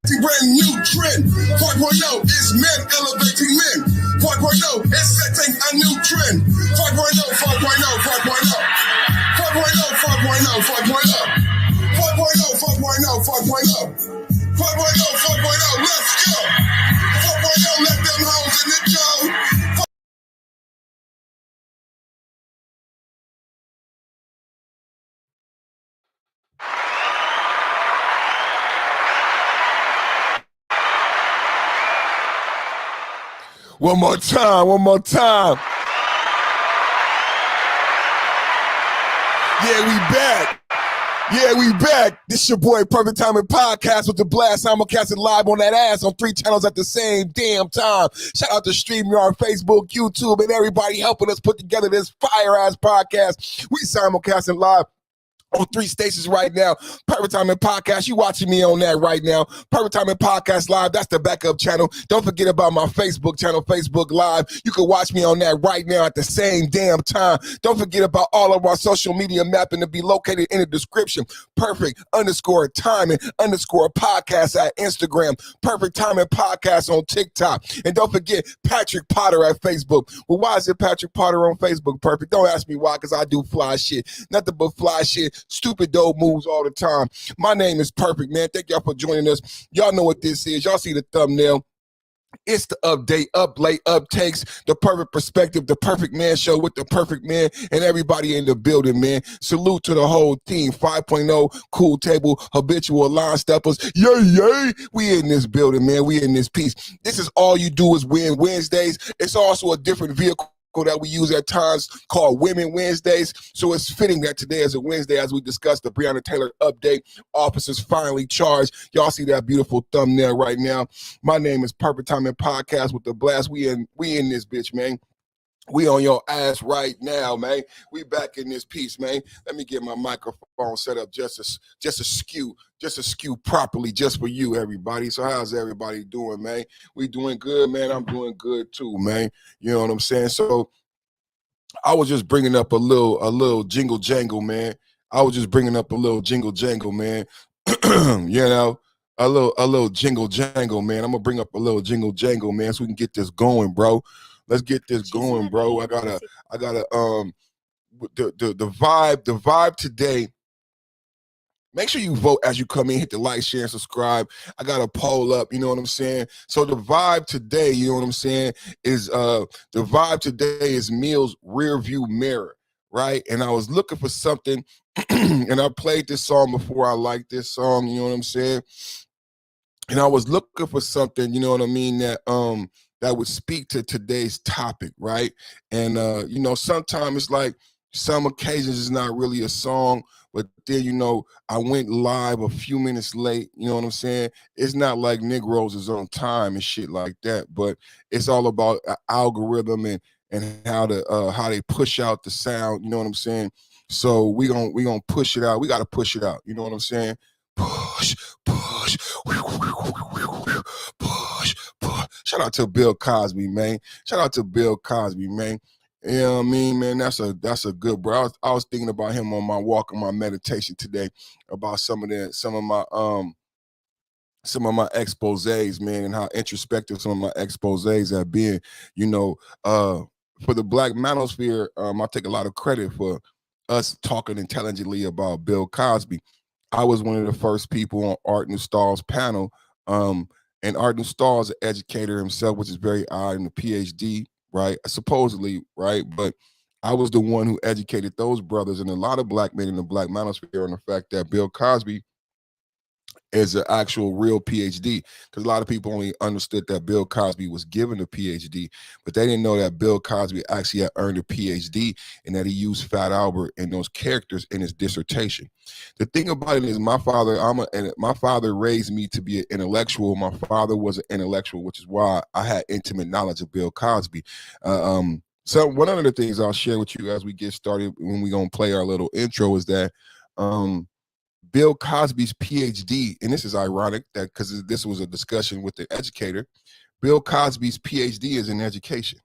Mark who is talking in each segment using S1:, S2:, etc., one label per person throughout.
S1: Brand new trend. 4.0 is men elevating men. 4.0 is setting a new trend. 4.0, 4.0, 4.0. 4.0, 4.0, 4.0. 4.0, 4.0, 4.0. 4.0, 4.0, let's go. 4.0, let them hoes in the go.
S2: One more time, one more time. Yeah, we back. Yeah, we back. This your boy, Perfect Timing Podcast with the blast simulcasted live on that ass on 3 channels at the same damn time. Shout out to StreamYard, Facebook, YouTube, and everybody helping us put together this fire-ass podcast. We simulcasting live on 3 stations right now. Perfect Timing Podcast. You watching me on that right now. Perfect Timing Podcast Live. That's the backup channel. Don't forget about my Facebook channel, Facebook Live. You can watch me on that right now at the same damn time. Don't forget about all of our social media mapping to be located in the description. Perfect_timing_podcast at Instagram. Perfect Timing Podcast on TikTok. And don't forget Patrick Potter at Facebook. Well, why is it Patrick Potter on Facebook, Perfect? Don't ask me why, because I do fly shit. Nothing but fly shit. Stupid dope moves all the time. My name is Perfect, man. Thank y'all for joining us. Y'all know what this is. Y'all see the thumbnail. It's the update, up late, up takes, the perfect perspective, the perfect man show with the perfect man and everybody in the building, man. Salute to the whole team. 5.0, cool table, habitual line steppers. Yay, yay. We in this building, man. We in this piece. This is All You Do Is Win Wednesdays. It's also a different vehicle that we use at times called Women Wednesdays. So it's fitting that today is a Wednesday as we discuss the Breonna Taylor update. Officers finally charged. Y'all see that beautiful thumbnail right now. My name is Perfect Timing Podcast with the blast. We in this bitch, man. We on your ass right now, man. We back in this piece, man. Let me get my microphone set up just a skew properly just for you, everybody. So how's everybody doing, man? We doing good, man. I'm doing good too, man. You know what I'm saying? So I was just bringing up a little jingle jangle, man. I was just bringing up a little jingle jangle, man. You know, a little jingle jangle, man. I'm gonna bring up a little jingle jangle, man, so we can get this going, bro. Let's get this going, bro. I gotta the vibe today. Make sure you vote as you come in, hit the like, share, and subscribe. I got a poll up, you know what I'm saying? So the vibe today, you know what I'm saying, is Meal's rear view mirror, right? And I was looking for something, and I played this song before. I like this song, you know what I'm saying? And I was looking for something, you know what I mean, that would speak to today's topic, right? And you know, sometimes it's like some occasions it's not really a song, but then, you know, I went live a few minutes late, you know what I'm saying? It's not like Negroes is on time and shit like that, but it's all about algorithm and how they push out the sound, you know what I'm saying? So we gonna push it out. We gotta push it out, you know what I'm saying? Push, push, push, push. Shout out to Bill Cosby, man. Shout out to Bill Cosby, man. You know what I mean, man? That's a good bro. I was thinking about him on my walk and my meditation today about some of my exposés, man, and how introspective some of my exposés have been. You know, for the Black manosphere, I take a lot of credit for us talking intelligently about Bill Cosby. I was one of the first people on Art Nustall's panel, and Art Nustall is an educator himself, which is very odd, in the PhD, right? Supposedly, right? But I was the one who educated those brothers and a lot of Black men in the Black manosphere on the fact that Bill Cosby is an actual real PhD, because a lot of people only understood that Bill Cosby was given a PhD, but they didn't know that Bill Cosby actually had earned a PhD and that he used Fat Albert and those characters in his dissertation. The thing about it is my father raised me to be an intellectual. My father was an intellectual, which is why I had intimate knowledge of Bill Cosby. So one of the things I'll share with you as we get started when we're going to play our little intro is that Bill Cosby's PhD, and this is ironic that because this was a discussion with the educator, Bill Cosby's PhD is in education.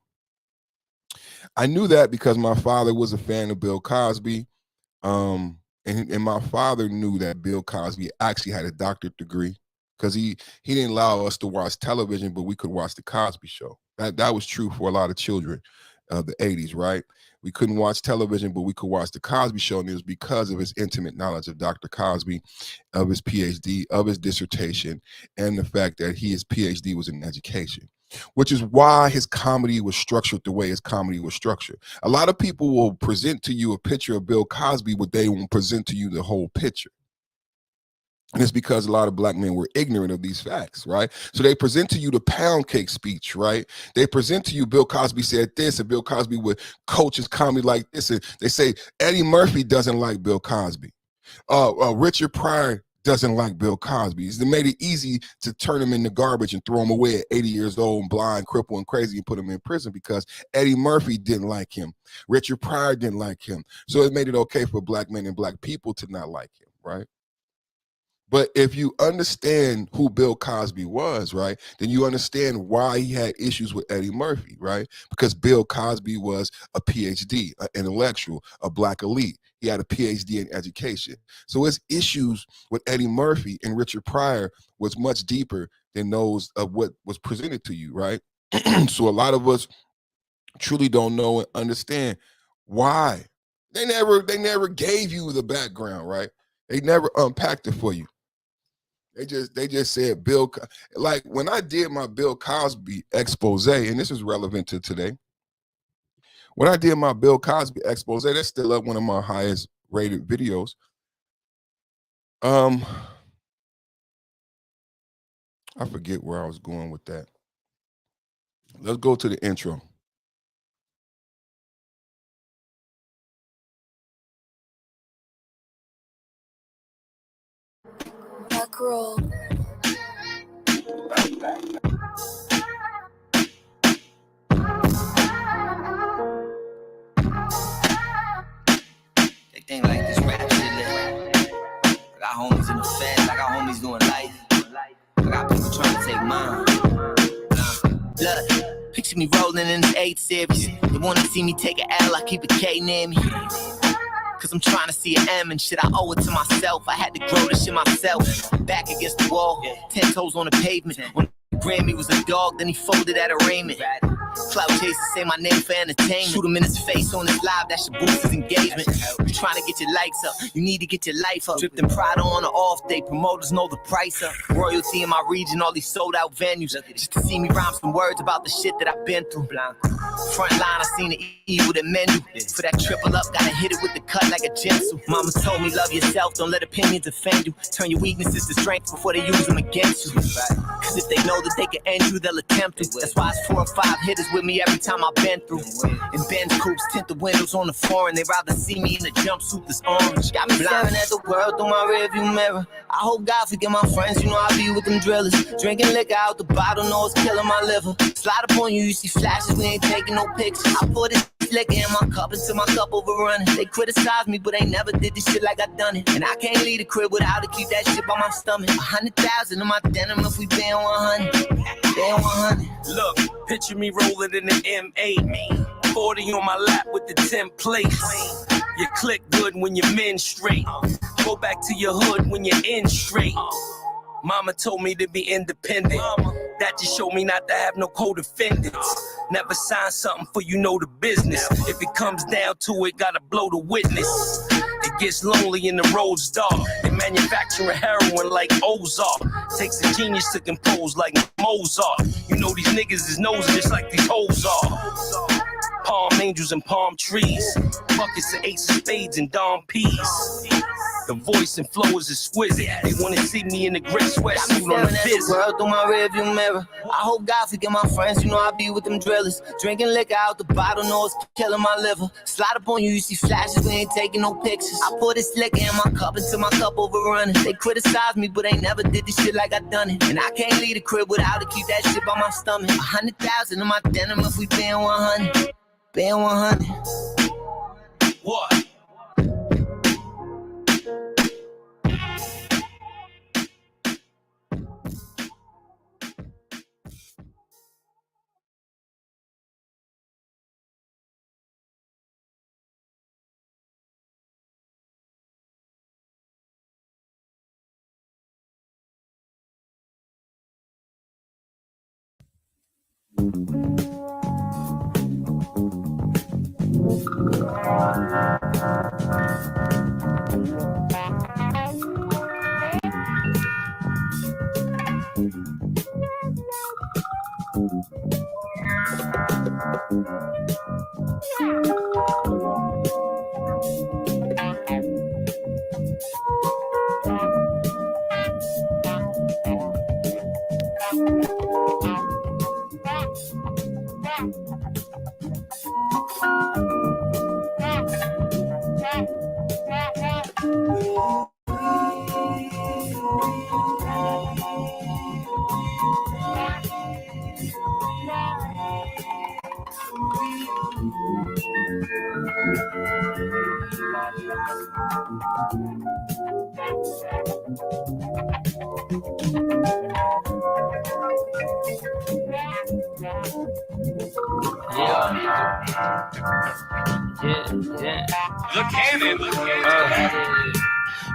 S2: I knew that because my father was a fan of Bill Cosby, and my father knew that Bill Cosby actually had a doctorate degree. because he didn't allow us to watch television, but we could watch the Cosby Show. That was true for a lot of children of the 80s, right? We couldn't watch television, but we could watch the Cosby Show, and it was because of his intimate knowledge of Dr. Cosby, of his PhD, of his dissertation, and the fact that his PhD was in education, which is why his comedy was structured the way his comedy was structured. A lot of people will present to you a picture of Bill Cosby, but they won't present to you the whole picture. And it's because a lot of black men were ignorant of these facts, right? So they present to you the pound cake speech, right? They present to you Bill Cosby said this, and Bill Cosby would coach his comedy like this. And they say Eddie Murphy doesn't like Bill Cosby. Richard Pryor doesn't like Bill Cosby. They made it easy to turn him in the garbage and throw him away at 80 years old and blind, crippled, and crazy and put him in prison because Eddie Murphy didn't like him. Richard Pryor didn't like him. So it made it okay for black men and black people to not like him, right? But if you understand who Bill Cosby was, right, then you understand why he had issues with Eddie Murphy, right? Because Bill Cosby was a PhD, an intellectual, a black elite. He had a PhD in education. So his issues with Eddie Murphy and Richard Pryor was much deeper than those of what was presented to you, right? So a lot of us truly don't know and understand why. They never gave you the background, right? They never unpacked it for you. They just said like when I did my Bill Cosby expose, and this is relevant to today. When I did my Bill Cosby expose, that's still up one of my highest rated videos. I forget where I was going with that. Let's go to the intro.
S3: Back roll. They think like this rap shit lit. I got homies in the feds, I got homies doing life. I got people trying to take mine. Look, picture me rolling in the 8 series. They wanna see me take an L, I keep a K near me. Cause I'm trying to see an M and shit, I owe it to myself. I had to grow this shit myself. Back against the wall, 10 toes on the pavement. When Grammy was a dog, then he folded at arraignment. Clout chasers say my name for entertainment. Shoot him in his face on his live, that should boost his engagement. You trying to get your likes up, you need to get your life up. Dripped in pride on an off day, promoters know the price up. Royalty in my region, all these sold out venues. Just to see me rhyme some words about the shit that I've been through. Front line, I seen the evil that menu. For that triple up, gotta hit it with the cut like a gentle. Mama told me love yourself, don't let opinions offend you. Turn your weaknesses to strength before they use them against you. Cause if they know that they can end you, they'll attempt to. That's why it's 4 or 5 hitters with me every time I've been through. In Benz coupes, tint the windows on the foreign. They rather see me in a jumpsuit that's orange. Got me staring at the world through my rearview mirror. I hope God forgive my friends, you know I be with them drillers. Drinking liquor out the bottle, know it's killing my liver. Slide up on you, you see flashes, we ain't taking no pictures. I put this liquor in my cup until my cup overrunning. They criticize me, but they never did this shit like I done it. And I can't leave the crib without to keep that shit by my stomach. 100,000 in my denim if we been 100. Been 100.
S4: Look, picture me rolling in the M8. 40 on my lap with the 10 plates. You click good when you're men straight. Go back to your hood when you're in straight. Mama told me to be independent. That just showed me not to have no co-defendants. Never sign something for you know the business. If it comes down to it, gotta blow the witness. It gets lonely in the road's dark. They manufacturing heroin like Ozark. Takes a genius to compose like Mozart. You know these niggas is nosy just like these hoes are. Palm angels and palm trees. Buckets of ace of spades and Dom P's. The voice and flow is exquisite. They wanna see me in the gray sweatsuit on the fizz.
S3: World through my rearview mirror. I hope God forgive my friends, you know I be with them drillers. Drinking liquor out the bottle, know it's killing my liver. Slide up on you, you see flashes, we ain't taking no pictures. I pour this liquor in my cup until my cup overrunning. They criticize me, but they never did this shit like I done it. And I can't leave the crib without to keep that shit by my stomach. 100,000 in my denim if we been 100. Been 100.
S4: What? Look at it.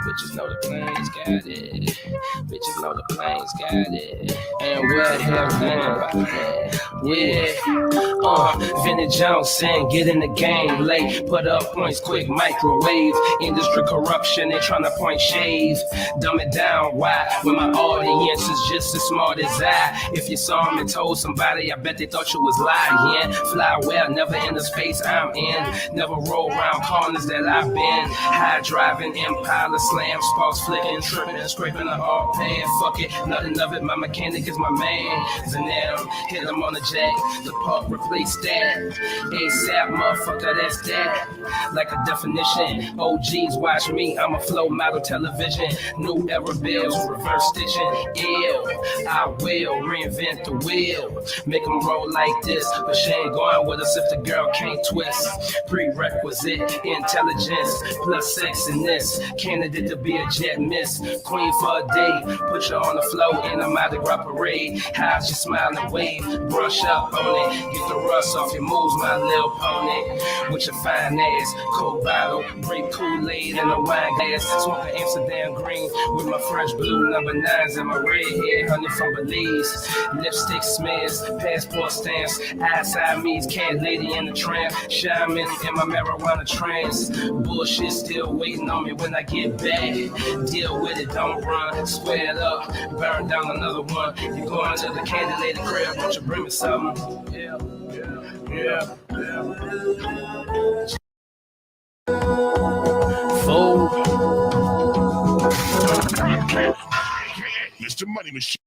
S4: Bitches know the planes got it. Bitches know the planes got it. And what have done? Yeah. Vintage Johnson, get in the game late. Put up points quick, microwave. Industry corruption, they tryna point shave. Dumb it down, why? When my audience is just as smart as I. If you saw me and told somebody, I bet they thought you was lying. Fly well, never in the space I'm in. Never roll around corners that I've been. High driving, Impala slam, sparks flicking, tripping, scraping the hard pad. Fuck it, nothing of it, my mechanic is my man. Zanam, hit him on the jack, the park replace that. ASAP, motherfucker, that's that. Like a definition, OGs watch me, I'm a flow model television. New era bills, reverse stitching, ill. I will reinvent the wheel, make them roll like this, but she ain't going with us if the girl can't twist. Prerequisite, intelligence, plus sexiness, candidate to be a jet miss, queen for a day, put you on the floor in a Mardi Gras parade, how's your smile and wave, brush up on it, get the rust off your moves, my little pony, with your fine ass, cold bottle, break Kool-Aid in a wine glass, smoking Amsterdam green, with my fresh blue number 9s and my red hair, honey from Belize, lipstick smears, passport stamps, outside me's cat lady in the tramp, shaman in my marijuana trance, bullshit still waiting on me when I get back, deal with it, don't run, square it up, burn down another one, you going to the candy lady crib, won't you bring me something, yeah.
S1: Mr. Money Machine.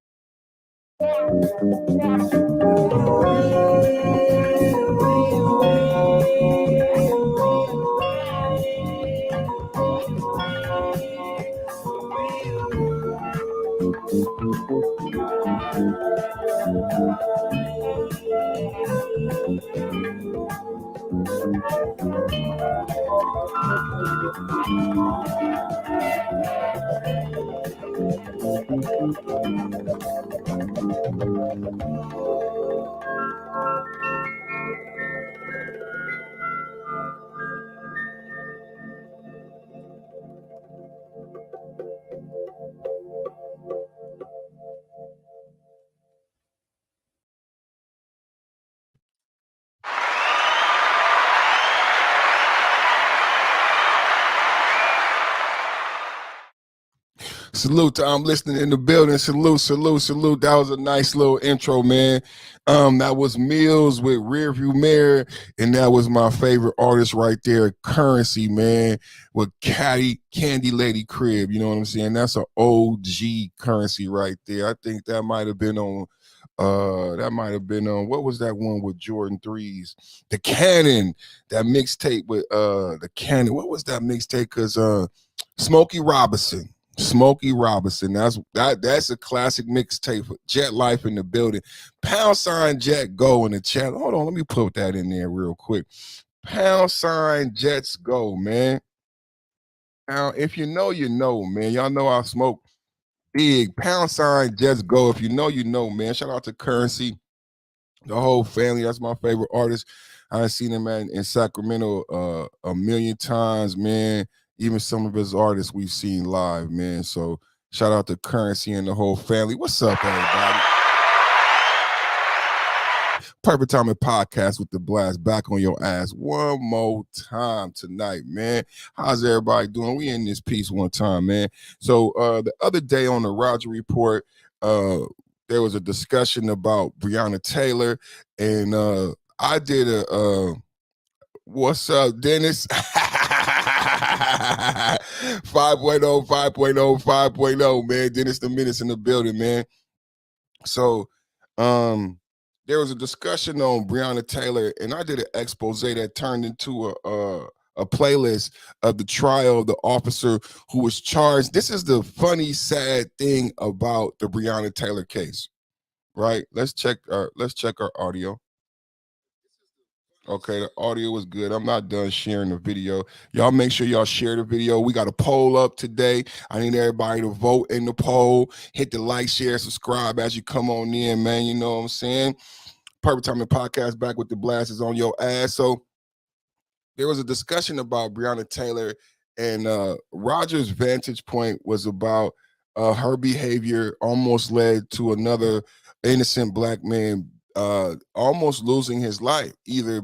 S1: Salute to I'm listening in the building. Salute. That was a nice little intro, man. That was Mills with Rearview Mirror, and that was my favorite artist right there, Currency, man, with Candy Lady Crib. You know what I'm saying? That's an OG Currency right there. I think that might have been on what was that one with Jordan 3s? The Cannon, that mixtape with the Cannon. What was that mixtape? Cause Smokey Robinson. That's a classic mixtape. Jet Life in the building. # Jet Go in the chat. Hold on, let me put that in there real quick. # Jets Go, man. Now, if you know, you know, man. Y'all know I smoke big. # Jets Go. If you know, you know, man. Shout out to Currency, the whole family. That's my favorite artist. I've seen him in Sacramento a million times, man. Even some of his artists we've seen live, man. So shout out to Currency and the whole family. What's up, everybody?
S2: Perfect Timing Podcast with the Blast back on your ass one more time tonight, man. How's everybody doing? We in this piece one time, man. So the other day on the Roger Report, there was a discussion about Breonna Taylor, and I did a what's up, Dennis? 5.0, 5.0, 5.0, man. Dennis the Menace in the building, man. So there was a discussion on Breonna Taylor, and I did an expose that turned into a playlist of the trial of the officer who was charged. This is the funny, sad thing about the Breonna Taylor case, right? Let's check our audio. Okay, the audio was good. I'm not done sharing the video. Y'all make sure y'all share the video. We got a poll up today. I need everybody to vote in the poll. Hit the like, share, subscribe as you come on in, man. You know what I'm saying? Perfect Timing Podcast back with the Blast is on your ass. So there was a discussion about Breonna Taylor, and Roger's vantage point was about her behavior almost led to another innocent black man almost losing his life, either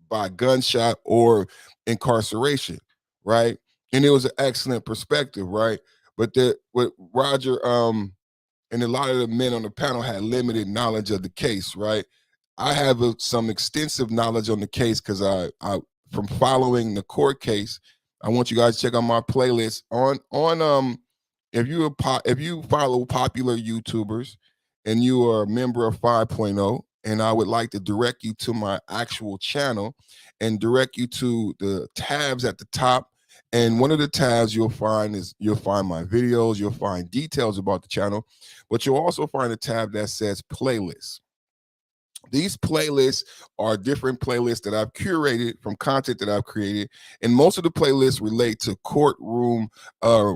S2: by gunshot or incarceration, right? And it was an excellent perspective, right? But with Roger, and a lot of the men on the panel had limited knowledge of the case, right? I have some extensive knowledge on the case because I from following the court case. I want you guys to check out my playlist on if you follow popular YouTubers and you are a member of 5.0, and I would like to direct you to my actual channel and direct you to the tabs at the top. And one of the tabs you'll find my videos, you'll find details about the channel, but you'll also find a tab that says playlists. These playlists are different playlists that I've curated from content that I've created, and most of the playlists relate to courtroom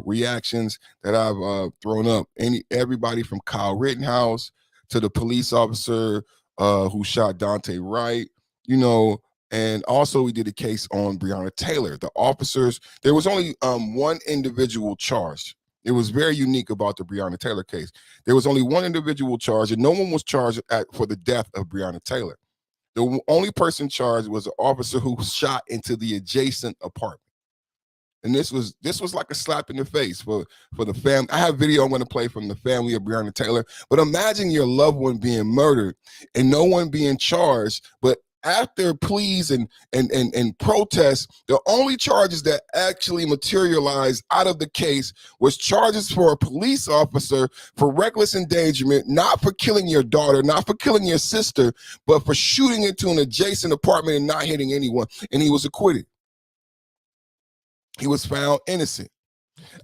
S2: reactions that I've thrown up. Everybody from Kyle Rittenhouse to the police officer who shot Dante Wright, you know, and also we did a case on Breonna Taylor. The officers, there was only one individual charged. It was very unique about the Breonna Taylor case. There was only one individual charged, and no one was charged for the death of Breonna Taylor. The only person charged was an officer who shot into the adjacent apartment. And this was like a slap in the face for the family. I have video I'm going to play from the family of Breonna Taylor. But imagine your loved one being murdered and no one being charged, but after pleas and protests, the only charges that actually materialized out of the case was charges for a police officer for reckless endangerment, not for killing your daughter, not for killing your sister, but for shooting into an adjacent apartment and not hitting anyone. And he was acquitted. He was found innocent.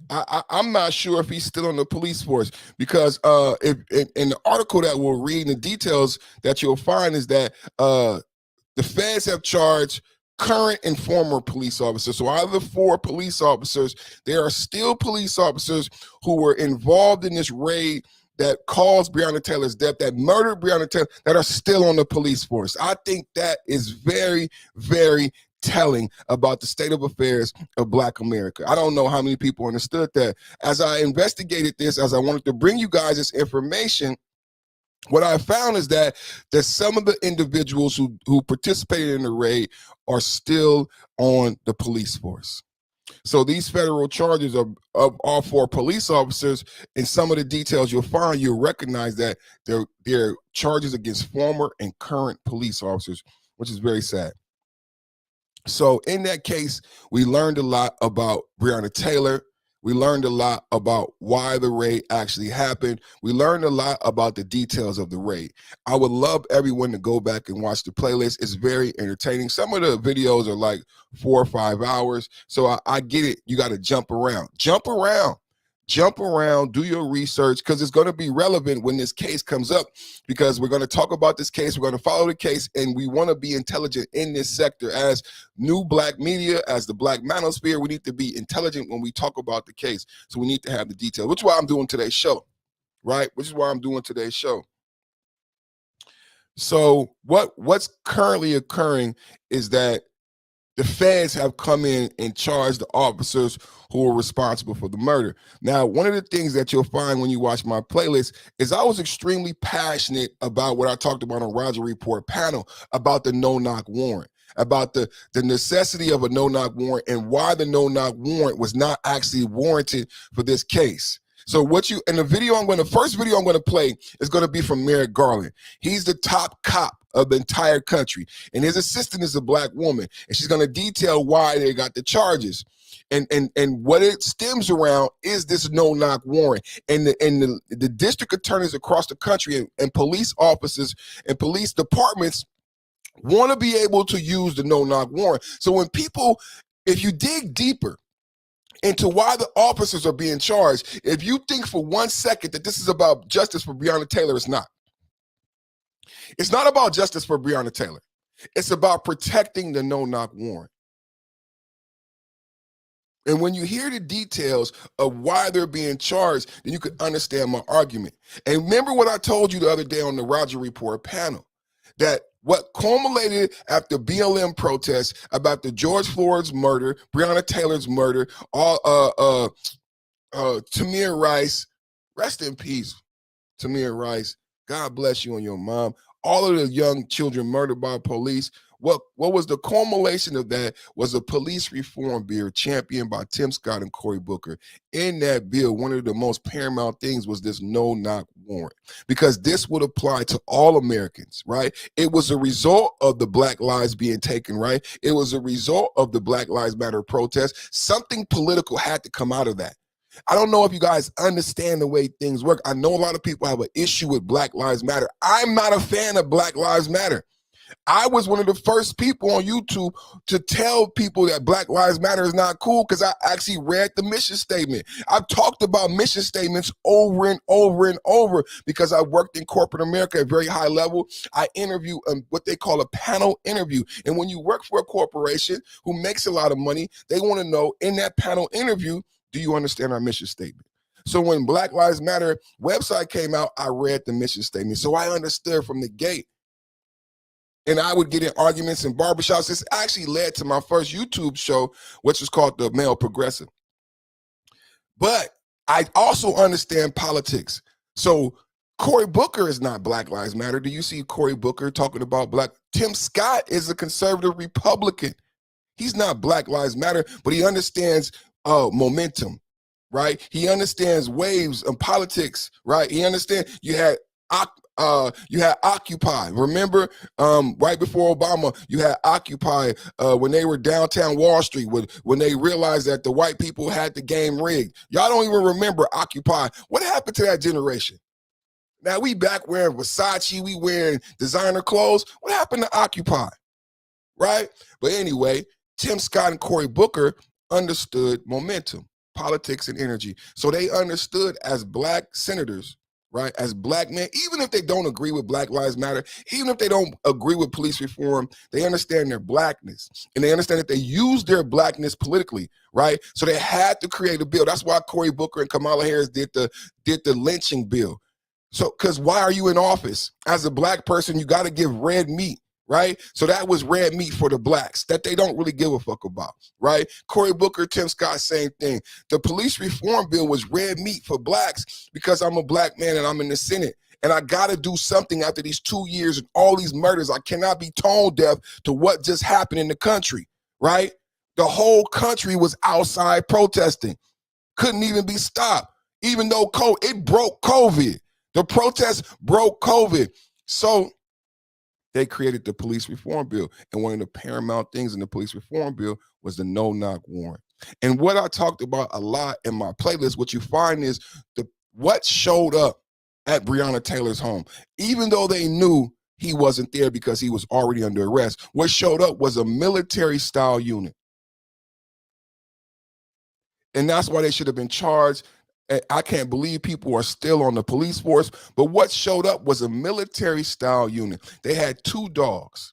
S2: I'm not sure if he's still on the police force, because if in the article that we'll read, in the details that you'll find is that the feds have charged current and former police officers. So out of the 4 police officers, there are still police officers who were involved in this raid that caused Breonna Taylor's death, that murdered Breonna Taylor, that are still on the police force. I think that is very, very telling about the state of affairs of Black America. I don't know how many people understood that. As I investigated this, as I wanted to bring you guys this information, what I found is that some of the individuals who participated in the raid are still on the police force. So these federal charges of all 4 police officers, and some of the details you'll find, you'll recognize that they're charges against former and current police officers, which is very sad. So in that case, we learned a lot about Breonna Taylor. We learned a lot about why the raid actually happened. We learned a lot about the details of the raid. I would love everyone to go back and watch the playlist. It's very entertaining. Some of the videos are like 4 or 5 hours. So I get it. You got to jump around. Jump around, do your research, because it's going to be relevant when this case comes up, because we're going to talk about this case, we're going to follow the case, and we want to be intelligent in this sector. As new Black media, as the Black manosphere, we need to be intelligent when we talk about the case. So we need to have the details, which is why I'm doing today's show, right? So what's currently occurring is that the feds have come in and charged the officers who were responsible for the murder. Now, one of the things that you'll find when you watch my playlist is I was extremely passionate about what I talked about on Roger Report panel about the no-knock warrant, about the necessity of a no-knock warrant and why the no-knock warrant was not actually warranted for this case. So the first video I'm going to play is going to be from Merrick Garland. He's the top cop of the entire country, and his assistant is a black woman, and she's going to detail why they got the charges. And what it stems around is this no-knock warrant. And the district attorneys across the country and police officers and police departments want to be able to use the no-knock warrant. So if you dig deeper into why the officers are being charged, if you think for 1 second that this is about justice for Breonna Taylor, it's not. It's not about justice for Breonna Taylor. It's about protecting the no-knock warrant. And when you hear the details of why they're being charged, then you can understand my argument. And remember what I told you the other day on the Roger Report panel, that what culminated after BLM protests about the George Floyd's murder, Breonna Taylor's murder, Tamir Rice, rest in peace, Tamir Rice, God bless you and your mom, all of the young children murdered by police. What was the culmination of that was a police reform bill championed by Tim Scott and Cory Booker. In that bill, one of the most paramount things was this no-knock warrant, because this would apply to all Americans, right? It was a result of the Black lives being taken, right? It was a result of the Black Lives Matter protests. Something political had to come out of that. I don't know if you guys understand the way things work. I know a lot of people have an issue with Black Lives Matter. I'm not a fan of Black Lives Matter. I was one of the first people on YouTube to tell people that Black Lives Matter is not cool because I actually read the mission statement. I've talked about mission statements over and over and over because I worked in corporate America at a very high level. I interview what they call a panel interview. And when you work for a corporation who makes a lot of money, they want to know in that panel interview, do you understand our mission statement? So when Black Lives Matter website came out, I read the mission statement. So I understood from the gate. And I would get in arguments in barbershops. This actually led to my first YouTube show, which is called The Male Progressive. But I also understand politics. So Cory Booker is not Black Lives Matter. Do you see Cory Booker talking about black? Tim Scott is a conservative Republican. He's not Black Lives Matter, but he understands momentum, right? He understands waves of politics, right? He understands you had Occupy. Remember, right before Obama, you had Occupy when they were downtown Wall Street, when they realized that the white people had the game rigged. Y'all don't even remember Occupy. What happened to that generation? Now we back wearing Versace, we wearing designer clothes. What happened to Occupy? Right? But anyway, Tim Scott and Cory Booker understood momentum, politics, and energy. So they understood as black senators, right, as black men, even if they don't agree with Black Lives Matter, even if they don't agree with police reform, they understand their blackness, and they understand that they use their blackness politically, right? So they had to create a bill. That's why Cory Booker and Kamala Harris did the lynching bill. So, because why are you in office? As a black person, you got to give red meat, right? So that was red meat for the blacks that they don't really give a fuck about, right? Cory Booker, Tim Scott, same thing. The police reform bill was red meat for blacks because I'm a black man and I'm in the Senate. And I got to do something after these 2 years and all these murders. I cannot be tone deaf to what just happened in the country, right? The whole country was outside protesting. Couldn't even be stopped, even though it broke COVID. The protests broke COVID. So they created the police reform bill. And one of the paramount things in the police reform bill was the no-knock warrant. And what I talked about a lot in my playlist, what you find is what showed up at Breonna Taylor's home, even though they knew he wasn't there because he was already under arrest, what showed up was a military-style unit. And that's why they should have been charged. I can't believe people are still on the police force, but what showed up was a military-style unit. They had 2 dogs.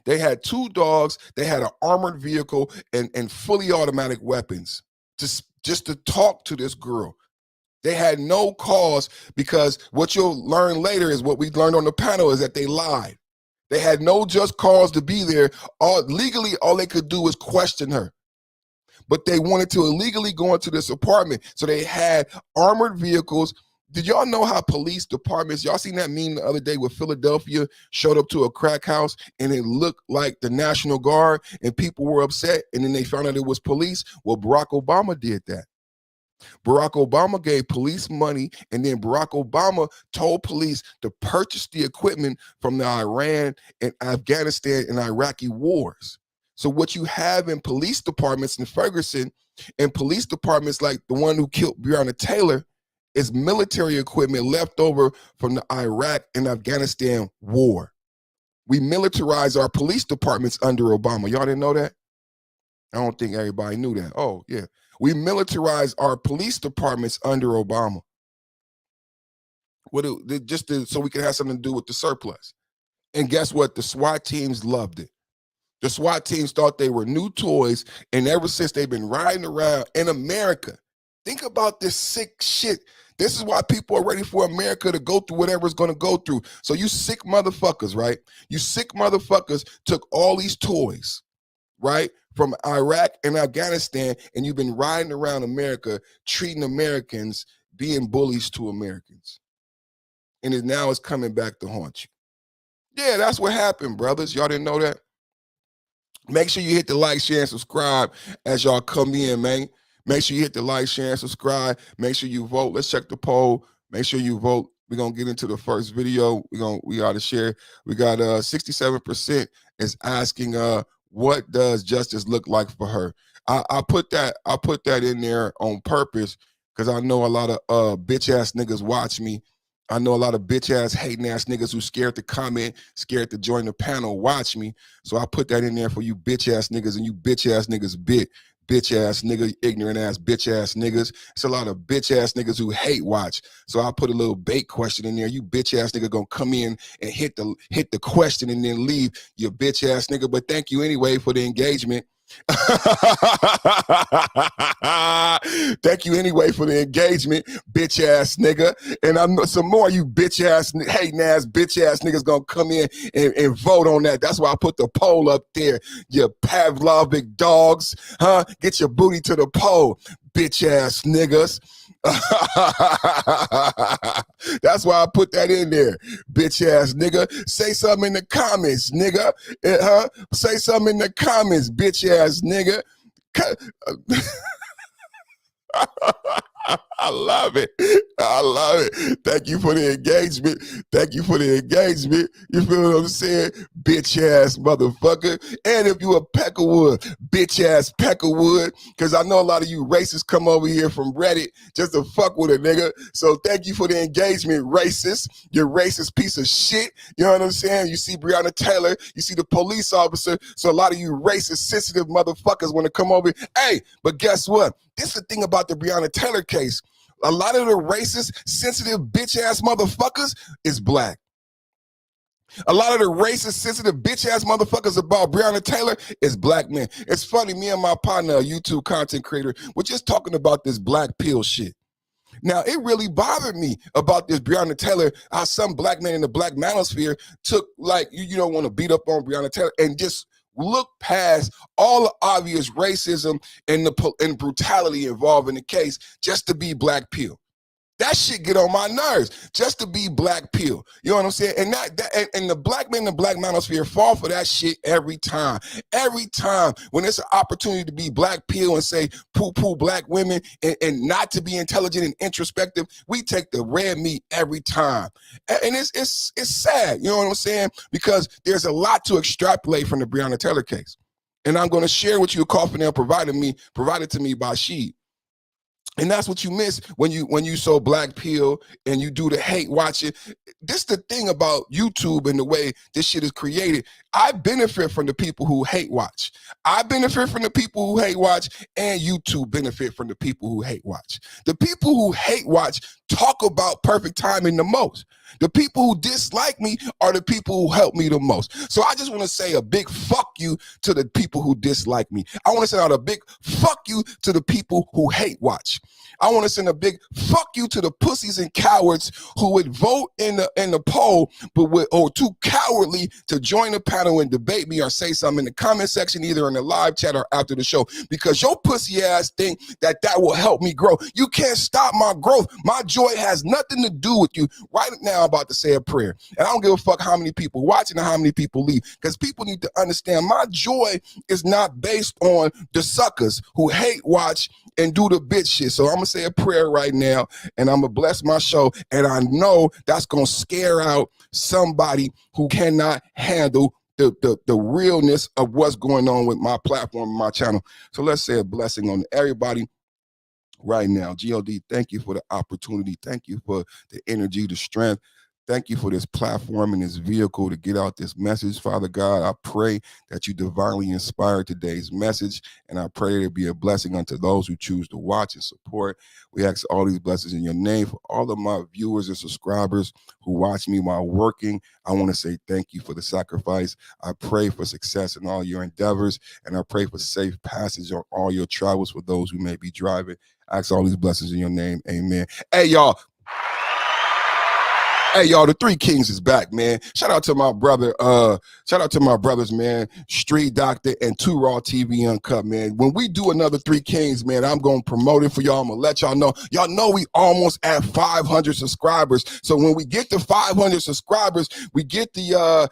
S2: They had an armored vehicle and fully automatic weapons just to talk to this girl. They had no cause, because what you'll learn later is what we learned on the panel is that they lied. They had no just cause to be there. Legally, all they could do was question her. But they wanted to illegally go into this apartment. So they had armored vehicles. Did y'all know how police departments, y'all seen that meme the other day where Philadelphia showed up to a crack house and it looked like the National Guard and people were upset and then they found out it was police? Well, Barack Obama did that. Barack Obama gave police money, and then Barack Obama told police to purchase the equipment from the Iran and Afghanistan and Iraqi wars. So what you have in police departments in Ferguson and police departments like the one who killed Breonna Taylor is military equipment left over from the Iraq and Afghanistan war. We militarize our police departments under Obama. Y'all didn't know that? I don't think everybody knew that. Oh, yeah. We militarize our police departments under Obama. So we can have something to do with the surplus. And guess what? The SWAT teams loved it. The SWAT teams thought they were new toys, and ever since they've been riding around in America. Think about this sick shit. This is why people are ready for America to go through whatever it's going to go through. So you sick motherfuckers, right? You sick motherfuckers took all these toys, right, from Iraq and Afghanistan, and you've been riding around America, treating Americans, being bullies to Americans. And now it's coming back to haunt you. Yeah, that's what happened, brothers. Y'all didn't know that? Make sure you hit the like, share, and subscribe as y'all come in, man. Make sure you hit the like, share, and subscribe. Make sure you vote. Let's check the poll. Make sure you vote. We're going to get into the first video. We got to share. We got 67% is asking what does justice look like for her? I put that in there on purpose because I know a lot of bitch ass niggas watch me. I know a lot of bitch ass hating ass niggas who scared to comment, scared to join the panel watch me. So I put that in there for you bitch ass niggas, and you bitch ass niggas bitch ass nigga, ignorant ass bitch ass niggas. It's a lot of bitch ass niggas who hate watch. So I put a little bait question in there. You bitch ass nigga gonna come in and hit the question and then leave, you bitch ass nigga. But thank you anyway for the engagement. Thank you anyway for the engagement, bitch ass nigga. And I know some more you bitch ass hating ass bitch ass niggas gonna come in and vote on that. That's why I put the poll up there. You Pavlovic dogs, huh? Get your booty to the poll, bitch ass niggas. That's why I put that in there, bitch ass nigga. Say something in the comments, nigga. Say something in the comments, bitch ass nigga. I love it. I love it. Thank you for the engagement. Thank you for the engagement. You feel what I'm saying? Bitch ass motherfucker. And if you a Peckerwood, bitch ass Peckerwood, because I know a lot of you racists come over here from Reddit just to fuck with a nigga. So thank you for the engagement, racist. You racist piece of shit. You know what I'm saying? You see Breonna Taylor. You see the police officer. So a lot of you racist, sensitive motherfuckers want to come over. Hey, but guess what? This is the thing about the Breonna Taylor case. A lot of the racist, sensitive, bitch-ass motherfuckers is black. A lot of the racist, sensitive, bitch-ass motherfuckers about Breonna Taylor is black men. It's funny, me and my partner, a YouTube content creator, we're just talking about this black pill shit. Now, it really bothered me about this Breonna Taylor, how some black men in the black manosphere took, like, you don't want to beat up on Breonna Taylor and just look past all the obvious racism and brutality involved in the case just to be black pill. That shit get on my nerves just to be black pill. You know what I'm saying? And and the black men in the black manosphere fall for that shit every time. Every time when it's an opportunity to be black pill and say poo-poo black women and not to be intelligent and introspective, we take the red meat every time. And it's sad, you know what I'm saying? Because there's a lot to extrapolate from the Breonna Taylor case. And I'm going to share with you a coffee nail provided to me by Sheed. And that's what you miss when you so black pill and you do the hate watching. This the thing about YouTube and the way this shit is created. I benefit from the people who hate watch. I benefit from the people who hate watch, and YouTube benefit from the people who hate watch. The people who hate watch talk about perfect timing the most. The people who dislike me are the people who help me the most. So I just want to say a big fuck you to the people who dislike me. I want to send out a big fuck you to the people who hate watch. I want to send a big fuck you to the pussies and cowards who would vote in the poll, but or too cowardly to join the panel and debate me or say something in the comment section, either in the live chat or after the show, because your pussy ass think that will help me grow. You can't stop my growth. My joy has nothing to do with you. Right now, I'm about to say a prayer, and I don't give a fuck how many people watching and how many people leave, because people need to understand my joy is not based on the suckers who hate watch and do the bitch shit. So I'm gonna say a prayer right now, and I'm gonna bless my show, and I know that's gonna scare out somebody who cannot handle the realness of what's going on with my platform and my channel. So let's say a blessing on everybody right now. God, thank you for the opportunity. Thank you for the energy, the strength. Thank you for this platform and this vehicle to get out this message. Father God, I pray that you divinely inspire today's message, and I pray that it be a blessing unto those who choose to watch and support. We ask all these blessings in your name. For all of my viewers and subscribers who watch me while working, I want to say thank you for the sacrifice. I pray for success in all your endeavors, and I pray for safe passage on all your travels for those who may be driving. I ask all these blessings in your name. Amen. Hey, y'all. Hey, y'all, the Three Kings is back, man. Shout out to my brother, shout out to my brothers, man, Street Doctor and Too Raw TV Uncut, man. When we do another Three Kings, man, I'm going to promote it for y'all. I'm going to let y'all know. Y'all know we almost at 500 subscribers. So when we get to 500 subscribers, we get the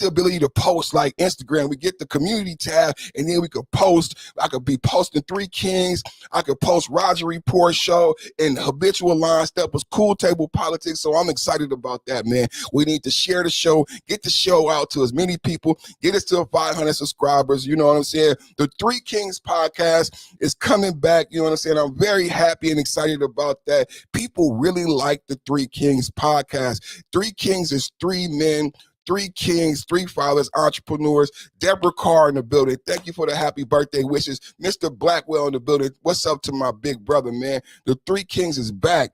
S2: ability to post like Instagram. We get the community tab, and then we could post. I could be posting Three Kings. I could post Roger Report show and Habitual Line Steppers, Cool Table Politics. So I'm excited about that, man. We need to share the show, get the show out to as many people, get us to 500 subscribers. You know what I'm saying? The Three Kings podcast is coming back. You know what I'm saying? I'm very happy and excited about that. People really like the Three Kings podcast. Three Kings is three men, three kings, three fathers, entrepreneurs. Deborah Carr in the building. Thank you for the happy birthday wishes. Mr. Blackwell in the building. What's up to my big brother, man? The Three Kings is back.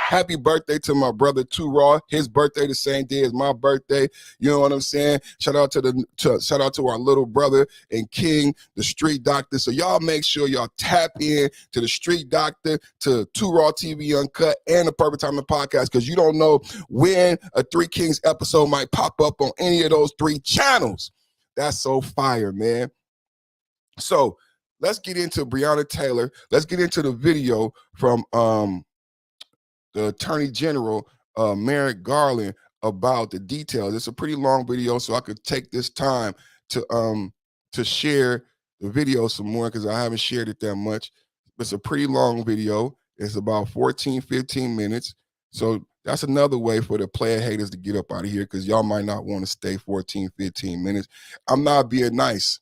S2: Happy birthday to my brother Too Raw. His birthday the same day as my birthday. You know what I'm saying? Shout out to our little brother and king, the Street Doctor. So y'all make sure y'all tap in to the Street Doctor, to Too Raw TV Uncut, and the Perfect Timing Podcast, because you don't know when a Three Kings episode might pop up on any of those three channels. That's so fire, man. So let's get into Breonna Taylor. Let's get into the video from the Attorney General, Merrick Garland, about the details. It's a pretty long video, so I could take this time to share the video some more, because I haven't shared it that much. It's a pretty long video. It's about 14, 15 minutes. So that's another way for the player haters to get up out of here, because y'all might not want to stay 14, 15 minutes. I'm not being nice.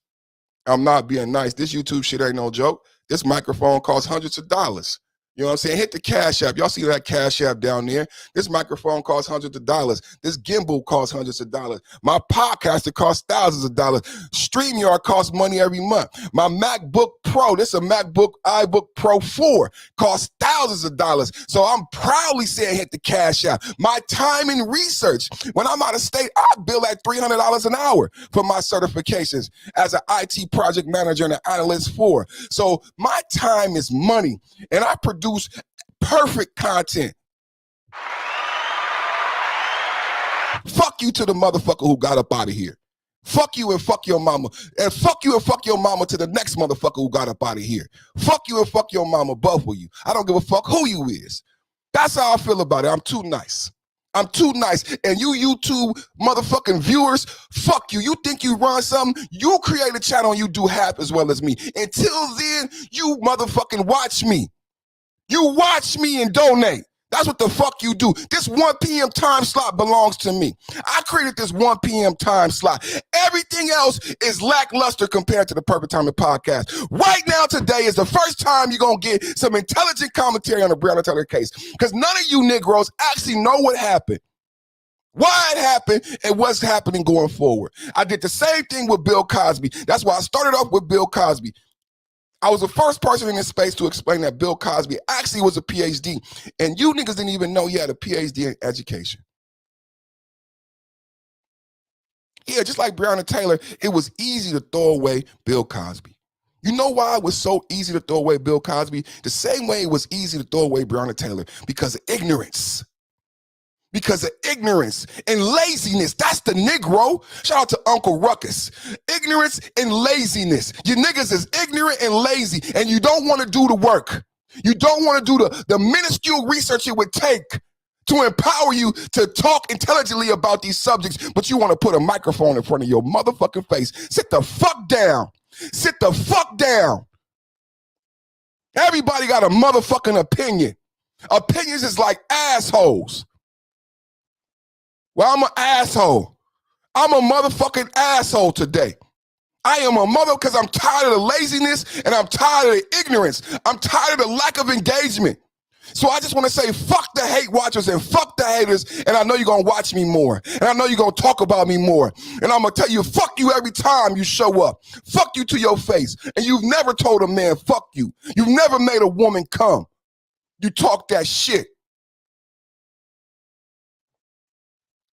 S2: I'm not being nice. This YouTube shit ain't no joke. This microphone costs hundreds of dollars. You know what I'm saying? Hit the Cash App. Y'all see that Cash App down there? This microphone costs hundreds of dollars. This gimbal costs hundreds of dollars. My podcaster costs thousands of dollars. StreamYard costs money every month. My MacBook Pro, this is a MacBook iBook Pro 4, costs thousands of dollars. So I'm proudly saying hit the Cash App. My time and research. When I'm out of state, I bill at $300 an hour for my certifications as an IT project manager and an analyst 4. So my time is money, and I produce perfect content. Fuck you to the motherfucker who got up out of here. Fuck you and fuck your mama. And fuck you and fuck your mama to the next motherfucker who got up out of here. Fuck you and fuck your mama, both of you. I don't give a fuck who you is. That's how I feel about it. I'm too nice. I'm too nice. And you YouTube motherfucking viewers, fuck you. You think you run something? You create a channel and you do half as well as me. Until then, you motherfucking watch me. You watch me and donate. That's what the fuck you do. This 1 p.m. time slot belongs to me. I created this 1 p.m. time slot. Everything else is lackluster compared to the Perfect Timing Podcast. Right now, today is the first time you're going to get some intelligent commentary on the Breonna Taylor case, because none of you Negroes actually know what happened, why it happened, and what's happening going forward. I did the same thing with Bill Cosby. That's why I started off with Bill Cosby. I was the first person in this space to explain that Bill Cosby actually was a PhD, and you niggas didn't even know he had a PhD in education. Yeah, just like Breonna Taylor, it was easy to throw away Bill Cosby. You know why it was so easy to throw away Bill Cosby? The same way it was easy to throw away Breonna Taylor, because of ignorance. Because of ignorance and laziness. That's the Negro. Shout out to Uncle Ruckus. Ignorance and laziness. You niggas is ignorant and lazy, and you don't want to do the work. You don't want to do the minuscule research it would take to empower you to talk intelligently about these subjects, but you want to put a microphone in front of your motherfucking face. Sit the fuck down. Sit the fuck down. Everybody got a motherfucking opinion. Opinions is like assholes. Well, I'm an asshole. I'm a motherfucking asshole today. I am a mother because I'm tired of the laziness and I'm tired of the ignorance. I'm tired of the lack of engagement. So I just want to say fuck the hate watchers and fuck the haters, and I know you're going to watch me more, and I know you're going to talk about me more, and I'm going to tell you fuck you every time you show up. Fuck you to your face. And you've never told a man fuck you. You've never made a woman come. You talk that shit.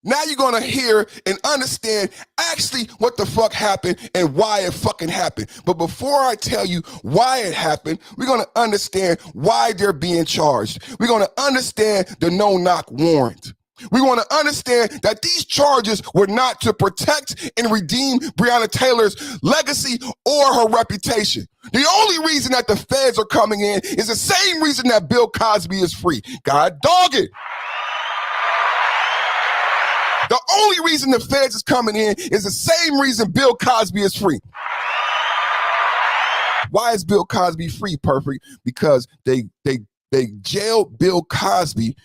S2: Now you're going to hear and understand actually what the fuck happened and why it fucking happened. But before I tell you why it happened, we're going to understand why they're being charged. We're going to understand the no-knock warrant. We want to understand that these charges were not to protect and redeem Breonna Taylor's legacy or her reputation. The only reason that the feds are coming in is the same reason that Bill Cosby is free. God dog it. The only reason the feds is coming in is the same reason Bill Cosby is free. Why is Bill Cosby free, Perfect? Because they jailed Bill Cosby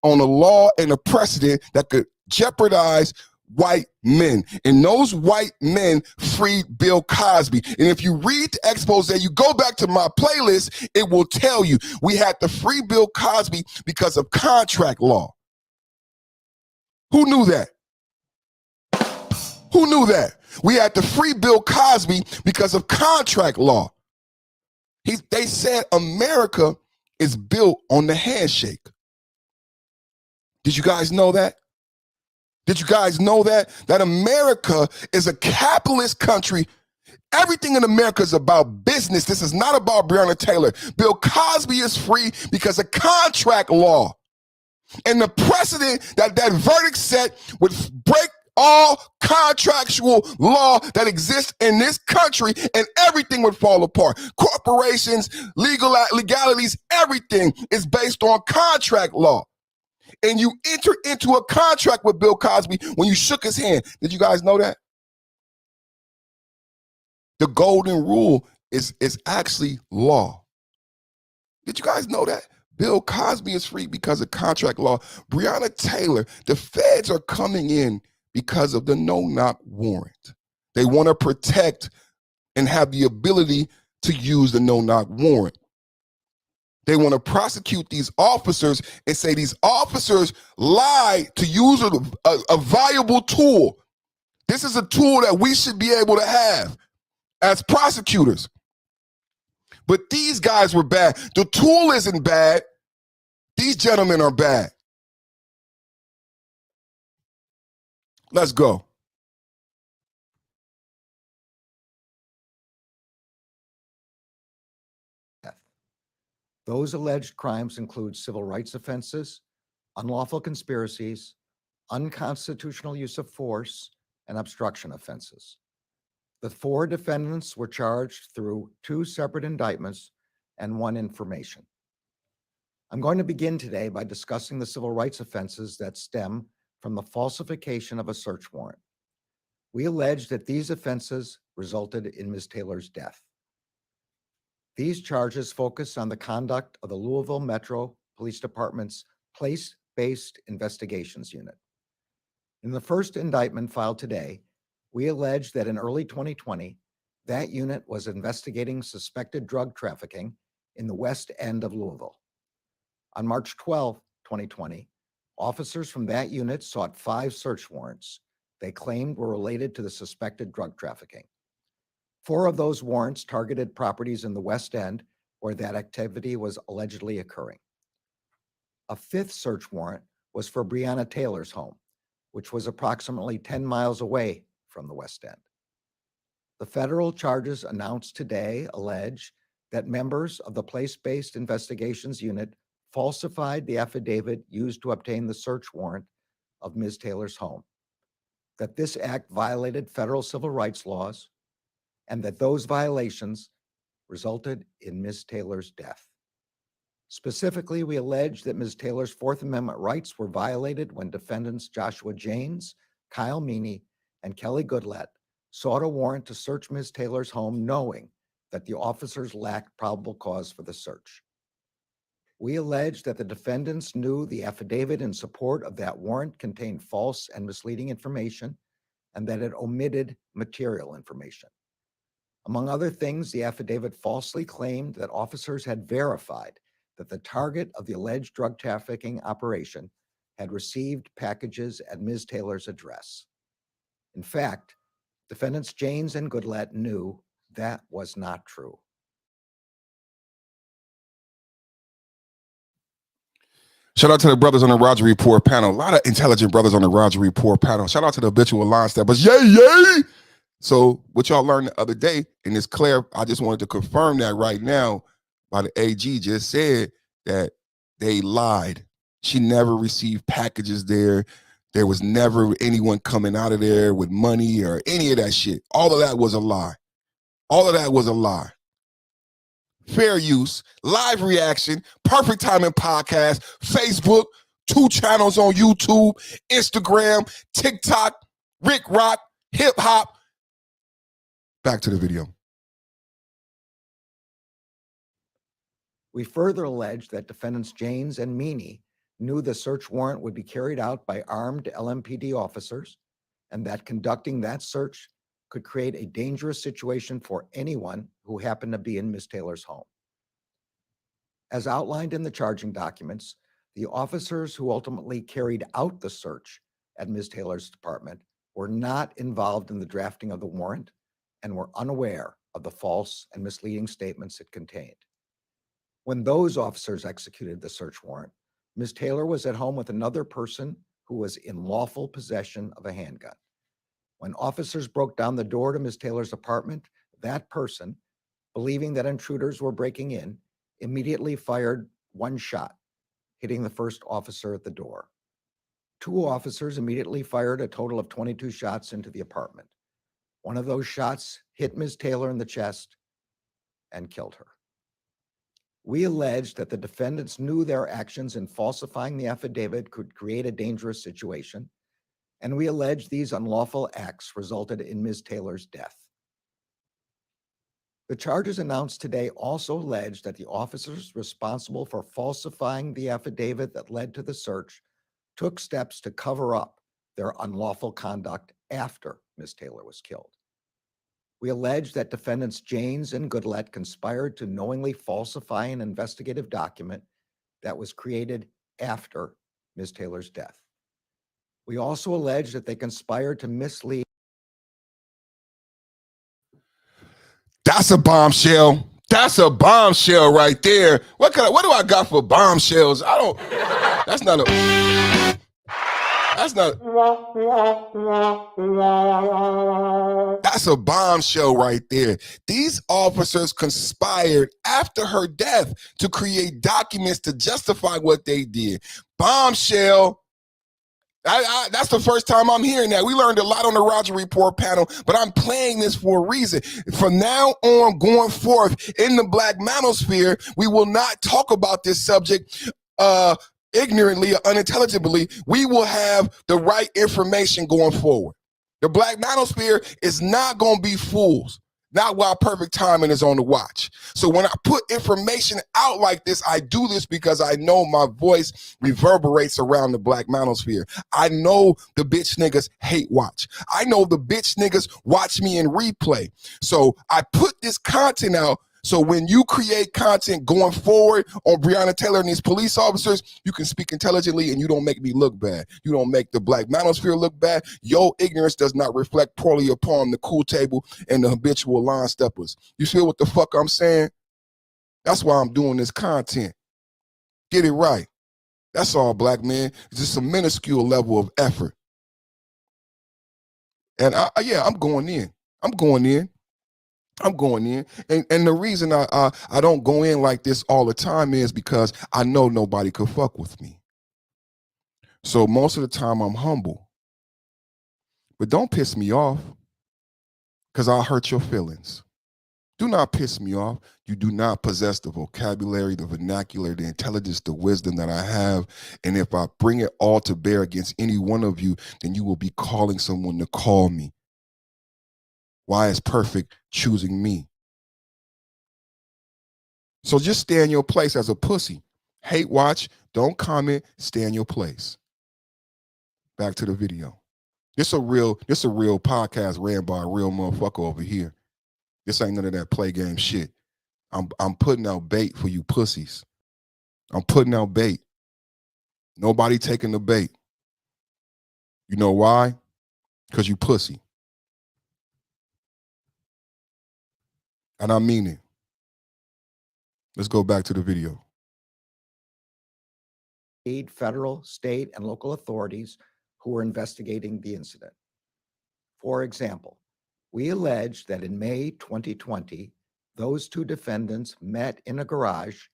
S2: on a law and a precedent that could jeopardize white men. And those white men freed Bill Cosby. And if you read the expose, you go back to my playlist, it will tell you we had to free Bill Cosby because of contract law. Who knew that? Who knew that? We had to free Bill Cosby because of contract law. They said America is built on the handshake. Did you guys know that? Did you guys know that? That America is a capitalist country. Everything in America is about business. This is not about Breonna Taylor. Bill Cosby is free because of contract law. And the precedent that verdict set would break all contractual law that exists in this country, and everything would fall apart. Corporations, legalities, everything is based on contract law. And you enter into a contract with Bill Cosby when you shook his hand. Did you guys know that? The golden rule is actually law. Did you guys know that? Bill Cosby is free because of contract law. Breonna Taylor, the feds are coming in because of the no-knock warrant. They want to protect and have the ability to use the no-knock warrant. They want to prosecute these officers and say these officers lied to use a viable tool. This is a tool that we should be able to have as prosecutors. But these guys were bad. The tool isn't bad. These gentlemen are bad. Let's go.
S5: Those alleged crimes include civil rights offenses, unlawful conspiracies, unconstitutional use of force, and obstruction offenses. The 4 defendants were charged through 2 separate indictments and 1 information. I'm going to begin today by discussing the civil rights offenses that stem from the falsification of a search warrant. We allege that these offenses resulted in Ms. Taylor's death. These charges focus on the conduct of the Louisville Metro Police Department's Place-Based Investigations Unit. In the first indictment filed today, we allege that in early 2020, that unit was investigating suspected drug trafficking in the west end of Louisville. On March 12, 2020, officers from that unit sought 5 search warrants they claimed were related to the suspected drug trafficking. 4 of those warrants targeted properties in the West End where that activity was allegedly occurring. A 5th search warrant was for Breonna Taylor's home, which was approximately 10 miles away from the West End. The federal charges announced today allege that members of the Place-Based Investigations Unit falsified the affidavit used to obtain the search warrant of Ms. Taylor's home, that this act violated federal civil rights laws, and that those violations resulted in Ms. Taylor's death. Specifically, we allege that Ms. Taylor's Fourth Amendment rights were violated when defendants Joshua Janes, Kyle Meany, and Kelly Goodlatte sought a warrant to search Ms. Taylor's home knowing that the officers lacked probable cause for the search. We allege that the defendants knew the affidavit in support of that warrant contained false and misleading information and that it omitted material information. Among other things, the affidavit falsely claimed that officers had verified that the target of the alleged drug trafficking operation had received packages at Ms. Taylor's address. In fact, defendants Janes and Goodlatte knew that was not true.
S2: Shout out to the brothers on the Roger Report panel. A lot of intelligent brothers on the Roger Report panel. Shout out to the habitual line steppers. Yay, yay! So what y'all learned the other day, and it's clear, I just wanted to confirm that right now, by the AG just said that they lied. She never received packages there. There was never anyone coming out of there with money or any of that shit. All of that was a lie. All of that was a lie. Fair use, live reaction, perfect timing podcast, Facebook, 2 channels on YouTube, Instagram, TikTok, Rick Rock, hip hop. Back to the video.
S5: We further allege that defendants Janes and Meany knew the search warrant would be carried out by armed LMPD officers and that conducting that search could create a dangerous situation for anyone who happened to be in Ms. Taylor's home. As outlined in the charging documents, the officers who ultimately carried out the search at Ms. Taylor's apartment were not involved in the drafting of the warrant and were unaware of the false and misleading statements it contained. When those officers executed the search warrant, Ms. Taylor was at home with another person who was in lawful possession of a handgun. When officers broke down the door to Ms. Taylor's apartment, that person, believing that intruders were breaking in, immediately fired 1 shot, hitting the first officer at the door. 2 officers immediately fired a total of 22 shots into the apartment. One of those shots hit Ms. Taylor in the chest and killed her. We allege that the defendants knew their actions in falsifying the affidavit could create a dangerous situation, and we allege these unlawful acts resulted in Ms. Taylor's death. The charges announced today also allege that the officers responsible for falsifying the affidavit that led to the search took steps to cover up their unlawful conduct after Ms. Taylor was killed. We allege that defendants Janes and Goodlatte conspired to knowingly falsify an investigative document that was created after Ms. Taylor's death. We also allege that they conspired to mislead.
S2: That's a bombshell. That's a bombshell right there. What do I got for bombshells? That's a bombshell right there. These officers conspired after her death to create documents to justify what they did. Bombshell. That's the first time I'm hearing that. We learned a lot on the Roger Report panel, but I'm playing this for a reason. From now on, going forth in the Black manosphere, we will not talk about this subject ignorantly or unintelligibly. We will have the right information going forward. The Black manosphere is not going to be fools. Not while perfect timing is on the watch. So when I put information out like this, I do this because I know my voice reverberates around the Black manosphere. I know the bitch niggas hate watch. I know the bitch niggas watch me in replay. So I put this content out so when you create content going forward on Breonna Taylor and these police officers, you can speak intelligently and you don't make me look bad. You don't make the Black manosphere look bad. Your ignorance does not reflect poorly upon the cool table and the habitual line steppers. You feel what the fuck I'm saying? That's why I'm doing this content. Get it right. That's all, black man. It's just a minuscule level of effort. And I'm going in. I'm going in. I'm going in, and the reason I don't go in like this all the time is because I know nobody could fuck with me. So most of the time I'm humble, but don't piss me off, because I'll hurt your feelings. Do not piss me off. You do not possess the vocabulary, the vernacular, the intelligence, the wisdom that I have. And if I bring it all to bear against any one of you, then you will be calling someone to call me. Why is Perfect choosing me? So just stay in your place as a pussy. Hate watch, don't comment, stay in your place. Back to the video. This a real podcast ran by a real motherfucker over here. This ain't none of that play game shit. I'm putting out bait for you pussies. I'm putting out bait. Nobody taking the bait. You know why? Because you pussy. And I mean it. Let's go back to the video.
S5: Federal, state, and local authorities who are investigating the incident. For example, we allege that in May 2020, those two defendants met in a garage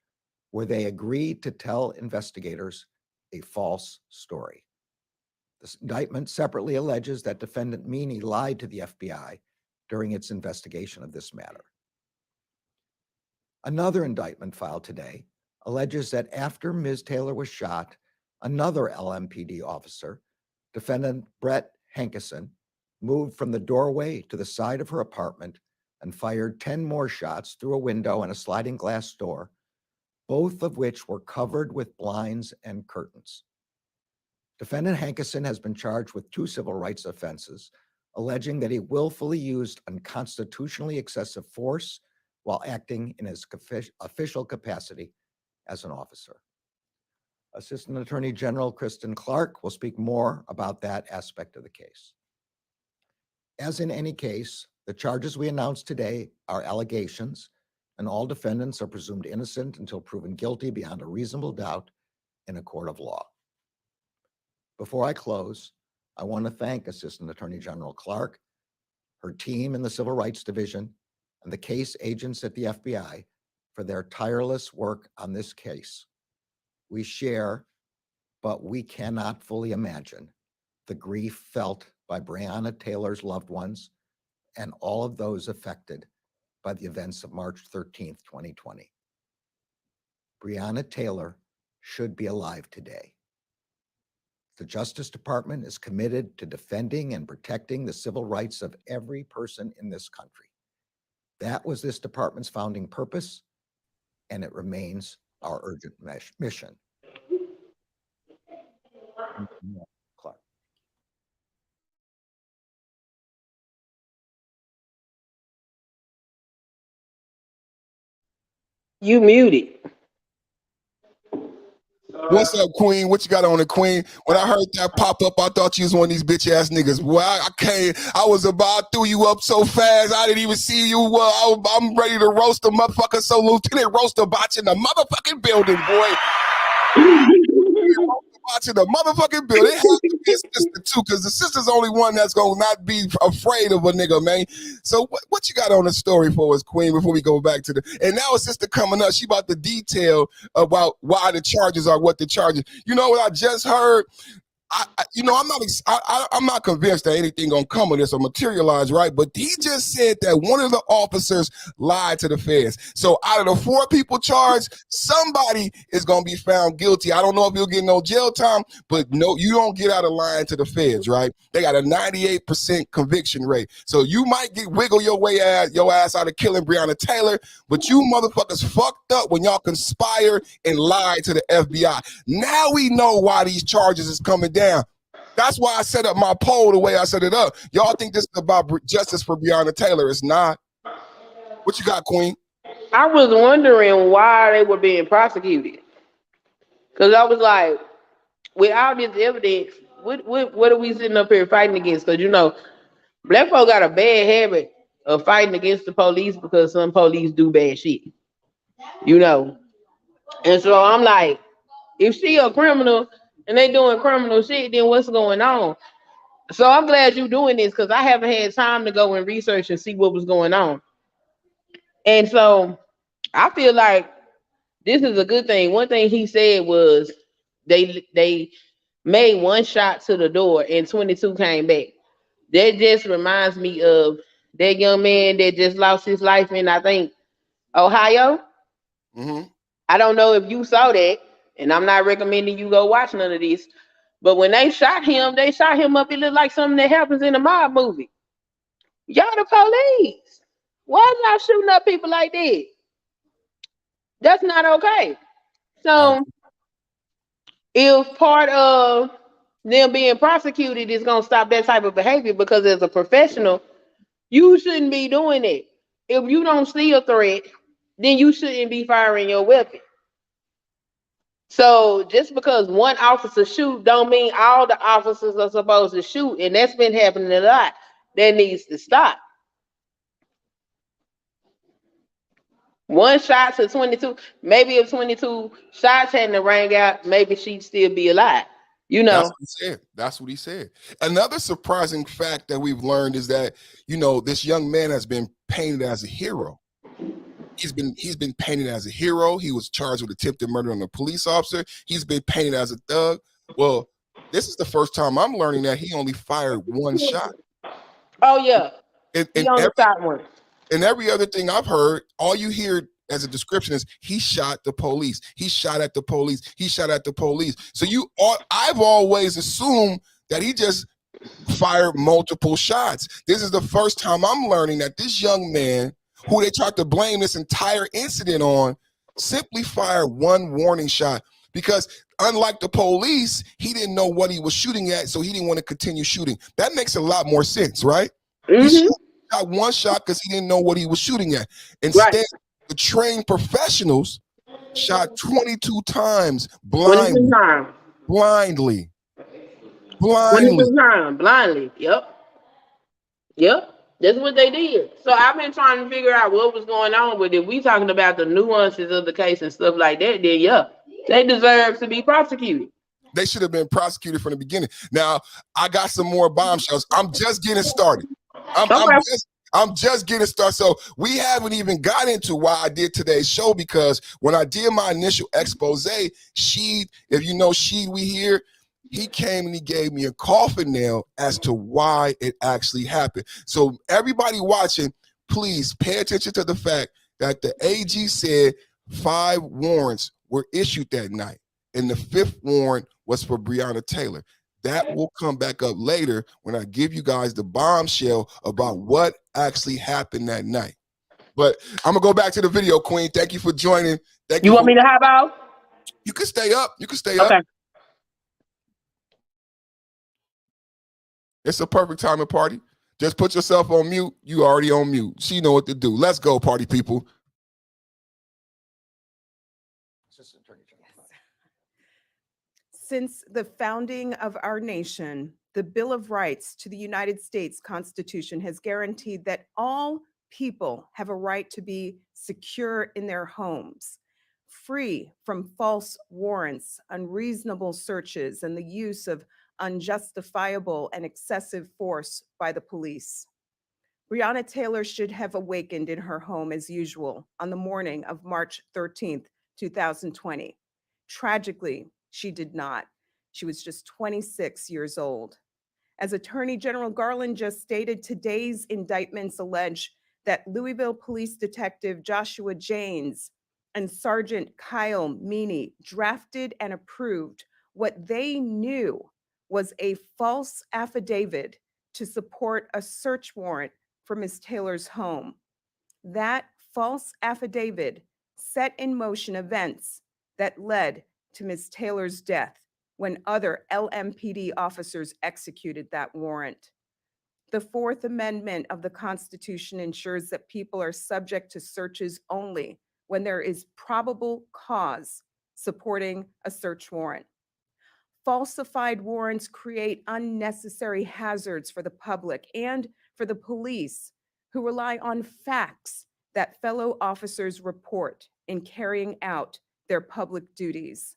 S5: where they agreed to tell investigators a false story. The indictment separately alleges that defendant Meany lied to the FBI during its investigation of this matter. Another indictment filed today alleges that after Ms. Taylor was shot, another LMPD officer, defendant Brett Hankison, moved from the doorway to the side of her apartment and fired 10 more shots through a window and a sliding glass door, both of which were covered with blinds and curtains. Defendant Hankison has been charged with 2 civil rights offenses, alleging that he willfully used unconstitutionally excessive force while acting in his official capacity as an officer. Assistant Attorney General Kristen Clark will speak more about that aspect of the case. As in any case, the charges we announced today are allegations, and all defendants are presumed innocent until proven guilty beyond a reasonable doubt in a court of law. Before I close, I want to thank Assistant Attorney General Clark, her team in the Civil Rights Division, and the case agents at the FBI for their tireless work on this case. We share, but we cannot fully imagine, the grief felt by Breonna Taylor's loved ones and all of those affected by the events of March 13th, 2020. Breonna Taylor should be alive today. The Justice Department is committed to defending and protecting the civil rights of every person in this country. That was this department's founding purpose, and it remains our urgent mission. Clark.
S6: You muted.
S2: What's up, Queen? What you got on the Queen? When I heard that pop up, I thought you was one of these bitch ass niggas. Well, I threw you up so fast, I didn't even see you. I'm ready to roast a motherfucker. So Lieutenant Roaster Botch in the motherfucking building, boy. Watching the motherfucking building. It has to be a sister too, because the sister's the only one that's gonna not be afraid of a nigga, man. So what you got on the story for us, Queen, before we go back to the, and now a sister coming up, she about to detail about why the charges are what the charges. You know what I just heard? I'm not convinced that anything gonna come of this or materialize, right? But he just said that one of the officers lied to the feds. So out of the 4 people charged, somebody is gonna be found guilty. I don't know if you'll get no jail time, but no, you don't get out of lying to the feds, right? They got a 98% conviction rate. So you might wiggle your ass out of killing Breonna Taylor, but you motherfuckers fucked up when y'all conspired and lied to the FBI. Now we know why these charges is coming down. That's why I set up my poll the way I set it up. Y'all think this is about justice for Breonna Taylor. It's not. What you got, Queen?
S6: I was wondering why they were being prosecuted. Because I was like, with all this evidence, what are we sitting up here fighting against? Because, black folk got a bad habit of fighting against the police because some police do bad shit. And so I'm like, if she a criminal and they doing criminal shit, then what's going on? So I'm glad you're doing this because I haven't had time to go and research and see what was going on. And so I feel like this is a good thing. One thing he said was they made one shot to the door and 22 came back. That just reminds me of that young man that just lost his life in, I think, Ohio.
S2: Mm-hmm.
S6: I don't know if you saw that, and I'm not recommending you go watch none of this. But when they shot him up. It looked like something that happens in a mob movie. Y'all the police. Why y'all shooting up people like that? That's not okay. So if part of them being prosecuted is gonna stop that type of behavior, because as a professional, you shouldn't be doing it. If you don't see a threat, then you shouldn't be firing your weapon. So just because one officer shoot don't mean all the officers are supposed to shoot, and that's been happening a lot. That needs to stop. One shot to 22. Maybe if 22 shots hadn't rang out, maybe she'd still be alive. You
S2: That's
S6: know.
S2: what he said. That's what he said. Another surprising fact that we've learned is that, this young man has been painted as a hero. He's been painted as a hero. He was charged with attempted murder on a police officer. He's been painted as a thug. Well, this is the first time I'm learning that he only fired one shot.
S6: Oh yeah.
S2: And,
S6: He
S2: and
S6: only
S2: every
S6: shot one.
S2: and every other thing I've heard, all you hear as a description is he shot the police. He shot at the police. He shot at the police. So I've always assumed that he just fired multiple shots. This is the first time I'm learning that this young man, who they tried to blame this entire incident on, simply fired one warning shot, because unlike the police, he didn't know what he was shooting at, so he didn't want to continue shooting. That makes a lot more sense, right?
S6: Mm-hmm.
S2: He shot one shot because he didn't know what he was shooting at. Instead,
S6: Right.
S2: the trained professionals shot 22 times
S6: 22 times.
S2: blindly.
S6: 22 times. Blindly. Yep. That's what they did. So I've been trying to figure out what was going on. But if we talking about the nuances of the case and stuff like that, then yeah, they deserve to be prosecuted.
S2: They should have been prosecuted from the beginning. Now, I got some more bombshells. I'm just getting started. I'm just getting started. So we haven't even got into why I did today's show, because when I did my initial expose, Sheed, if you know Sheed, we here, he came and he gave me a coffin nail as to why it actually happened. So everybody watching, please pay attention to the fact that the AG said 5 warrants were issued that night, and the 5th warrant was for Breonna Taylor. That will come back up later when I give you guys the bombshell about what actually happened that night. But I'm gonna go back to the video, Queen. Thank you for joining. Thank you.
S6: You want me to hop out?
S2: You can stay up. You can stay
S6: Okay.
S2: up. It's a perfect time to party. Just put yourself on mute. You already on mute. She know what to do. Let's go, party people.
S7: Since the founding of our nation, the Bill of Rights to the United States Constitution has guaranteed that all people have a right to be secure in their homes, free from false warrants, unreasonable searches, and the use of unjustifiable and excessive force by the police. Breonna Taylor should have awakened in her home as usual on the morning of March 13th, 2020. Tragically, she did not. She was just 26 years old. As Attorney General Garland just stated, today's indictments allege that Louisville Police Detective Joshua Janes and Sergeant Kyle Meany drafted and approved what they knew was a false affidavit to support a search warrant for Ms. Taylor's home. That false affidavit set in motion events that led to Ms. Taylor's death when other LMPD officers executed that warrant. The Fourth Amendment of the Constitution ensures that people are subject to searches only when there is probable cause supporting a search warrant. Falsified warrants create unnecessary hazards for the public and for the police, who rely on facts that fellow officers report in carrying out their public duties.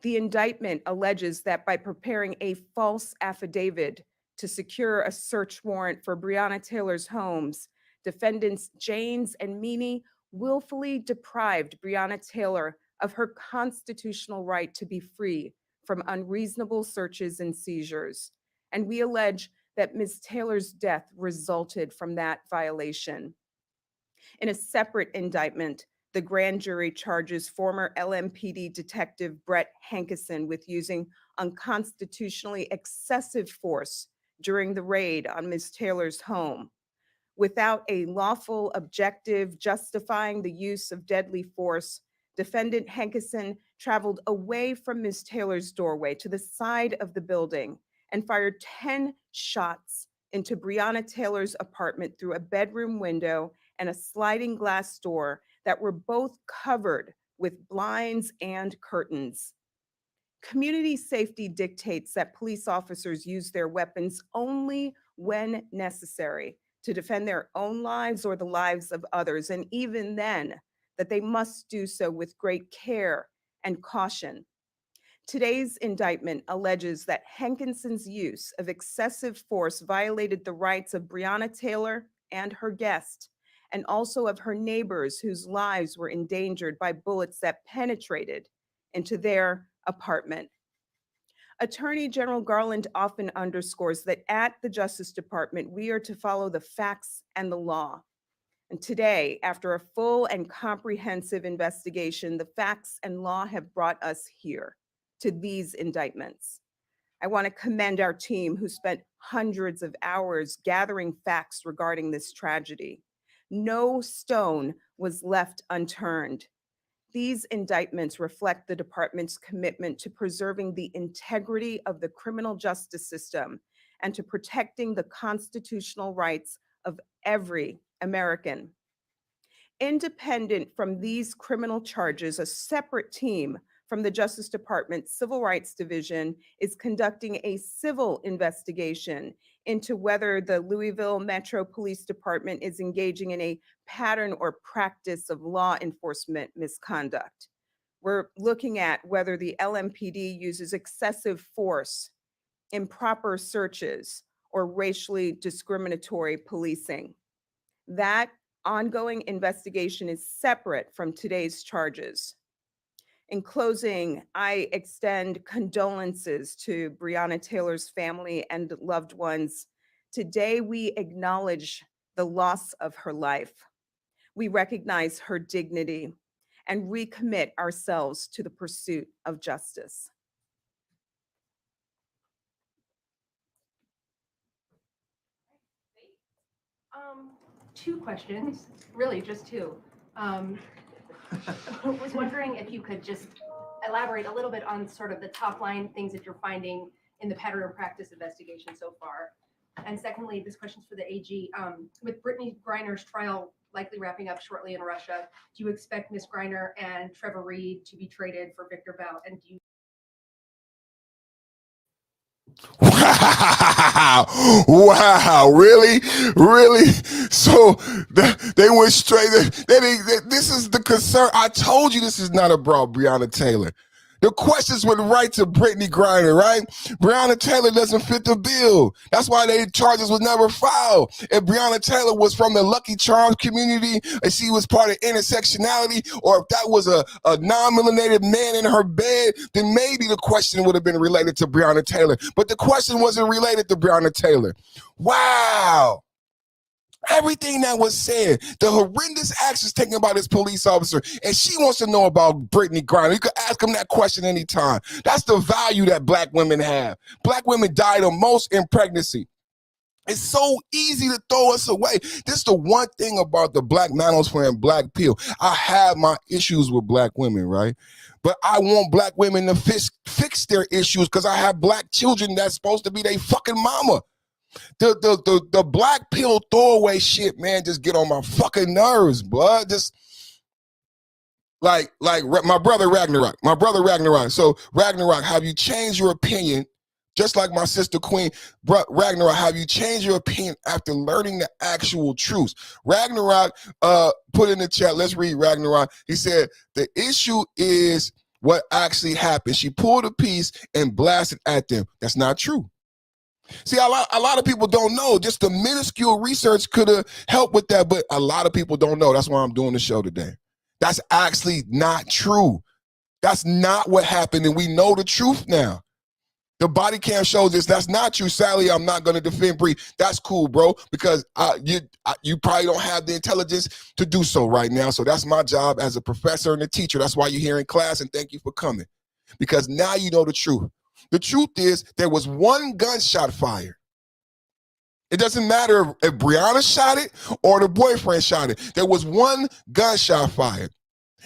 S7: The indictment alleges that by preparing a false affidavit to secure a search warrant for Breonna Taylor's homes, defendants Janes and Meany willfully deprived Breonna Taylor of her constitutional right to be free from unreasonable searches and seizures. And we allege that Ms. Taylor's death resulted from that violation. In a separate indictment, the grand jury charges former LMPD detective Brett Hankison with using unconstitutionally excessive force during the raid on Ms. Taylor's home. Without a lawful objective justifying the use of deadly force, defendant Hankison traveled away from Ms. Taylor's doorway to the side of the building and fired 10 shots into Breonna Taylor's apartment through a bedroom window and a sliding glass door that were both covered with blinds and curtains. Community safety dictates that police officers use their weapons only when necessary to defend their own lives or the lives of others, and even then, that they must do so with great care and caution. Today's indictment alleges that Hankison's use of excessive force violated the rights of Breonna Taylor and her guest, and also of her neighbors whose lives were endangered by bullets that penetrated into their apartment. Attorney General Garland often underscores that at the Justice Department, we are to follow the facts and the law. And today, after a full and comprehensive investigation, the facts and law have brought us here to these indictments. I want to commend our team who spent hundreds of hours gathering facts regarding this tragedy. No stone was left unturned. These indictments reflect the department's commitment to preserving the integrity of the criminal justice system and to protecting the constitutional rights of every American. Independent from these criminal charges, a separate team from the Justice Department Civil Rights Division is conducting a civil investigation into whether the Louisville Metro Police Department is engaging in a pattern or practice of law enforcement misconduct. We're looking at whether the LMPD uses excessive force, improper searches, or racially discriminatory policing. That ongoing investigation is separate from today's charges. In closing, I extend condolences to Breonna Taylor's family and loved ones. Today, we acknowledge the loss of her life. We recognize her dignity and recommit ourselves to the pursuit of justice.
S8: Two questions, really just two. Was wondering if you could just elaborate a little bit on sort of the top line things that you're finding in the pattern and practice investigation so far. And secondly, this question's for the AG. With Brittany Griner's trial likely wrapping up shortly in Russia, do you expect Ms. Griner and Trevor Reed to be traded for Victor Bout? And do you
S2: Wow, really? So they went straight. This is the concern. I told you this is not about Breonna Taylor. The questions went right to Brittany Griner, right? Breonna Taylor doesn't fit the bill. That's why the charges was never filed. If Breonna Taylor was from the Lucky Charms community, and she was part of intersectionality, or if that was a non-melanated man in her bed, then maybe the question would have been related to Breonna Taylor. But the question wasn't related to Breonna Taylor. Wow. Everything that was said, the horrendous actions taken by this police officer, and she wants to know about Brittany Griner. You could ask him that question anytime. That's the value that black women have. Black women die the most in pregnancy. It's so easy to throw us away. This is the one thing about the black manosphere and black pill. I have my issues with black women, right? But I want black women to fix their issues because I have black children that's supposed to be their fucking mama. The black pill throwaway shit, man, just get on my fucking nerves, blood. Just like my brother Ragnarok. So Ragnarok, have you changed your opinion? Just like my sister Queen, Ragnarok, have you changed your opinion after learning the actual truth? Ragnarok put in the chat, let's read Ragnarok. He said, the issue is what actually happened. She pulled a piece and blasted at them. That's not true. See, a lot of people don't know. Just the minuscule research could have helped with that, but a lot of people don't know. That's why I'm doing the show today. That's actually not true. That's not what happened, and we know the truth now. The body cam shows this. That's not true. Sadly, I'm not going to defend Bree. That's cool, bro, because you probably don't have the intelligence to do so right now. So that's my job as a professor and a teacher. That's why you're here in class, and thank you for coming, because now you know the truth. The truth is there was one gunshot fired. It doesn't matter if Breonna shot it or the boyfriend shot it. There was one gunshot fired.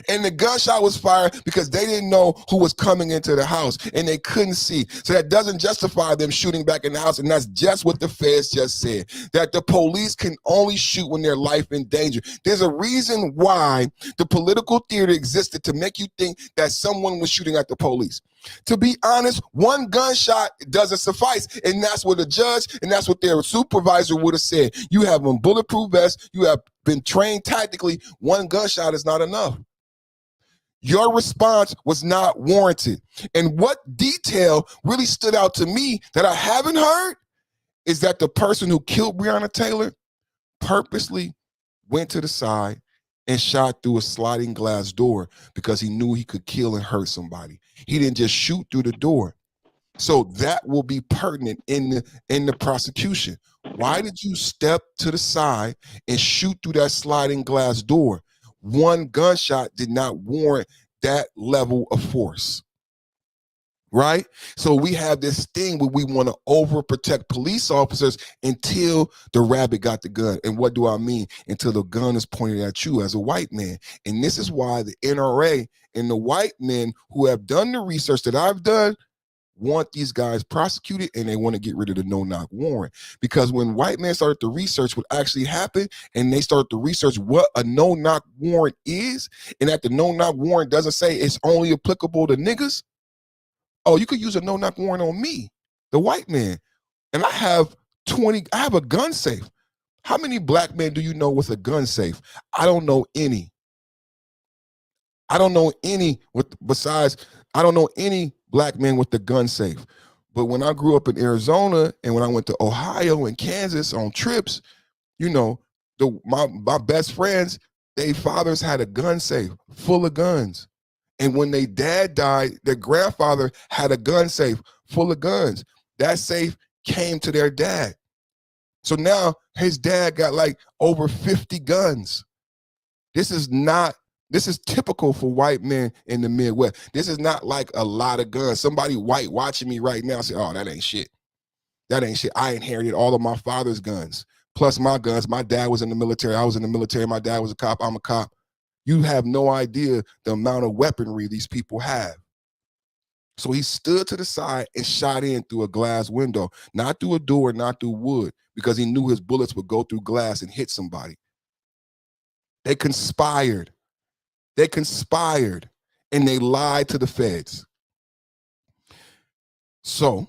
S2: And the gunshot was fired because they didn't know who was coming into the house and they couldn't see. So that doesn't justify them shooting back in the house. And that's just what the feds just said, that the police can only shoot when their life in danger. There's a reason why the political theater existed, to make you think that someone was shooting at the police. To be honest, one gunshot doesn't suffice. And that's what the judge and that's what their supervisor would have said. You have a bulletproof vest. You have been trained tactically. One gunshot is not enough. Your response was not warranted. And what detail really stood out to me that I haven't heard is that the person who killed Breonna Taylor purposely went to the side and shot through a sliding glass door because he knew he could kill and hurt somebody. He didn't just shoot through the door. So that will be pertinent in the prosecution. Why did you step to the side and shoot through that sliding glass door? One gunshot did not warrant that level of force, right? So we have this thing where we want to overprotect police officers until the rabbit got the gun. And what do I mean? Until the gun is pointed at you as a white man. And this is why the NRA and the white men who have done the research that I've done want these guys prosecuted, and they want to get rid of the no-knock warrant. Because when white men started to research what actually happened, and they started to research what a no-knock warrant is, and that the no-knock warrant doesn't say it's only applicable to niggas, oh, you could use a no-knock warrant on me, the white man, and I have a gun safe. How many black men do you know with a gun safe? I don't know any. I don't know any black men with the gun safe. But when I grew up in Arizona and when I went to Ohio and Kansas on trips, you know, my best friends, their fathers had a gun safe full of guns. And when their dad died, their grandfather had a gun safe full of guns. That safe came to their dad. So now his dad got like over 50 guns. This is typical for white men in the Midwest. This is not like a lot of guns. Somebody white watching me right now say, oh, that ain't shit. That ain't shit. I inherited all of my father's guns, plus my guns. My dad was in the military. I was in the military. My dad was a cop. I'm a cop. You have no idea the amount of weaponry these people have. So he stood to the side and shot in through a glass window, not through a door, not through wood, because he knew his bullets would go through glass and hit somebody. They conspired. And they lied to the feds. So,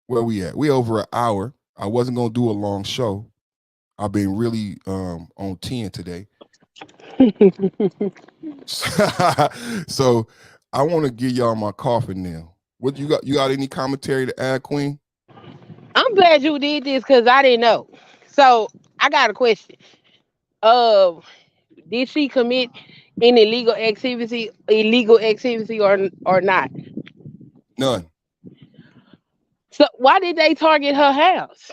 S2: where we at? We over an hour. I wasn't going to do a long show. I've been really on 10 today. So, I want to give y'all my coffin nail. What you got? You got any commentary to add, Queen?
S6: I'm glad you did this because I didn't know. So I got a question. Did she commit any illegal activity or not?
S2: None.
S6: So why did they target her house?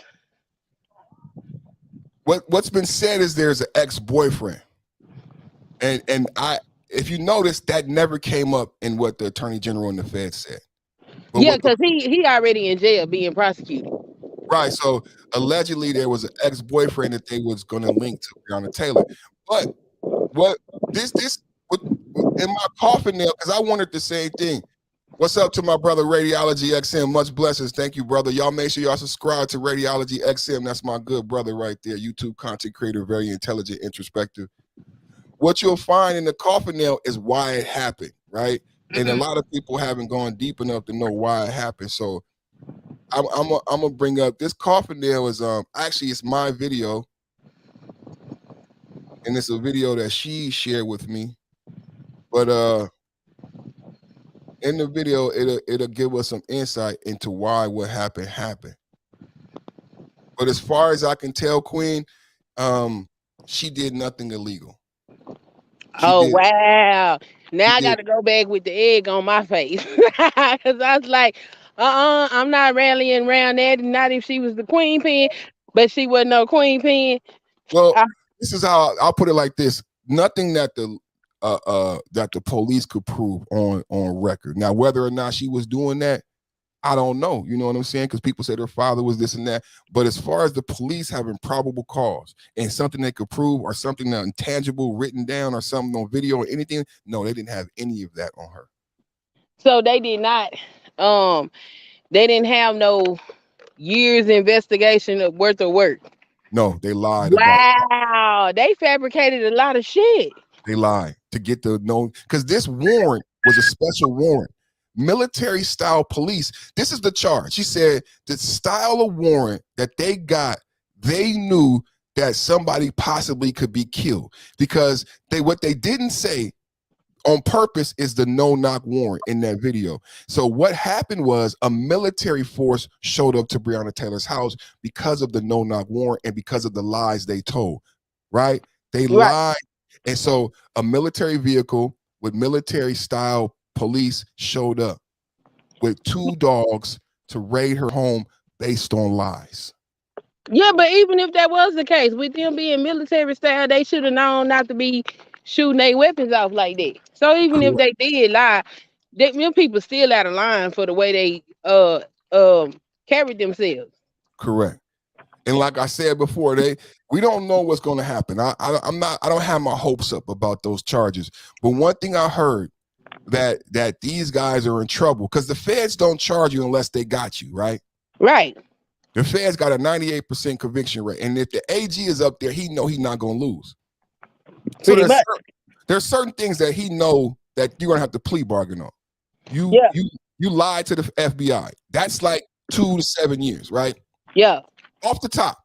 S2: What's been said is there's an ex-boyfriend. And if you notice, that never came up in what the attorney general and the Fed said. But
S6: yeah, because he already in jail being prosecuted.
S2: Right. So allegedly there was an ex-boyfriend that they was going to link to Breonna Taylor. But what this in my coffin nail, because I wondered the same thing. What's up to my brother Radiology XM? Much blessings. Thank you, brother. Y'all make sure y'all subscribe to Radiology XM. That's my good brother right there. YouTube content creator, very intelligent, introspective. What you'll find in the coffin nail is why it happened, right? And a lot of people haven't gone deep enough to know why it happened. So I'm gonna bring up this coffin nail is actually it's my video, and it's a video that she shared with me. But in the video, it'll give us some insight into why what happened. But as far as I can tell, Queen, she did nothing illegal.
S6: Wow. Now I
S2: did.
S6: got to go back with the egg on my face. Because I was like, I'm not rallying around that. Not if she was the queen pin, but she wasn't no queen pin.
S2: Well,
S6: I-
S2: this is how I'll put it like this: nothing that the police could prove on record. Now, whether or not she was doing that, I don't know. You know what I'm saying? Because people said her father was this and that. But as far as the police having probable cause and something they could prove or something intangible written down or something on video or anything, no, they didn't have any of that on her.
S6: So they did not, they didn't have no years investigation of worth of work.
S2: No, they lied about it.
S6: Wow. They fabricated a lot of shit.
S2: They lied to get the known, because this warrant was a special warrant. Military style police. This is the charge. She said the style of warrant that they got, they knew that somebody possibly could be killed, because what they didn't say on purpose is the no-knock warrant in that video. So what happened was a military force showed up to Breonna Taylor's house because of the no-knock warrant and because of the lies they told, right? They lied. And so a military vehicle with military style police showed up with 2 dogs to raid her home based on lies.
S6: Yeah, but even if that was the case, with them being military style, they should have known not to be shooting their weapons off like that. So even if they did lie, them people still out of line for the way they carried themselves.
S2: Correct. And like I said before, we don't know what's going to happen. I don't have my hopes up about those charges. But one thing I heard that these guys are in trouble because the feds don't charge you unless they got you, right?
S6: Right.
S2: The feds got a 98% conviction rate, and if the AG is up there, he know he's not going to lose. So there's certain things that he know that you're going to have to plea bargain on. You lied to the FBI. That's like 2 to 7 years, right?
S6: Yeah.
S2: Off the top,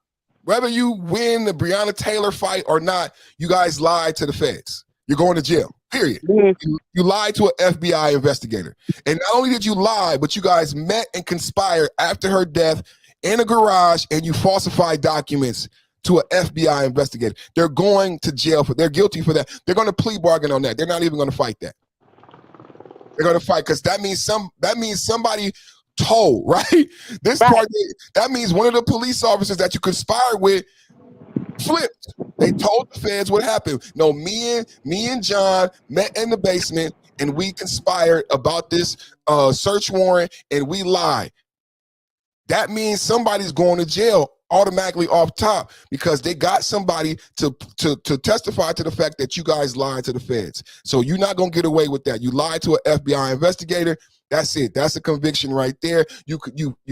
S2: whether you win the Breonna Taylor fight or not, you guys lied to the feds. You're going to jail, period. Mm-hmm. You lied to an FBI investigator. And not only did you lie, but you guys met and conspired after her death in a garage, and you falsified documents to an FBI investigator. They're going to jail they're guilty for that. They're going to plea bargain on that. They're not even going to fight that. They're going to fight because that means somebody told, right? This part, that means one of the police officers that you conspired with flipped. They told the feds what happened. No, me and John met in the basement and we conspired about this search warrant and we lied. That means somebody's going to jail automatically off top because they got somebody to testify to the fact that you guys lied to the feds. So you're not going to get away with that. You lied to an FBI investigator. That's it. That's a conviction right there. You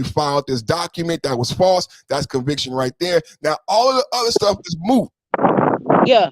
S2: filed this document that was false. That's conviction right there. Now, all of the other stuff is moot.
S6: Yeah.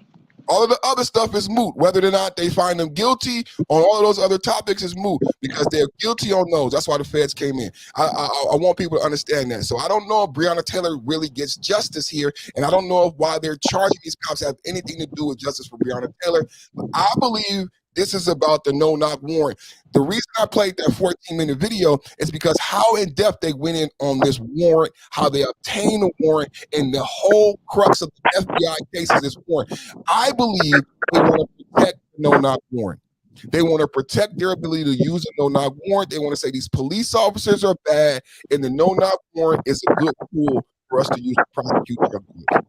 S2: All of the other stuff is moot. Whether or not they find them guilty on all of those other topics is moot because they're guilty on those. That's why the feds came in. I want people to understand that. So I don't know if Breonna Taylor really gets justice here, and I don't know if why they're charging these cops have anything to do with justice for Breonna Taylor. But I believe this is about the no-knock warrant. The reason I played that 14-minute video is because how in-depth they went in on this warrant, how they obtained the warrant, and the whole crux of the FBI case is this warrant. I believe they want to protect the no-knock warrant. They want to protect their ability to use a no-knock warrant. They want to say these police officers are bad, and the no-knock warrant is a good tool for us to use to prosecute drug dealers.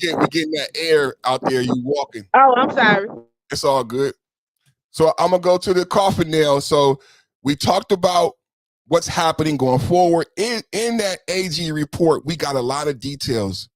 S2: Yeah, we're getting that air out there. You walking.
S6: Oh, I'm sorry.
S2: It's all good. So I'm going to go to the coffin nail. So we talked about what's happening going forward. In that AG report, we got a lot of details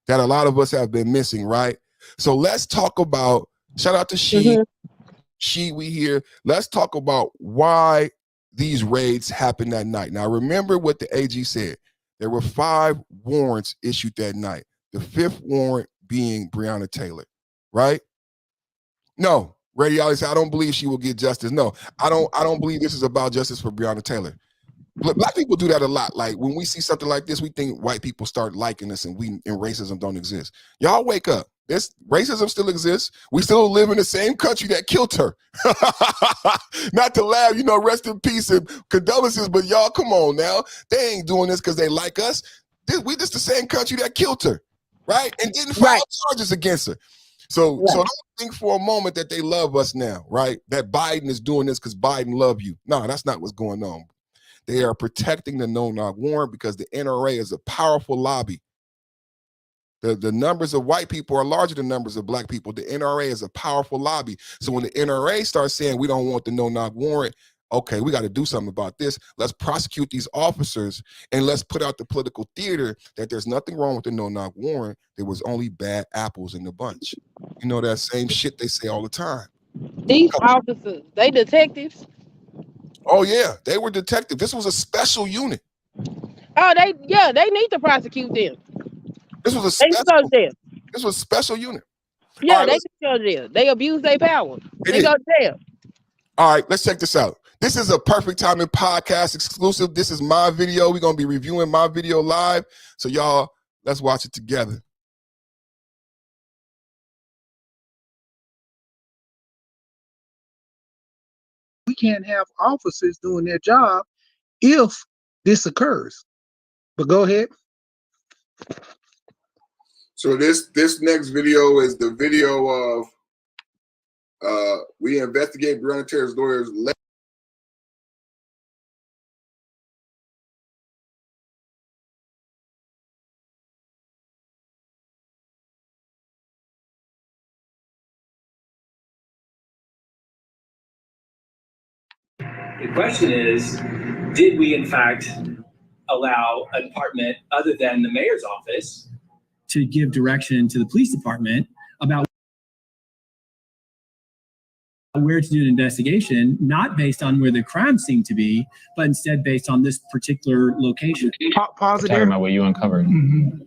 S2: that a lot of us have been missing, right? So let's talk about, shout out to She, we here. Let's talk about why these raids happened that night. Now, remember what the AG said. There were 5 warrants issued that night. The 5th warrant being Breonna Taylor, right? No, Radiolity said, I don't believe she will get justice. No, I don't believe this is about justice for Breonna Taylor. Black people do that a lot. Like when we see something like this, we think white people start liking us and racism don't exist. Y'all wake up. This racism still exists. We still live in the same country that killed her. Not to laugh, rest in peace and condolences, but y'all, come on now. They ain't doing this because they like us. We just the same country that killed her, right? And didn't file charges against her. So don't think for a moment that they love us now, right? That Biden is doing this because Biden love you. No, that's not what's going on. They are protecting the no-knock warrant because the NRA is a powerful lobby. The numbers of white people are larger than numbers of black people. The NRA is a powerful lobby. So when the NRA starts saying we don't want the no-knock warrant, okay, we got to do something about this. Let's prosecute these officers and let's put out the political theater that there's nothing wrong with the no-knock warrant. There was only bad apples in the bunch. That same shit they say all the time.
S6: These officers, they detectives.
S2: Oh yeah, they were detectives. This was a special unit.
S6: Oh, they need to prosecute them.
S2: This was a special unit.
S6: Yeah,
S2: right,
S6: they can go to jail. They abuse their power. They go to jail.
S2: All right, let's check this out. This is a Perfect Timing podcast exclusive. This is my video. We're going to be reviewing my video live. So y'all, let's watch it together.
S9: We can't have officers doing their job if this occurs. But go ahead.
S2: So this next video is the video of we investigate Breonna Taylor's lawyers.
S10: The question is, did we in fact allow a department other than the mayor's office to give direction to the police department about where to do an investigation, not based on where the crime seemed to be, but instead based on this particular location?
S9: Pause it
S11: Talking
S9: there.
S11: about what you uncovered.
S9: Mm-hmm.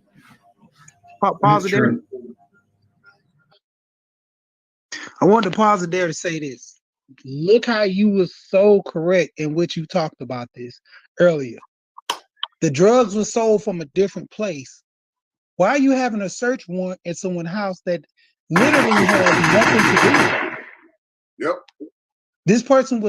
S9: Pause it there. I wanted to pause it there to say this. Look how you was so correct in what you talked about this earlier. The drugs were sold from a different place. Why are you having a search warrant at someone's house that literally has nothing to do?
S2: Yep.
S9: This person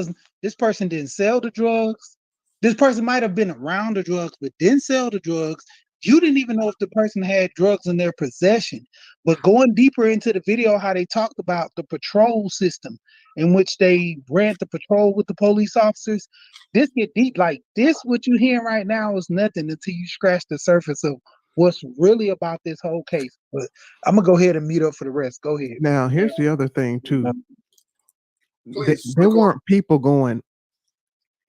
S9: didn't sell the drugs. This person might have been around the drugs, but didn't sell the drugs. You didn't even know if the person had drugs in their possession. But going deeper into the video, how they talked about the patrol system in which they ran the patrol with the police officers, this get deep. Like this, what you're hearing right now is nothing until you scratch the surface of what's really about this whole case. But I'm gonna go ahead and mute up for the rest. Go ahead.
S12: Now, here's the other thing too. There weren't people going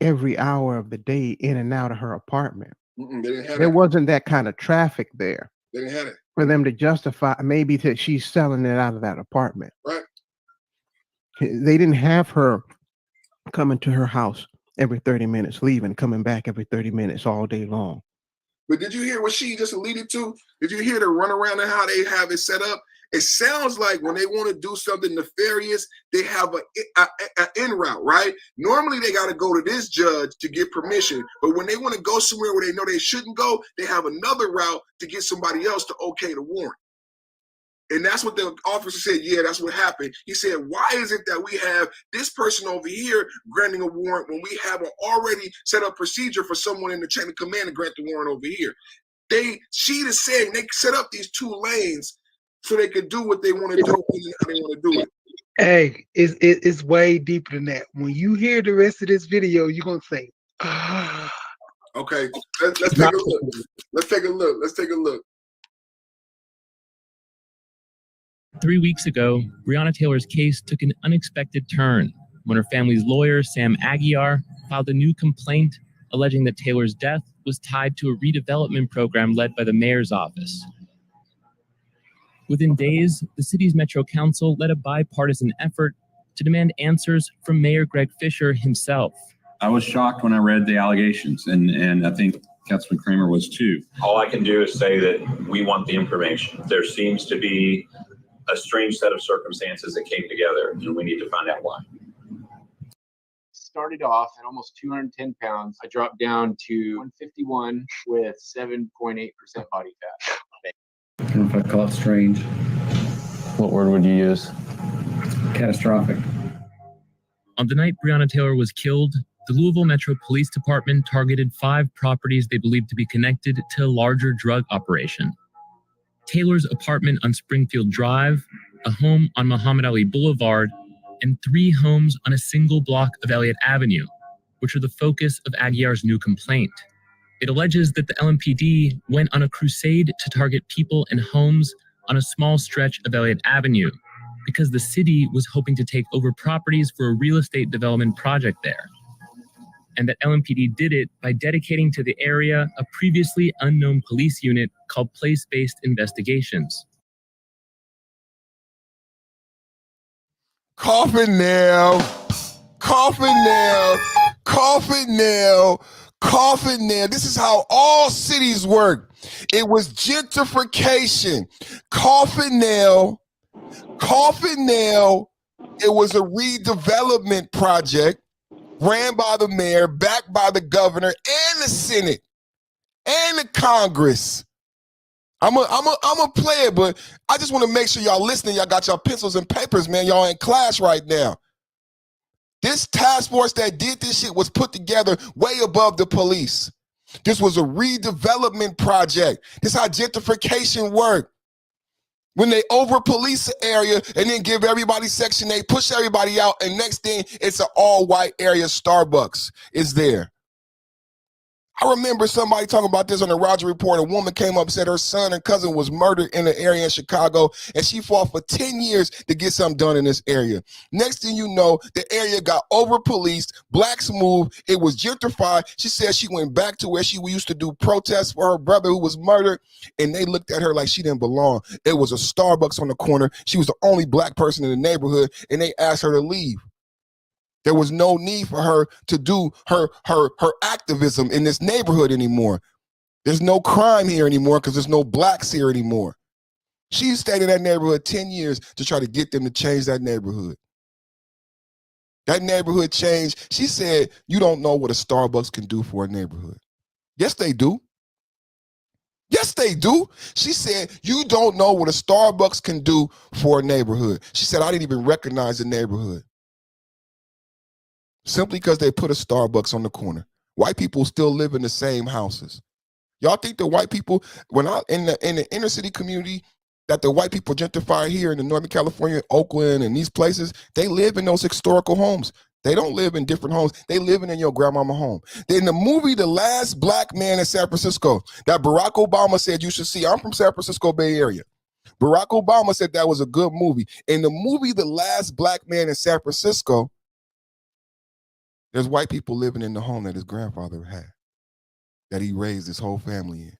S12: every hour of the day in and out of her apartment. There wasn't that kind of traffic there.
S2: They didn't have it
S12: for them to justify maybe that she's selling it out of that apartment.
S2: Right.
S12: They didn't have her coming to her house every 30 minutes, leaving, coming back every 30 minutes all day long.
S2: But did you hear what she just alluded to? Did you hear the runaround and how they have it set up? It sounds like when they want to do something nefarious, they have an in route, right? Normally they got to go to this judge to get permission, but when they want to go somewhere where they know they shouldn't go, they have another route to get somebody else to okay the warrant. And that's what the officer said, yeah, that's what happened. He said, why is it that we have this person over here granting a warrant when we have an already set up procedure for someone in the chain of command to grant the warrant over here? She is saying they set up these two lanes so they could do what they want to do and how they want to do it.
S9: Hey, it's way deeper than that. When you hear the rest of this video, you're going to think,
S2: Okay, let's take a look. Let's take a look.
S11: 3 weeks ago, Breonna Taylor's case took an unexpected turn when her family's lawyer, Sam Aguiar, filed a new complaint alleging that Taylor's death was tied to a redevelopment program led by the mayor's office. Within days, the city's Metro Council led a bipartisan effort to demand answers from Mayor Greg Fisher himself.
S13: I was shocked when I read the allegations, and I think Councilman Kramer was too.
S14: All I can do is say that we want the information. There seems to be a strange set of circumstances that came together, and we need to find out why.
S15: started off at almost 210 pounds. I dropped down to 151 with 7.8% body fat.
S13: I don't know if I'd call it strange.
S11: What word would you use?
S13: Catastrophic.
S11: On the night Breonna Taylor was killed, the Louisville Metro Police Department targeted 5 properties they believed to be connected to a larger drug operation. Taylor's apartment on Springfield Drive, a home on Muhammad Ali Boulevard, and 3 homes on a single block of Elliott Avenue, which are the focus of Aguiar's new complaint. It alleges that the LMPD went on a crusade to target people and homes on a small stretch of Elliott Avenue because the city was hoping to take over properties for a real estate development project there. And that LMPD did it by dedicating to the area a previously unknown police unit called Place-Based Investigations.
S2: Coffin nail, coffin nail, coffin nail, coffin nail. This is how all cities work. It was gentrification. Coffin nail, coffin nail. It was a redevelopment project ran by the mayor, backed by the governor and the Senate and the Congress. I'm a player, but I just want to make sure y'all listening. Y'all got y'all pencils and papers, man. Y'all in class right now. This task force that did this shit was put together way above the police. This was a redevelopment project. This is how gentrification worked. When they over-police the area and then give everybody Section 8, push everybody out, and next thing, it's an all-white area. Starbucks is there. I remember somebody talking about this on the Roger Report. A woman came up and said her son and cousin was murdered in an area in Chicago, and she fought for 10 years to get something done in this area. Next thing you know, the area got over-policed. Blacks moved. It was gentrified. She said she went back to where she used to do protests for her brother who was murdered, and they looked at her like she didn't belong. It was a Starbucks on the corner. She was the only black person in the neighborhood, and they asked her to leave. There was no need for her to do her activism in this neighborhood anymore. There's no crime here anymore because there's no blacks here anymore. She stayed in that neighborhood 10 years to try to get them to change that neighborhood. That neighborhood changed. She said, you don't know what a Starbucks can do for a neighborhood. Yes, they do. Yes, they do. She said, you don't know what a Starbucks can do for a neighborhood. She said, I didn't even recognize the neighborhood. Simply because they put a Starbucks on the corner. White people still live in the same houses. Y'all think the white people, when I in the inner city community, that the white people gentrify here in the Northern California, Oakland, and these places, they live in those historical homes. They don't live in different homes. They live in your grandmama home. In the movie, The Last Black Man in San Francisco, that Barack Obama said you should see. I'm from San Francisco Bay Area. Barack Obama said that was a good movie. In the movie, The Last Black Man in San Francisco, there's white people living in the home that his grandfather had, that he raised his whole family in.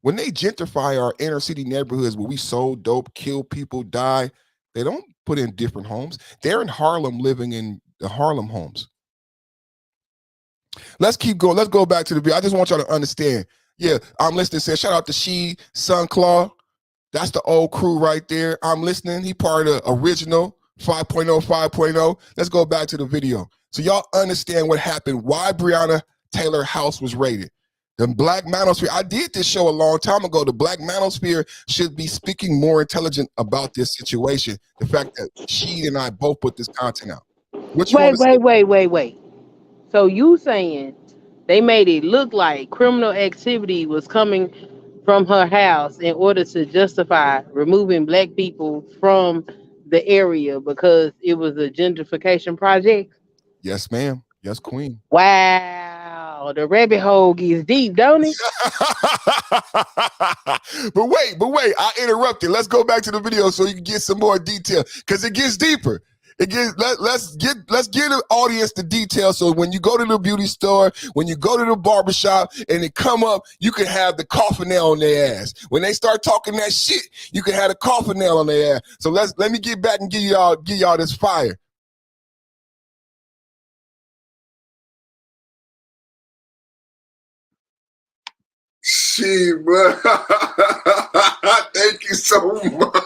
S2: When they gentrify our inner city neighborhoods where we sold dope, kill people, die, they don't put in different homes. They're in Harlem living in the Harlem homes. Let's keep going. Let's go back to the video. I just want y'all to understand. Yeah, I'm listening. Say shout out to She, Sunclaw. That's the old crew right there. I'm listening. He part of the original 5.0. Let's go back to the video. So y'all understand what happened, why Breonna Taylor house was raided. The Black Manosphere, I did this show a long time ago. The Black Manosphere should be speaking more intelligent about this situation. The fact that she and I both put this content out.
S6: Wait. So you saying they made it look like criminal activity was coming from her house in order to justify removing black people from the area because it was a gentrification project?
S2: Yes, ma'am. Yes, queen.
S6: Wow. The rabbit hole gets deep, don't it?
S2: But wait. I interrupted. Let's go back to the video so you can get some more detail because it gets deeper. Let's get the audience the detail so when you go to the beauty store, when you go to the barbershop and they come up, you can have the coffin nail on their ass. When they start talking that shit, you can have the coffin nail on their ass. So let me get back and give y'all this fire. Shit, bro. Thank you so much.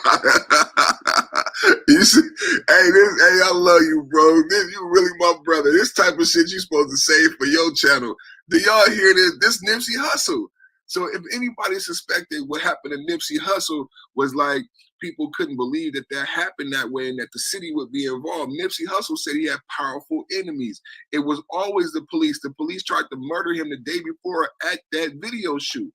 S2: I love you, bro. This, you really my brother. This type of shit you supposed to save for your channel. Do y'all hear this? This Nipsey Hussle. So if anybody suspected what happened to Nipsey Hussle was like people couldn't believe that happened that way and that the city would be involved, Nipsey Hussle said he had powerful enemies. It was always the police. The police tried to murder him the day before at that video shoot.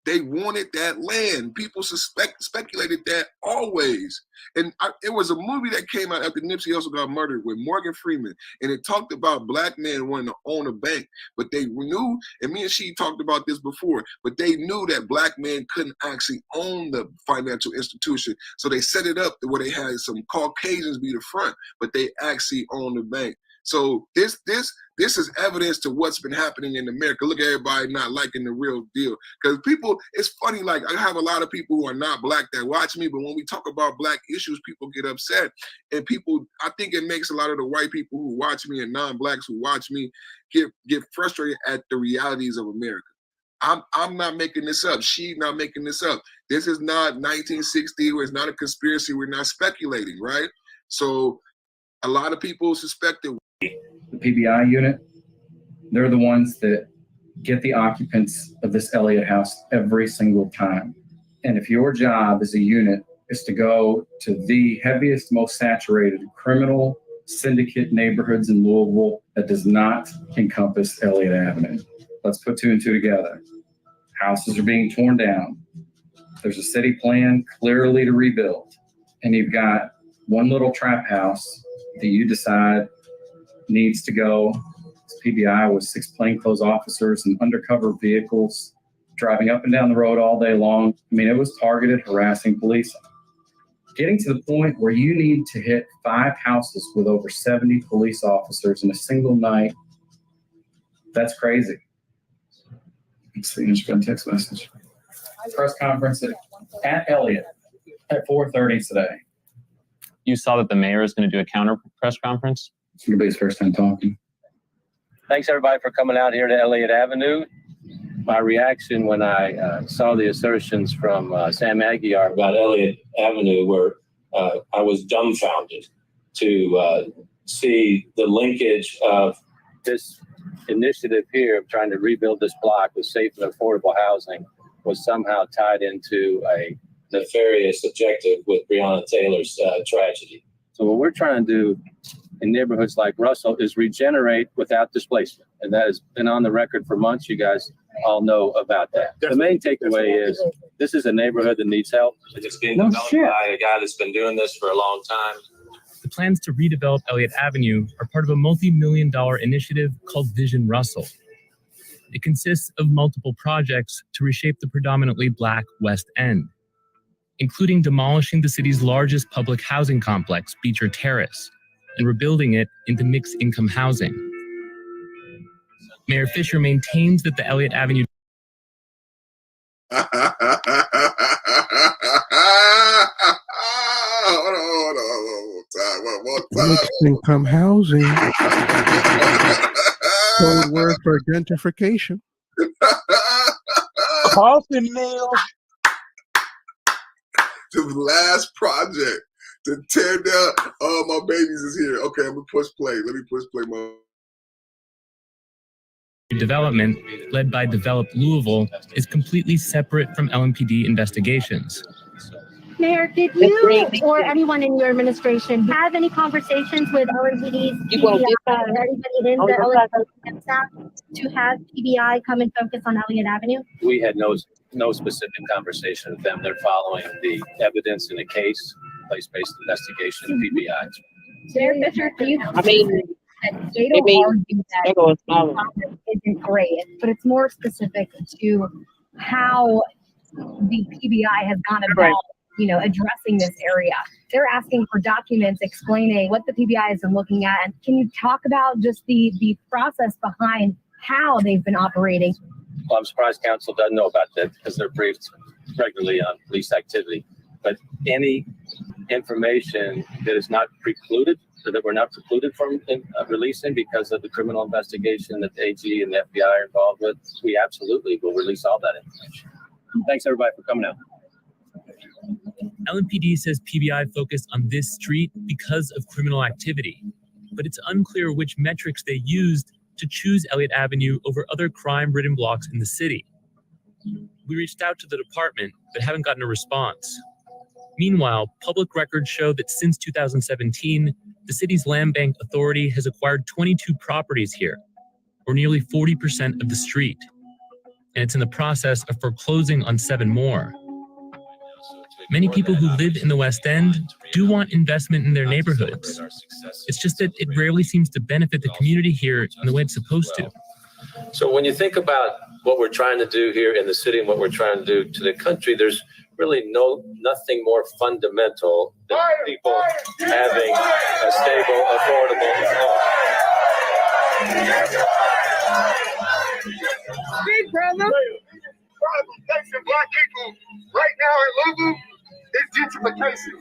S2: They wanted that land. People speculated that always. And it was a movie that came out after Nipsey Hussle got murdered with Morgan Freeman. And it talked about black men wanting to own a bank. But they knew, and me and she talked about this before, but they knew that black men couldn't actually own the financial institution. So they set it up where they had some Caucasians be the front, but they actually owned the bank. So this is evidence to what's been happening in America. Look at everybody not liking the real deal. Because people, it's funny, like I have a lot of people who are not black that watch me, but when we talk about black issues, people get upset. And people, I think it makes a lot of the white people who watch me and non-blacks who watch me get frustrated at the realities of America. I'm not making this up. She's not making this up. This is not 1960. It's not a conspiracy. We're not speculating, right? So a lot of people suspected.
S16: The PBI unit, they're the ones that get the occupants of this Elliott house every single time. And if your job as a unit is to go to the heaviest, most saturated criminal syndicate neighborhoods in Louisville, that does not encompass Elliott Avenue. Let's put two and two together. Houses are being torn down. There's a city plan clearly to rebuild. And you've got one little trap house that you decide needs to go. PBI with 6 plainclothes officers and undercover vehicles driving up and down the road all day long. I mean, it was targeted harassing police. Getting to the point where you need to hit 5 houses with over 70 police officers in a single night, that's crazy. Let's see, just got a text message. Press conference at Elliott at 4:30 today.
S11: You saw that the mayor is going to do a counter press conference?
S16: It's everybody's first time talking.
S17: Thanks everybody for coming out here to Elliott Avenue. My reaction when I saw the assertions from Sam Aguiar about Elliott Avenue were I was dumbfounded to see the linkage of this initiative here of trying to rebuild this block with safe and affordable housing was somehow tied into a nefarious objective with Breonna Taylor's tragedy. So what we're trying to do in neighborhoods like Russell is regenerate without displacement. And that has been on the record for months. You guys all know about that. The main takeaway is this is a neighborhood that needs help. It's being developed by a guy that's been doing this for a long time.
S11: The plans to redevelop Elliott Avenue are part of a multi-million-dollar initiative called Vision Russell. It consists of multiple projects to reshape the predominantly Black West End, including demolishing the city's largest public housing complex, Beecher Terrace, and rebuilding it into mixed-income housing. Mayor Fisher maintains that the Elliott Avenue
S12: Mixed-income housing. Code word for gentrification.
S9: Coffin nail.
S2: The last project to tear down. Oh, my babies is here. Okay, I'm gonna push play. Let me push play my.
S11: development, led by Develop Louisville, is completely separate from LMPD investigations.
S18: Mayor, did you or anyone in your administration have any conversations with LMPD's PBI, anybody in the LMPD staff to have PBI come and focus on Elliott Avenue?
S17: We had no specific conversation with them. They're following the evidence in the case, place-based investigation, PBI.
S18: Mayor Fisher, do you?
S6: I mean,
S18: they don't argue that the process isn't great, but it's more specific to how the PBI has gone about, addressing this area. They're asking for documents explaining what the PBI has been looking at. And can you talk about just the process behind how they've been operating?
S17: Well, I'm surprised council doesn't know about that because they're briefed regularly on police activity. But any information that is not precluded, that we're not precluded from releasing because of the criminal investigation that the AG and the FBI are involved with, we absolutely will release all that information. Thanks everybody for coming out.
S11: LMPD says PBI focused on this street because of criminal activity, but it's unclear which metrics they used to choose Elliott Avenue over other crime-ridden blocks in the city. We reached out to the department, but haven't gotten a response. Meanwhile, public records show that since 2017, the city's land bank authority has acquired 22 properties here, or nearly 40% of the street. And it's in the process of foreclosing on 7 more. Many people who live in the West End do want investment in their neighborhoods. It's just that it rarely seems to benefit the community here in the way it's supposed to.
S17: So when you think about what we're trying to do here in the city and what we're trying to do to the country, there's really nothing more fundamental than people having a stable, affordable home.
S1: Big brother. Problem facing black people right now in Louisville is gentrification.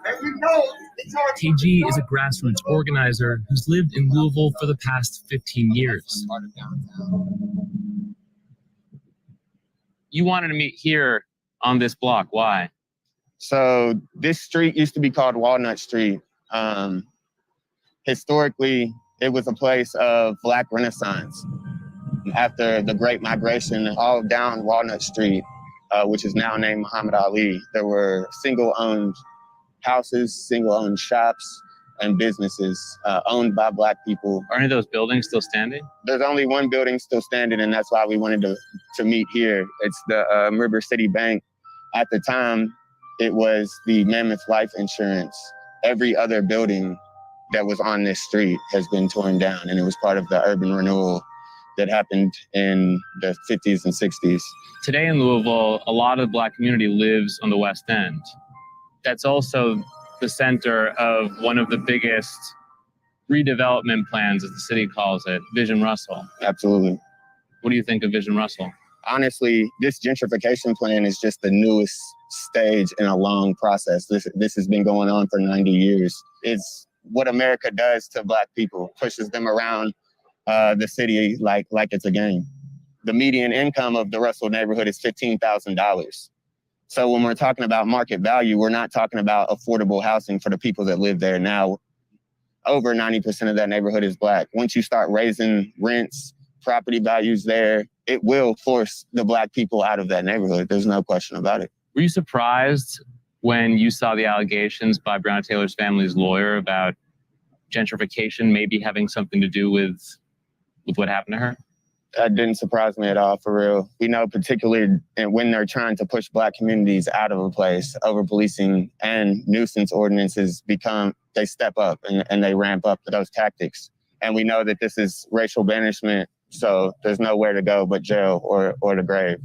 S1: And you know it's hard.
S11: KG is a grassroots organizer who's lived in Louisville for the past 15 years. You wanted to meet here on this block. Why?
S19: So this street used to be called Walnut Street. Historically, it was a place of Black Renaissance. After the Great Migration, all down Walnut Street, which is now named Muhammad Ali, there were single-owned houses, single-owned shops, and businesses owned by Black people.
S11: Are any of those buildings still standing?
S19: There's only one building still standing, and that's why we wanted to meet here. It's the River City Bank. At the time, it was the Mammoth Life Insurance. Every other building that was on this street has been torn down, and it was part of the urban renewal that happened in the 50s and 60s.
S11: Today in Louisville, a lot of the Black community lives on the West End. That's also the center of one of the biggest redevelopment plans, as the city calls it, Vision Russell.
S19: Absolutely.
S11: What do you think of Vision Russell?
S19: Honestly, this gentrification plan is just the newest stage in a long process. This has been going on for 90 years. It's what America does to Black people, pushes them around the city like it's a game. The median income of the Russell neighborhood is $15,000. So when we're talking about market value, we're not talking about affordable housing for the people that live there now. Over 90% of that neighborhood is Black. Once you start raising rents, property values there, it will force the Black people out of that neighborhood. There's no question about it.
S11: Were you surprised when you saw the allegations by Breonna Taylor's family's lawyer about gentrification maybe having something to do with what happened to her?
S19: That didn't surprise me at all, for real. We know particularly when they're trying to push Black communities out of a place, over-policing and nuisance ordinances they step up and they ramp up those tactics. And we know that this is racial banishment, so there's nowhere to go but jail or the grave.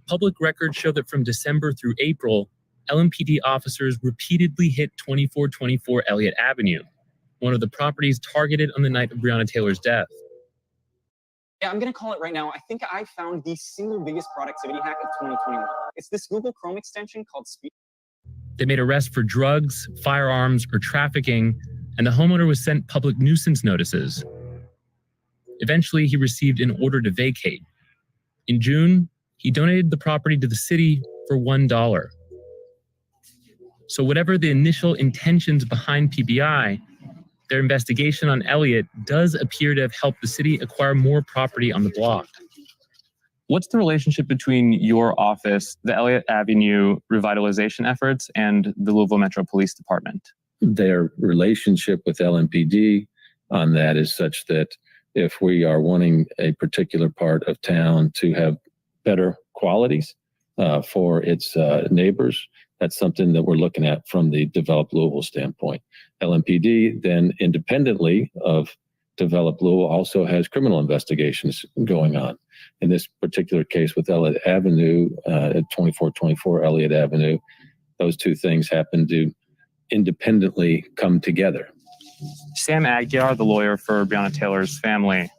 S11: Public records show that from December through April, LMPD officers repeatedly hit 2424 Elliott Avenue, one of the properties targeted on the night of Breonna Taylor's death.
S20: Yeah, I'm going to call it right now. I think I found the single biggest productivity hack of 2021. It's this Google Chrome extension called Speed.
S11: They made arrests for drugs, firearms, or trafficking, and the homeowner was sent public nuisance notices. Eventually, he received an order to vacate. In June, he donated the property to the city for $1. So whatever the initial intentions behind PBI, their investigation on Elliott does appear to have helped the city acquire more property on the block. What's the relationship between your office, the Elliott Avenue revitalization efforts, and the Louisville Metro Police Department?
S21: Their relationship with LMPD on that is such that if we are wanting a particular part of town to have better qualities for its neighbors, that's something that we're looking at from the Develop Louisville standpoint. LMPD then independently of Develop Louisville also has criminal investigations going on. In this particular case with Elliott Avenue, at 2424 Elliott Avenue, those two things happen to independently come together.
S11: Sam Aguiar, the lawyer for Breonna Taylor's family,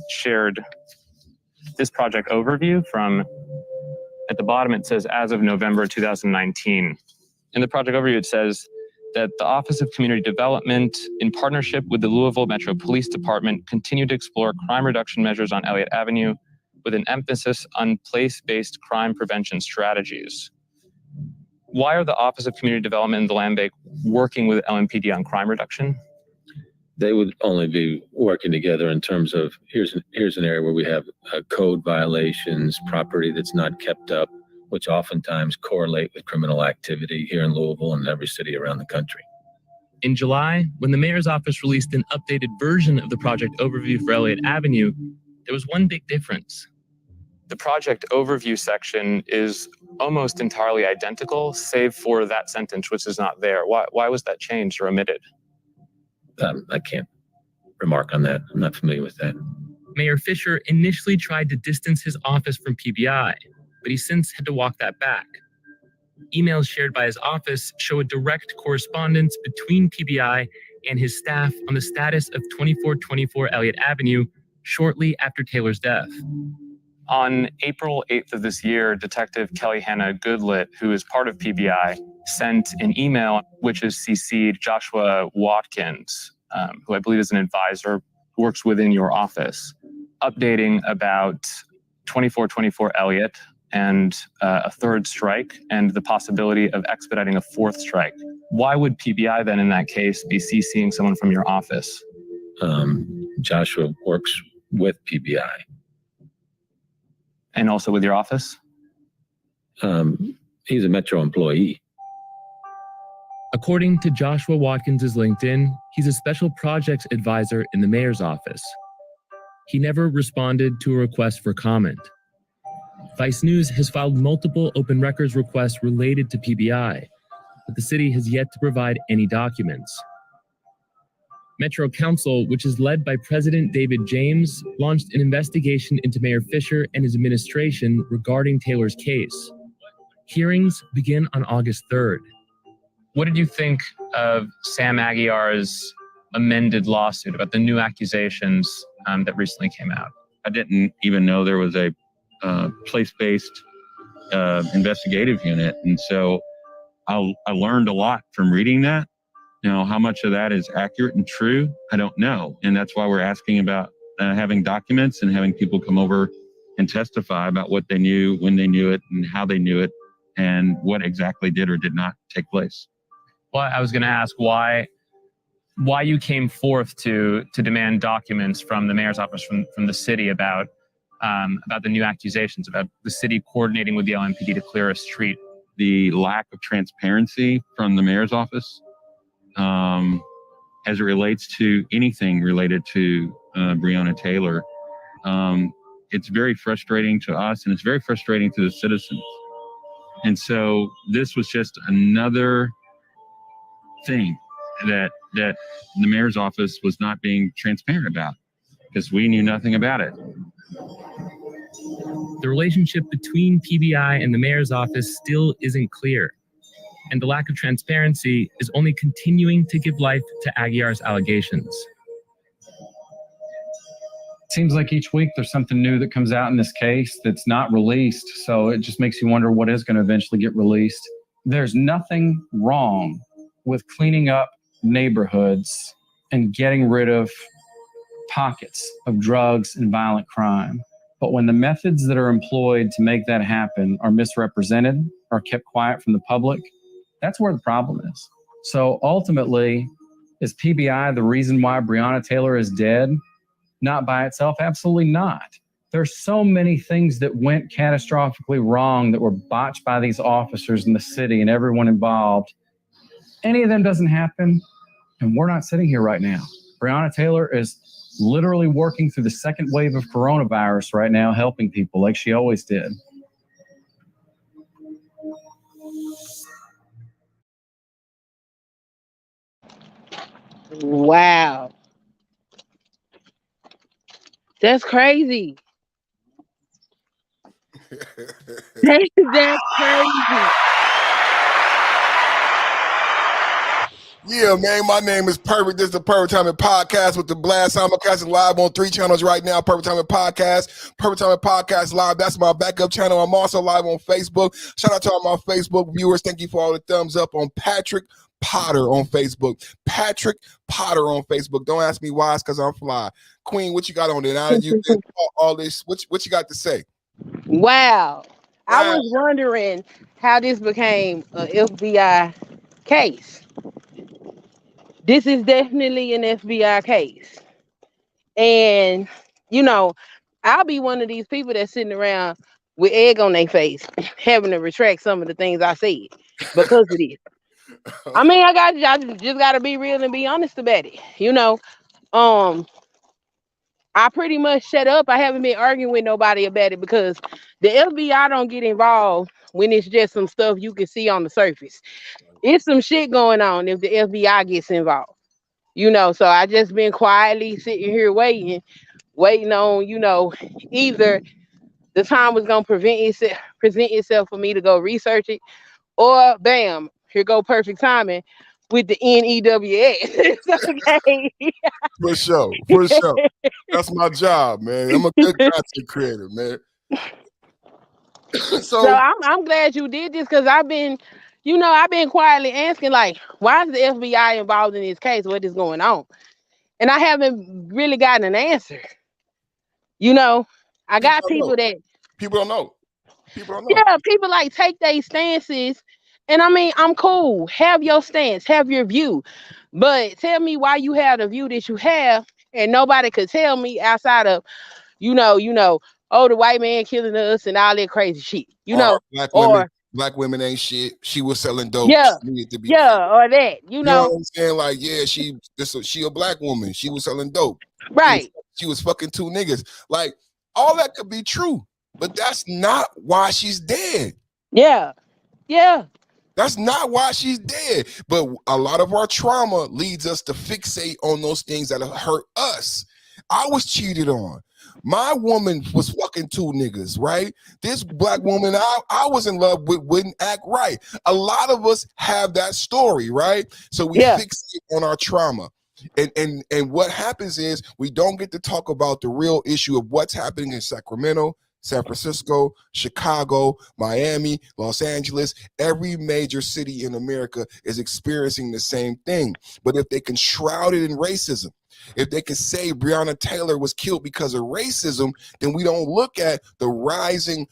S11: shared this project overview from, at the bottom it says, as of November 2019. In the project overview, it says that the Office of Community Development, in partnership with the Louisville Metro Police Department, continue to explore crime reduction measures on Elliott Avenue with an emphasis on place-based crime prevention strategies. Why are the Office of Community Development and the Land Bank working with LMPD on crime reduction?
S21: They would only be working together in terms of here's an area where we have code violations, property that's not kept up, which oftentimes correlate with criminal activity here in Louisville and every city around the country.
S11: In July, when the mayor's office released an updated version of the project overview for Elliott Avenue, there was one big difference. The project overview section is almost entirely identical, save for that sentence, which is not there. Why was that changed or omitted?
S21: I can't remark on that. I'm not familiar with that.
S11: Mayor Fisher initially tried to distance his office from PBI, but he since had to walk that back. Emails shared by his office show a direct correspondence between PBI and his staff on the status of 2424 Elliott Avenue shortly after Taylor's death. On April 8th of this year, Detective Kelly Hannah Goodlet, who is part of PBI, sent an email which has CC'd Joshua Watkins, who I believe is an advisor who works within your office, updating about 2424 Elliott and a third strike and the possibility of expediting a fourth strike. Why would PBI then in that case be CCing someone from your office?
S21: Joshua works with PBI.
S11: And also with your office?
S21: He's a Metro employee.
S11: According to Joshua Watkins' LinkedIn, he's a special projects advisor in the mayor's office. He never responded to a request for comment. Vice News has filed multiple open records requests related to PBI, but the city has yet to provide any documents. Metro Council, which is led by President David James, launched an investigation into Mayor Fisher and his administration regarding Taylor's case. Hearings begin on August 3rd. What did you think of Sam Aguiar's amended lawsuit about the new accusations that recently came out?
S13: I didn't even know there was a place-based investigative unit. And so I learned a lot from reading that. Now, how much of that is accurate and true, I don't know. And that's why we're asking about having documents and having people come over and testify about what they knew, when they knew it, and how they knew it, and what exactly did or did not take place.
S11: Well, I was going to ask why you came forth to demand documents from the mayor's office, from the city about the new accusations, about the city coordinating with the LMPD to clear a street.
S13: The lack of transparency from the mayor's office as it relates to anything related to Breonna Taylor. It's very frustrating to us, and it's very frustrating to the citizens. And so this was just another thing that the mayor's office was not being transparent about, because we knew nothing about it.
S11: The relationship between PBI and the mayor's office still isn't clear, and the lack of transparency is only continuing to give life to Aguiar's allegations.
S16: Seems like each week there's something new that comes out in this case that's not released, so it just makes you wonder what is going to eventually get released. There's nothing wrong with cleaning up neighborhoods and getting rid of pockets of drugs and violent crime. But when the methods that are employed to make that happen are misrepresented or kept quiet from the public, that's where the problem is. So ultimately, is PBI the reason why Breonna Taylor is dead? Not by itself, absolutely not. There's so many things that went catastrophically wrong that were botched by these officers in the city and everyone involved. Any of them doesn't happen, and we're not sitting here right now. Breonna Taylor is literally working through the second wave of coronavirus right now, helping people like she always did.
S6: Wow. That's crazy. That's crazy.
S2: Yeah, man, my name is Perfect. This is the Perfect Timing Podcast with the Blast simulcasting live on 3 channels right now. Perfect Timing Podcast, Perfect Timing Podcast Live. That's my backup channel. I'm also live on Facebook. Shout out to all my Facebook viewers. Thank you for all the thumbs up on Patrick Potter on Facebook. Patrick Potter on Facebook. Don't ask me why, it's because I'm fly. Queen, what you got on there? Now that you did all this, what you got to say?
S6: Wow. I was wondering how this became a FBI case. This is definitely an FBI case. And, you know, I'll be one of these people that's sitting around with egg on their face, having to retract some of the things I said because of this. I mean, I just gotta be real and be honest about it. I pretty much shut up. I haven't been arguing with nobody about it because the FBI don't get involved when it's just some stuff you can see on the surface. It's some shit going on if the FBI gets involved. So I just been quietly sitting here waiting on, either the time was gonna present itself for me to go research it, or bam, here go perfect timing with the NEWS. Okay.
S2: For sure, for sure. That's my job, man. I'm a good content creator, man.
S6: So I'm glad you did this because I've been quietly asking, like, why is the FBI involved in this case? What is going on? And I haven't really gotten an answer. I got people that
S2: people don't know. People don't know.
S6: Yeah, people like take their stances. And I mean, I'm cool. Have your stance, have your view. But tell me why you have the view that you have, and nobody could tell me outside of, oh, the white man killing us and all that crazy shit.
S2: Black women ain't shit. She was selling dope.
S6: Yeah,
S2: she needed to be
S6: or that.
S2: You know what I'm saying? Like, yeah, she a black woman. She was selling dope.
S6: Right.
S2: She was fucking two niggas. Like, all that could be true, but that's not why she's dead.
S6: Yeah. Yeah.
S2: That's not why she's dead. But a lot of our trauma leads us to fixate on those things that hurt us. I was cheated on. My woman was fucking two niggas, right? This black woman I was in love with wouldn't act right. A lot of us have that story, right? So we fixate on our trauma. And what happens is we don't get to talk about the real issue of what's happening in Sacramento, San Francisco, Chicago, Miami, Los Angeles. Every major city in America is experiencing the same thing. But if they can shroud it in racism, if they can say Breonna Taylor was killed because of racism, then we don't look at the rising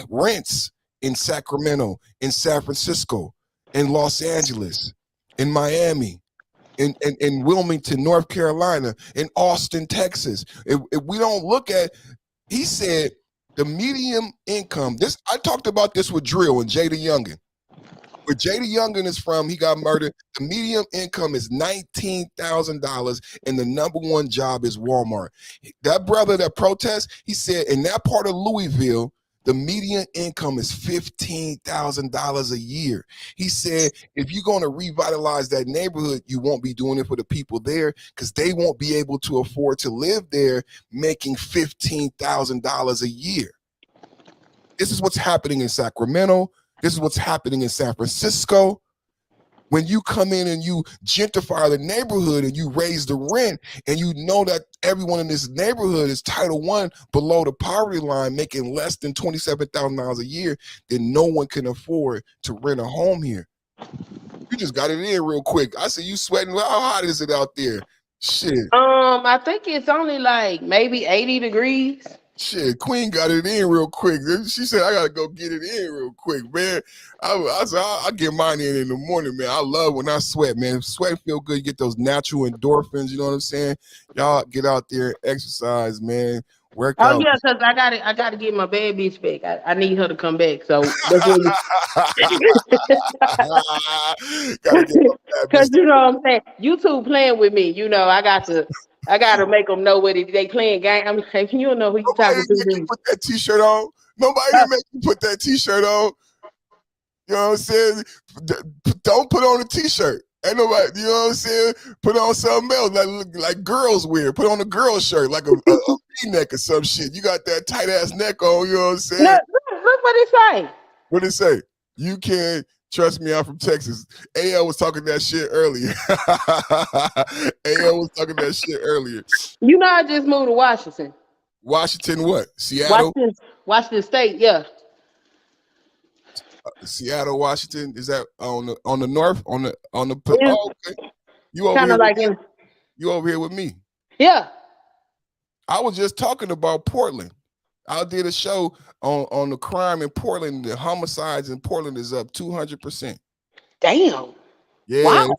S2: rents in Sacramento, in San Francisco, in Los Angeles, in Miami, in Wilmington, North Carolina, in Austin, Texas. If we don't look at, he said, the median income, I talked about this with Drill and Jada Youngin. Where Jada Youngin is from, he got murdered. The median income is $19,000, and the number one job is Walmart. That brother that protests, he said in that part of Louisville, the median income is $15,000 a year. He said, if you're going to revitalize that neighborhood, you won't be doing it for the people there because they won't be able to afford to live there making $15,000 a year. This is what's happening in Sacramento. This is what's happening in San Francisco. When you come in and you gentrify the neighborhood and you raise the rent and you know that everyone in this neighborhood is Title I below the poverty line making less than $27,000 a year, then no one can afford to rent a home here. You just got it in real quick. I see you sweating. How hot is it out there? Shit.
S6: I think it's only like maybe 80 degrees.
S2: Shit, Queen got it in real quick. She said, I gotta go get it in real quick, man. I get mine in the morning, man. I love when I sweat, man. Sweat feel good. You get those natural endorphins, you know what I'm saying? Y'all get out there and exercise, man. Work out.
S6: Oh, yeah, because I gotta get my bad bitch back. I need her to come back. So because you know what I'm saying? YouTube playing with me. I gotta make them know what they playing game. I'm like, you don't know who you talking to.
S2: Put that t-shirt on. Nobody here make you put that t-shirt on. You know what I'm saying? Don't put on a t-shirt. Ain't nobody, you know what I'm saying? Put on something else like girls wear. Put on a girl shirt, like a V-neck or some shit. You got that tight ass neck on, you know what I'm saying?
S6: Look what it say.
S2: What it say? You can't trust me, I'm from Texas. AL was talking that shit earlier. AL was talking that shit earlier.
S6: I just moved to Washington.
S2: Washington what? Seattle?
S6: Washington State, yeah.
S2: Seattle, Washington. Is that on the north? On the okay. You over here
S6: like
S2: you over here with me.
S6: Yeah.
S2: I was just talking about Portland. I did a show on the crime in Portland. The homicides in Portland is up 200%.
S6: Damn.
S2: Yeah.
S6: Wow.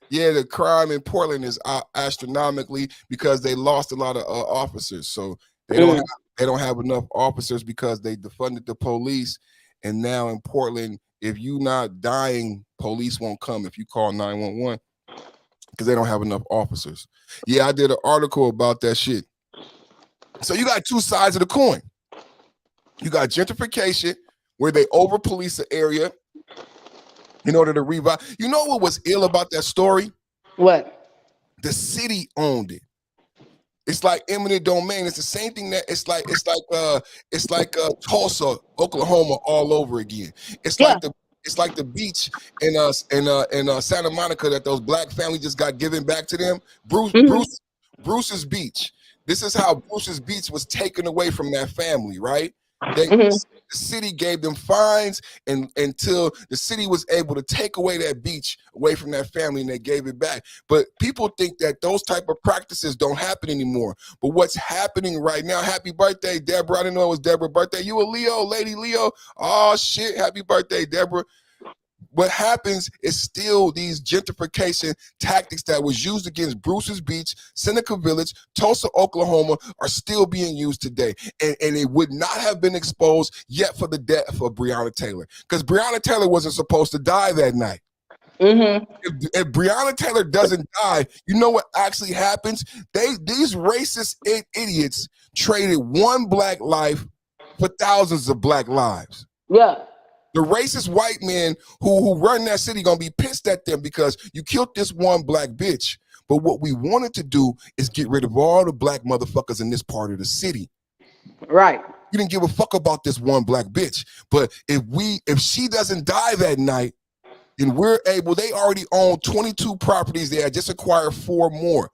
S2: Yeah, the crime in Portland is astronomically because they lost a lot of officers. So they don't have enough officers because they defunded the police. And now in Portland, if you not dying, police won't come if you call 911 because they don't have enough officers. Yeah, I did an article about that shit. So you got two sides of the coin. You got gentrification, where they over police the area in order to revive. You know what was ill about that story?
S6: What?
S2: The city owned it. It's like eminent domain. It's the same thing that it's like Tulsa, Oklahoma, all over again. It's like the beach in Santa Monica that those black families just got given back to them. Bruce's Beach. This is how Bruce's Beach was taken away from that family, right? The city gave them fines until the city was able to take away that beach away from that family, and they gave it back. But people think that those type of practices don't happen anymore. But what's happening right now? Happy birthday, Deborah. I didn't know it was Deborah's birthday. You a Leo, Lady Leo. Oh shit, happy birthday, Deborah. What happens is still these gentrification tactics that was used against Bruce's Beach, Seneca Village, Tulsa, Oklahoma are still being used today. And it would not have been exposed yet for the death of Breonna Taylor. Because Breonna Taylor wasn't supposed to die that night. If Breonna Taylor doesn't die, you know what actually happens? These racist idiots traded one black life for thousands of black lives.
S6: Yeah.
S2: The racist white men who run that city gonna be pissed at them because you killed this one black bitch. But what we wanted to do is get rid of all the black motherfuckers in this part of the city.
S6: Right.
S2: You didn't give a fuck about this one black bitch. But if she doesn't die that night, then we're able. They already own 22 properties. They had just acquired 4 more.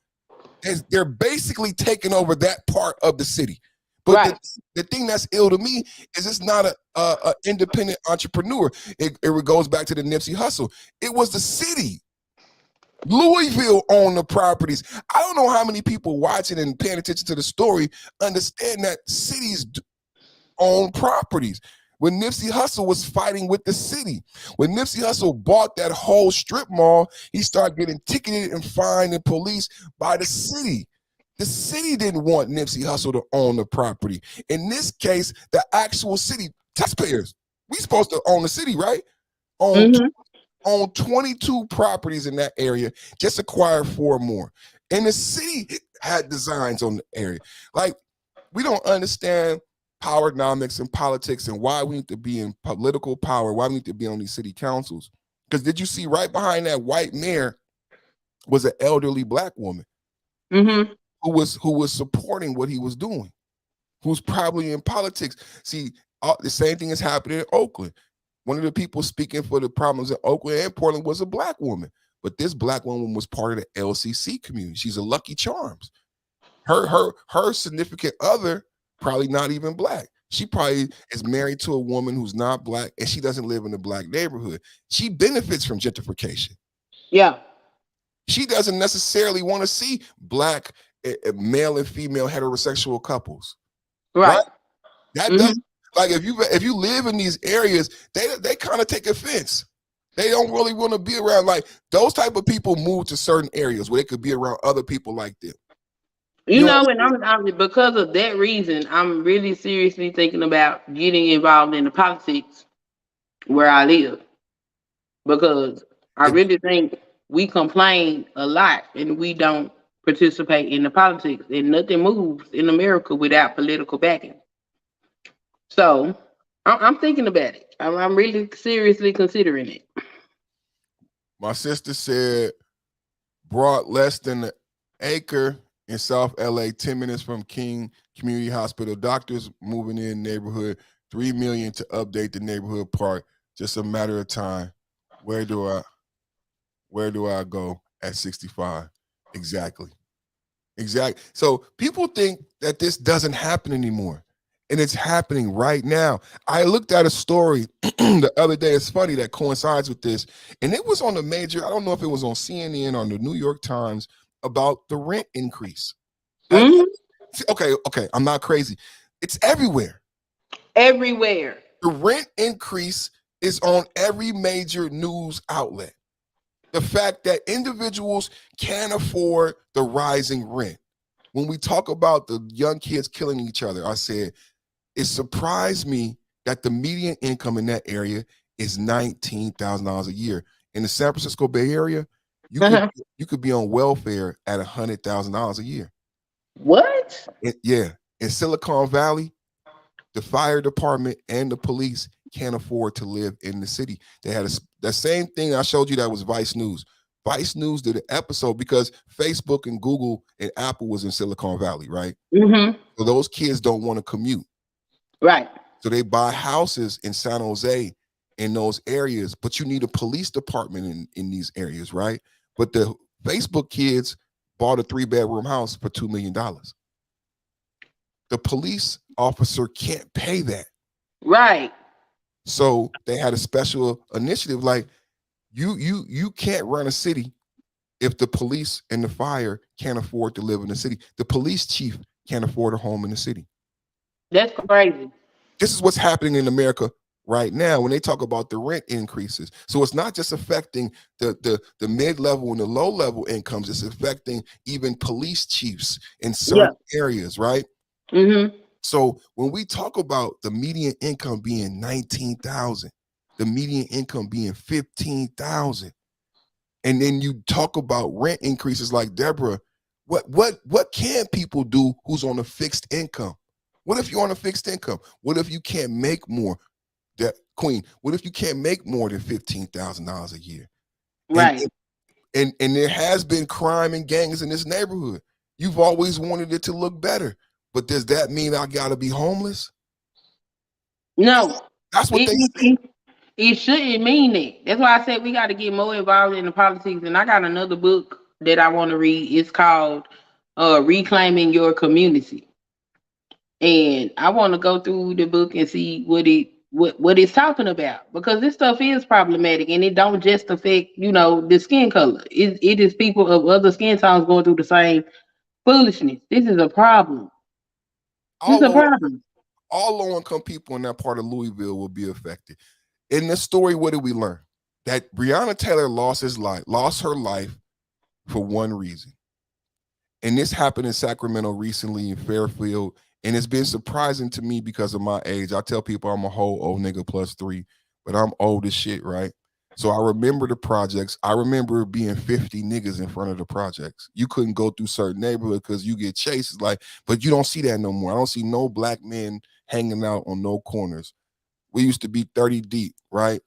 S2: They're basically taking over that part of the city. But the thing that's ill to me is it's not a independent entrepreneur. It goes back to the Nipsey Hussle. It was the city. Louisville owned the properties. I don't know how many people watching and paying attention to the story understand that cities own properties. When Nipsey Hussle was fighting with the city, when Nipsey Hussle bought that whole strip mall, he started getting ticketed and fined and policed by the city. The city didn't want Nipsey Hussle to own the property. In this case, the actual city, taxpayers, we supposed to own the city, right? Own 22 properties in that area, just acquired 4 more. And the city had designs on the area. Like, we don't understand powernomics and politics and why we need to be in political power, why we need to be on these city councils. Because did you see right behind that white mayor was an elderly black woman? Who was supporting what he was doing, who's probably in politics. See, the same thing is happening in Oakland. One of the people speaking for the problems in Oakland and Portland was a black woman, but this black woman was part of the LCC community. She's a Lucky Charms. Her significant other probably not even black. She probably is married to a woman who's not black, and she doesn't live in a black neighborhood. She benefits from gentrification.
S6: Yeah.
S2: She doesn't necessarily want to see black male and female heterosexual couples, right? That does, like if you live in these areas, they kind of take offense. They don't really want to be around, like, those type of people move to certain areas where they could be around other people like them.
S6: You know, and I'm because of that reason, I'm really seriously thinking about getting involved in the politics where I live, because I really think we complain a lot and we don't participate in the politics, and nothing moves in America without political backing. So I'm thinking about it. I'm really seriously considering it.
S2: My sister said brought less than an acre in South LA, 10 minutes from King Community Hospital. Doctors moving in neighborhood, $3 million to update the neighborhood park. Just a matter of time. Where do I go at 65? Exactly. So people think that this doesn't happen anymore, and it's happening right now. I looked at a story the other day. It's funny that coincides with this, and it was on the major, I don't know if it was on CNN or the New York Times, about the rent increase. Okay, I'm not crazy. It's everywhere.
S6: everywhere.
S2: The rent increase is on every major news outlet. The fact that individuals can't afford the rising rent. When we talk about the young kids killing each other, I said, it surprised me that the median income in that area is $19,000 a year. In the San Francisco Bay Area, you could be on welfare at $100,000 a year.
S6: What?
S2: Yeah. In Silicon Valley, the fire department and the police can't afford to live in the city. They had the same thing I showed you that was Vice News. Vice News did an episode because Facebook and Google and Apple was in Silicon Valley, right?
S6: Mm-hmm.
S2: So those kids don't want to commute.
S6: Right.
S2: So they buy houses in San Jose in those areas, but you need a police department in these areas, right? But the Facebook kids bought a 3-bedroom house for $2 million. The police officer can't pay that.
S6: Right.
S2: So they had a special initiative like you can't run a city if the police and the fire can't afford to live in the city. The police chief can't afford a home in the city.
S6: That's crazy.
S2: This is what's happening in America right now when they talk about the rent increases. So it's not just affecting the mid-level and the low-level incomes. It's affecting even police chiefs in certain areas, right?
S6: Mm-hmm.
S2: So when we talk about the median income being $19,000, the median income being $15,000, and then you talk about rent increases like Deborah, what can people do who's on a fixed income? What if you're on a fixed income? What if you can't make more? That Queen, what if you can't make more than $15,000 a year?
S6: Right.
S2: And there has been crime and gangs in this neighborhood. You've always wanted it to look better. But does that mean I gotta be homeless?
S6: No.
S2: That's what they say.
S6: It shouldn't mean that. That's why I said we got to get more involved in the politics. And I got another book that I want to read. It's called Reclaiming Your Community. And I want to go through the book and see what it's talking about, because this stuff is problematic and it don't just affect, the skin color. It is people of other skin tones going through the same foolishness. This is a problem. This is a problem.
S2: All low-income people in that part of Louisville will be affected. In this story, what did we learn? That Breonna Taylor lost her life for one reason. And this happened in Sacramento recently, in Fairfield. And it's been surprising to me because of my age. I tell people I'm a whole old nigga +3, but I'm old as shit, right? So I remember the projects. I remember being 50 niggas in front of the projects. You couldn't go through certain neighborhoods because you get chased. But you don't see that no more. I don't see no black men hanging out on no corners. We used to be 30 deep, right?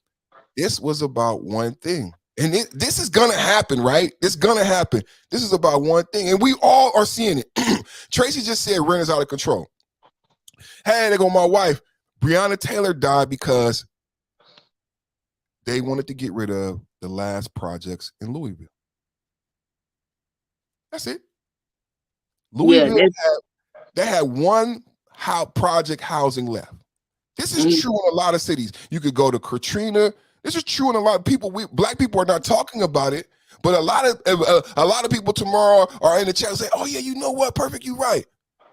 S2: This was about one thing. And this is going to happen, right? It's going to happen. This is about one thing. And we all are seeing it. Tracy just said rent is out of control. Hey, there go my wife. Breonna Taylor died because they wanted to get rid of the last projects in Louisville. That's it. Louisville had one project housing left. This is true in a lot of cities. You could go to Katrina. This is true in a lot of people. Black people are not talking about it, but a lot of people tomorrow are in the chat and say, "Oh yeah, you know what? Perfect, you right.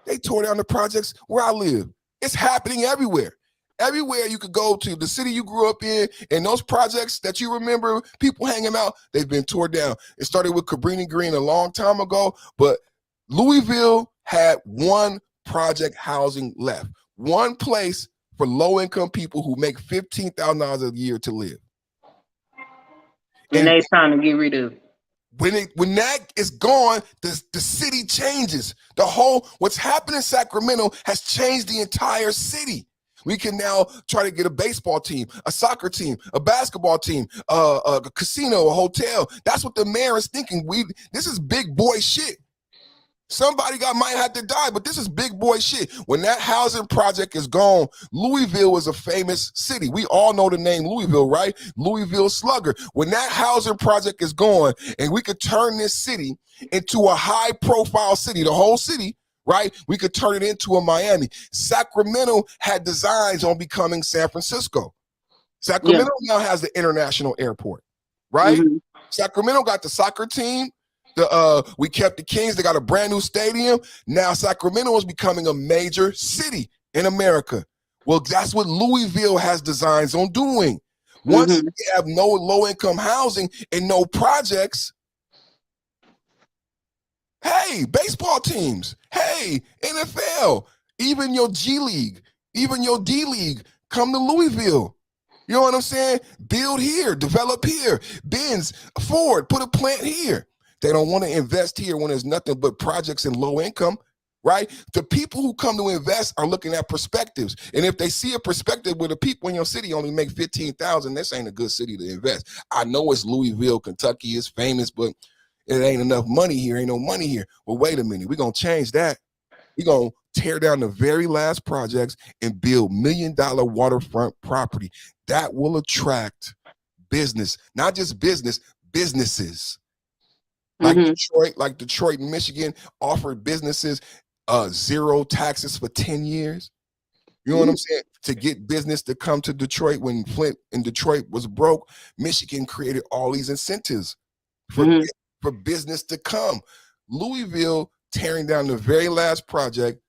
S2: They tore down the projects where I live." It's happening everywhere. Everywhere you could go to, the city you grew up in, and those projects that you remember people hanging out, they've been torn down. It started with Cabrini Green a long time ago, but Louisville had one project housing left, one place for low-income people who make $15,000 a year to live.
S6: And they're trying to get rid of it.
S2: When that is gone, the city changes. What's happened in Sacramento has changed the entire city. We can now try to get a baseball team, a soccer team, a basketball team, a casino, a hotel. That's what the mayor is thinking. This is big boy shit. Somebody might have to die, but this is big boy shit. When that housing project is gone, Louisville is a famous city. We all know the name Louisville, right? Louisville Slugger. When that housing project is gone, and we could turn this city into a high-profile city, the whole city, right? We could turn it into a Miami. Sacramento had designs on becoming San Francisco. Sacramento now has the international airport, right? Mm-hmm. Sacramento got the soccer team. We kept the Kings. They got a brand new stadium. Now Sacramento is becoming a major city in America. Well, that's what Louisville has designs on doing. Once you have no low-income housing and no projects, hey, baseball teams, hey, NFL, even your G League, even your D League, come to Louisville. You know what I'm saying? Build here, develop here. Benz, Ford, put a plant here. They don't want to invest here when there's nothing but projects and low income, right? The people who come to invest are looking at perspectives. And if they see a perspective where the people in your city only make $15,000, this ain't a good city to invest. I know it's Louisville, Kentucky is famous, but it ain't enough money here. Ain't no money here. Well, wait a minute. We're going to change that. We're going to tear down the very last projects and build $1 million waterfront property. That will attract business, not just business, businesses. Like Detroit, Michigan offered businesses 0 taxes for 10 years. You know what I'm saying? To get business to come to Detroit when Flint and Detroit was broke, Michigan created all these incentives for business to come. Louisville tearing down the very last project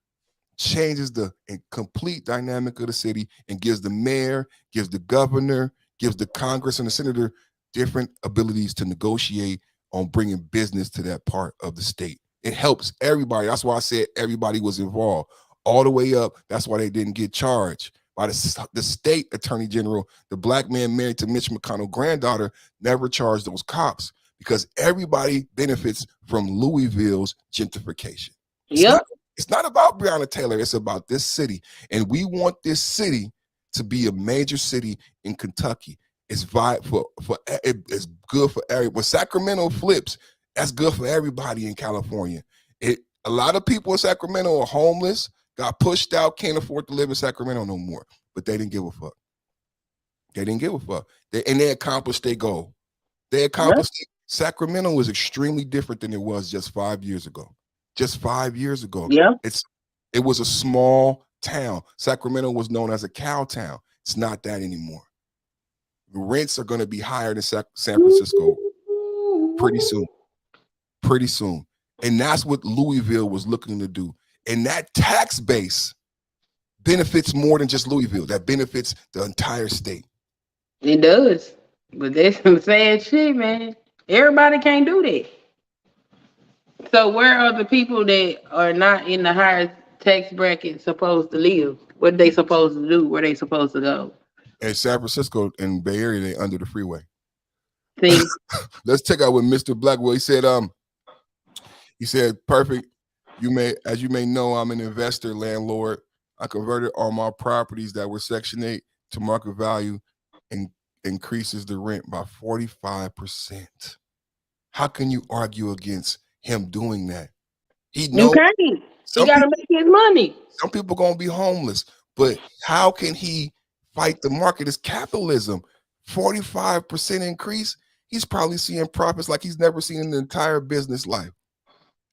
S2: changes the complete dynamic of the city and gives the mayor, gives the governor, gives the Congress and the senator different abilities to negotiate on bringing business to that part of the state. It helps everybody. That's why I said everybody was involved all the way up. That's why they didn't get charged by the state attorney general. The black man married to Mitch McConnell's granddaughter never charged those cops because everybody benefits from Louisville's gentrification. It's not about Breonna Taylor. It's about this city. And we want this city to be a major city in Kentucky. It's it's good for everyone. When Sacramento flips, that's good for everybody in California. A lot of people in Sacramento are homeless, got pushed out, can't afford to live in Sacramento no more. But they didn't give a fuck. They didn't give a fuck. They accomplished their goal. They accomplished it. Sacramento was extremely different than it was just 5 years ago. Just 5 years ago. It was a small town. Sacramento was known as a cow town. It's not that anymore. The rents are going to be higher than San Francisco pretty soon. Pretty soon. And that's what Louisville was looking to do. And that tax base benefits more than just Louisville. That benefits the entire state.
S6: It does. But that's some sad shit, man. Everybody can't do that. So where are the people that are not in the higher tax bracket supposed to live? What are they supposed to do? Where they supposed to go?
S2: In San Francisco and Bay Area, they under the freeway.
S6: See?
S2: Let's check out what Mr. Blackwell. He said, perfect. As you may know, I'm an investor landlord. I converted all my properties that were Section 8 to market value and increases the rent by 45%. How can you argue against him doing that? You can't.
S6: He got to make his money.
S2: Some people going to be homeless, but how can he fight the market? It's capitalism. 45% increase. He's probably seeing profits like he's never seen in the entire business life.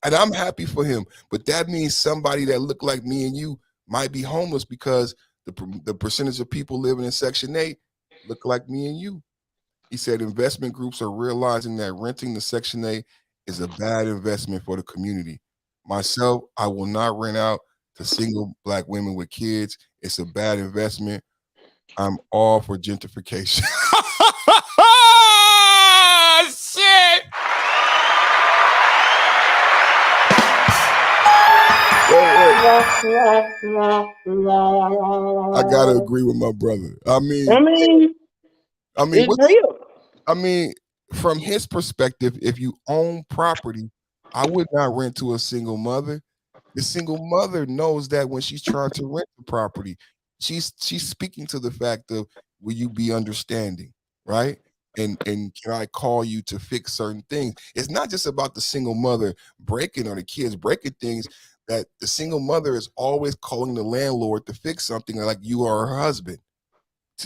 S2: And I'm happy for him, but that means somebody that look like me and you might be homeless because the percentage of people living in Section 8 look like me and you. He said investment groups are realizing that renting the Section 8 is a bad investment for the community. Myself, I will not rent out to single black women with kids. It's a bad investment. I'm all for gentrification. Shit! I gotta agree with my brother. I mean,
S6: it's real.
S2: I mean, from his perspective, if you own property, I would not rent to a single mother. The single mother knows that when she's trying to rent the property, she's speaking to the fact of, will you be understanding, right? And can I call you to fix certain things? It's not just about the single mother breaking or the kids breaking things. That the single mother is always calling the landlord to fix something like you are her husband.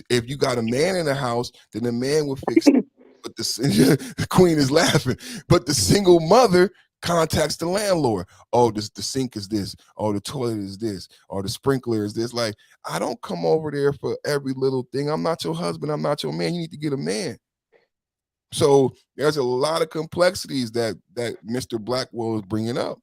S2: If you got a man in the house, then the man will fix it. But the queen is laughing. But the single mother contacts the landlord. Oh, the sink is this. Oh, the toilet is this. Or the sprinkler is this. Like, I don't come over there for every little thing. I'm not your husband. I'm not your man. You need to get a man. So there's a lot of complexities that Mr. Blackwell is bringing up.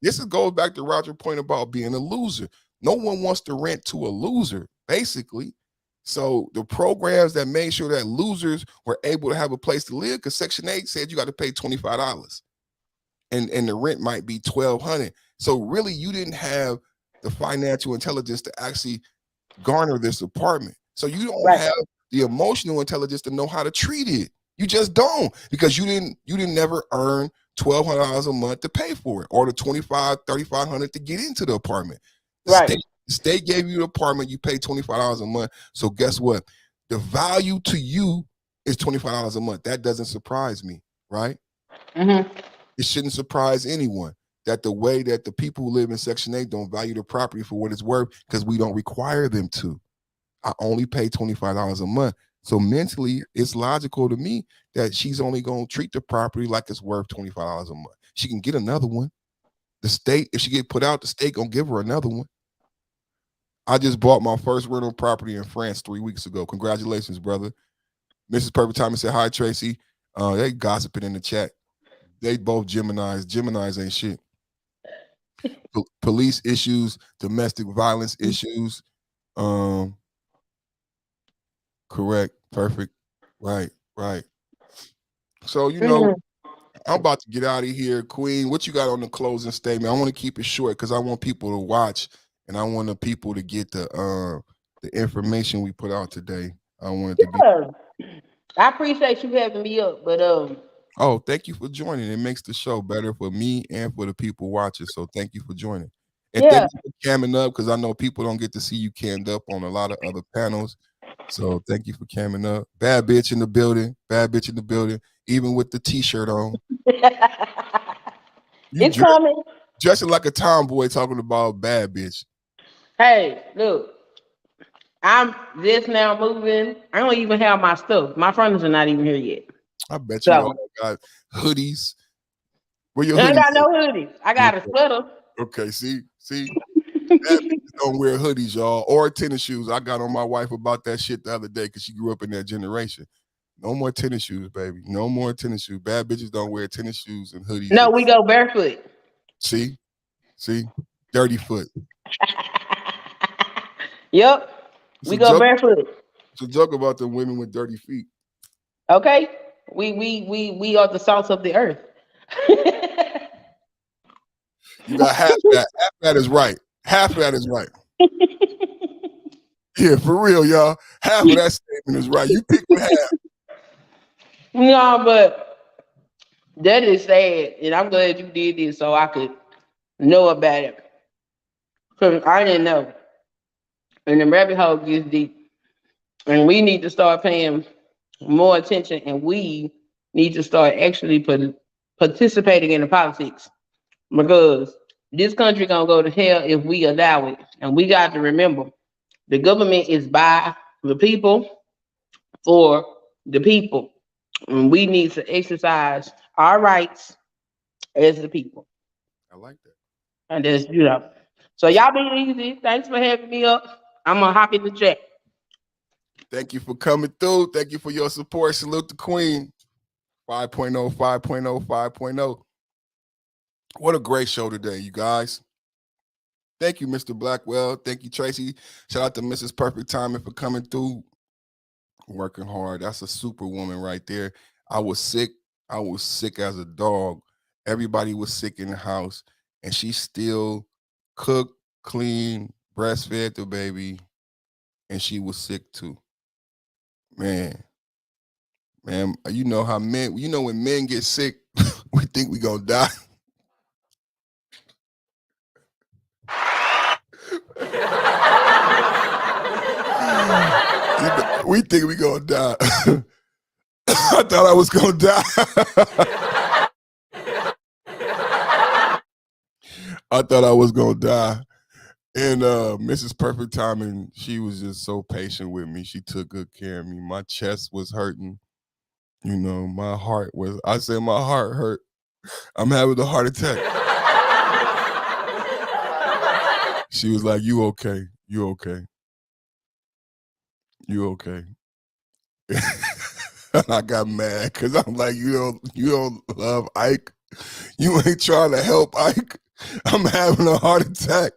S2: This goes back to Roger's point about being a loser. No one wants to rent to a loser. basically. So the programs that made sure that losers were able to have a place to live, because Section 8 said you got to pay $25 and the rent might be $1,200. So really you didn't have the financial intelligence to actually garner this apartment. So you don't have the emotional intelligence to know how to treat it. You just don't, because you didn't never earn $1,200 a month to pay for it, or the $3,500 to get into the apartment. The state gave you the apartment, you pay $25 a month. So guess what? The value to you is $25 a month. That doesn't surprise me, right? It shouldn't surprise anyone that the way that the people who live in Section 8 don't value the property for what it's worth, because we don't require them to. I only pay $25 a month. So mentally, it's logical to me that she's only going to treat the property like it's worth $25 a month. She can get another one. The state, if she get put out, the state going to give her another one. I just bought my first rental property in France 3 weeks ago. Congratulations, brother. Mrs. Perfect Time said, hi, Tracy. They gossiping in the chat. They both Geminis. Geminis ain't shit. Police issues, domestic violence issues. Correct. Perfect. Right. So, you know, I'm about to get out of here. Queen, what you got on the closing statement? I want to keep it short because I want people to watch, and I want the people to get the information we put out today. I want it to be.
S6: I appreciate you having me up, but
S2: Oh, thank you for joining. It makes the show better for me and for the people watching. So thank you for joining. And thank you for camming up, because I know people don't get to see you cammed up on a lot of other panels. So thank you for camming up. Bad bitch in the building. Bad bitch in the building. Even with the t-shirt on.
S6: It's coming.
S2: Dressing like a tomboy talking about bad bitch.
S6: Hey, look. I'm just now moving. I don't even have my stuff. My furniture not even here yet.
S2: I bet you all got hoodies. Where your
S6: I
S2: hoodies?
S6: ain't got no hoodies. I got a sweater.
S2: Okay, see? Bad bitches don't wear hoodies, y'all, or tennis shoes. I got on my wife about that shit the other day because she grew up in that generation. No more tennis shoes, baby. No more tennis shoes. Bad bitches don't wear tennis shoes and hoodies.
S6: No, we go barefoot.
S2: See? Dirty foot.
S6: Yep. We go barefoot.
S2: It's a joke about the women with dirty feet.
S6: Okay. We are the salt of the earth.
S2: You got half that. Half that is right. Half of that is right. Yeah, for real, y'all. Half of that statement is right. You pick with half.
S6: No, but that is sad. And I'm glad you did this so I could know about it. Because I didn't know. And the rabbit hole gets deep. And we need to start paying more attention, and we need to start actually participating in the politics, because this country gonna go to hell if we allow it. And we got to remember, the government is by the people, for the people, and we need to exercise our rights as the people.
S2: I like that.
S6: And that's, you know. So y'all be easy. Thanks for having me up. I'm gonna hop in the chat.
S2: Thank you for coming through. Thank you for your support. Salute the Queen. 5.0, 5.0, 5.0. What a great show today, you guys. Thank you, Mr. Blackwell. Thank you, Tracy. Shout out to Mrs. Perfect Timing for coming through. Working hard. That's a superwoman right there. I was sick. I was sick as a dog. Everybody was sick in the house, and she still cooked, cleaned, breastfed the baby, and she was sick too. Man, you know how men, when men get sick, we think we gonna die. We think we gonna die. I thought I was gonna die. I thought I was gonna die. And Mrs. Perfect Timing, she was just so patient with me. She took good care of me. My chest was hurting. You know, my heart hurt. I'm having a heart attack. She was like, you okay? You okay? You okay? And I got mad because I'm like, you don't love Ike. You ain't trying to help Ike. I'm having a heart attack.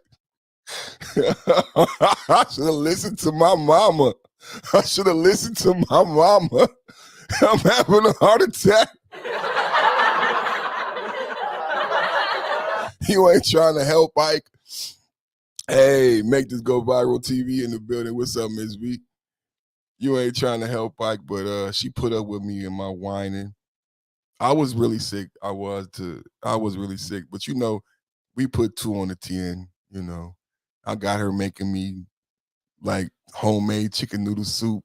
S2: I should have listened to my mama. I should have listened to my mama. I'm having a heart attack. You ain't trying to help, Ike. Hey, make this go viral TV in the building. What's up, Ms. V? You ain't trying to help, Ike, but she put up with me and my whining. I was really sick. I was really sick. But you know, we put 2 on the 10, you know. I got her making me like homemade chicken noodle soup.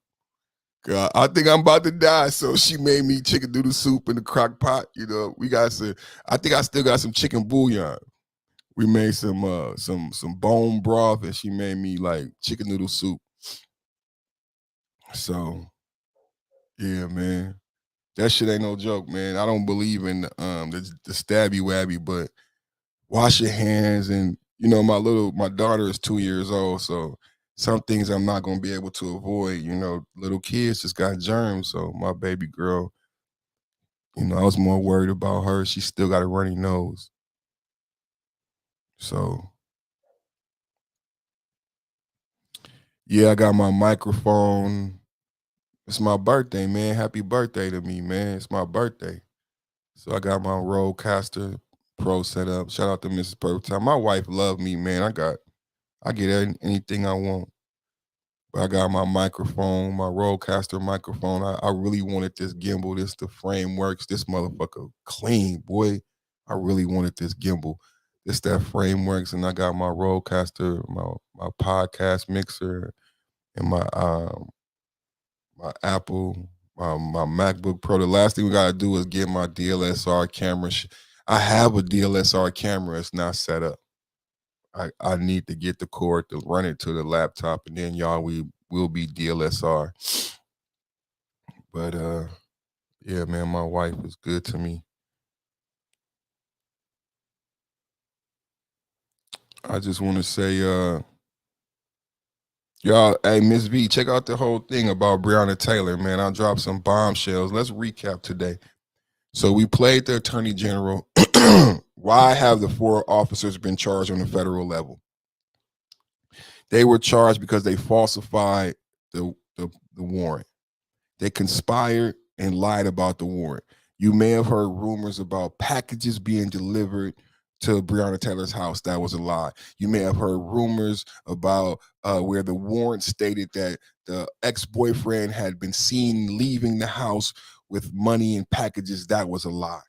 S2: I think I'm about to die, so she made me chicken noodle soup in the crock pot. You know, I think I still got some chicken bouillon. We made some bone broth, and she made me like chicken noodle soup. So, yeah, man, that shit ain't no joke, man. I don't believe in the stabby wabby, but wash your hands. And you know, my daughter is 2 years old, so some things I'm not gonna be able to avoid. You know, little kids just got germs, so my baby girl, you know, I was more worried about her. She still got a runny nose, so. Yeah, I got my microphone. It's my birthday, man. Happy birthday to me, man. It's my birthday. So I got my Rodecaster Pro set up. Shout out to Mrs. Perfect Time. My wife loved me, man. I get anything I want. But I got my microphone, my Rodecaster microphone. I really wanted this gimbal. This the Frameworks. This motherfucker clean, boy. I really wanted this gimbal. This that Frameworks, and I got my Rodecaster, my podcast mixer, and my Apple, my MacBook Pro. The last thing we gotta do is get my DSLR camera. I have a DSLR camera. It's not set up. I need to get the cord to run it to the laptop, and then y'all will be DSLR. But yeah, man, my wife is good to me. I just want to say, y'all, hey, Miss V, check out the whole thing about Breonna Taylor, man. I dropped some bombshells. Let's recap today. So we played the attorney general. Why have the 4 officers been charged on the federal level? They were charged because they falsified the warrant. They conspired and lied about the warrant. You may have heard rumors about packages being delivered to Breonna Taylor's house. That was a lie. You may have heard rumors about where the warrant stated that the ex-boyfriend had been seen leaving the house with money and packages. That was a lie.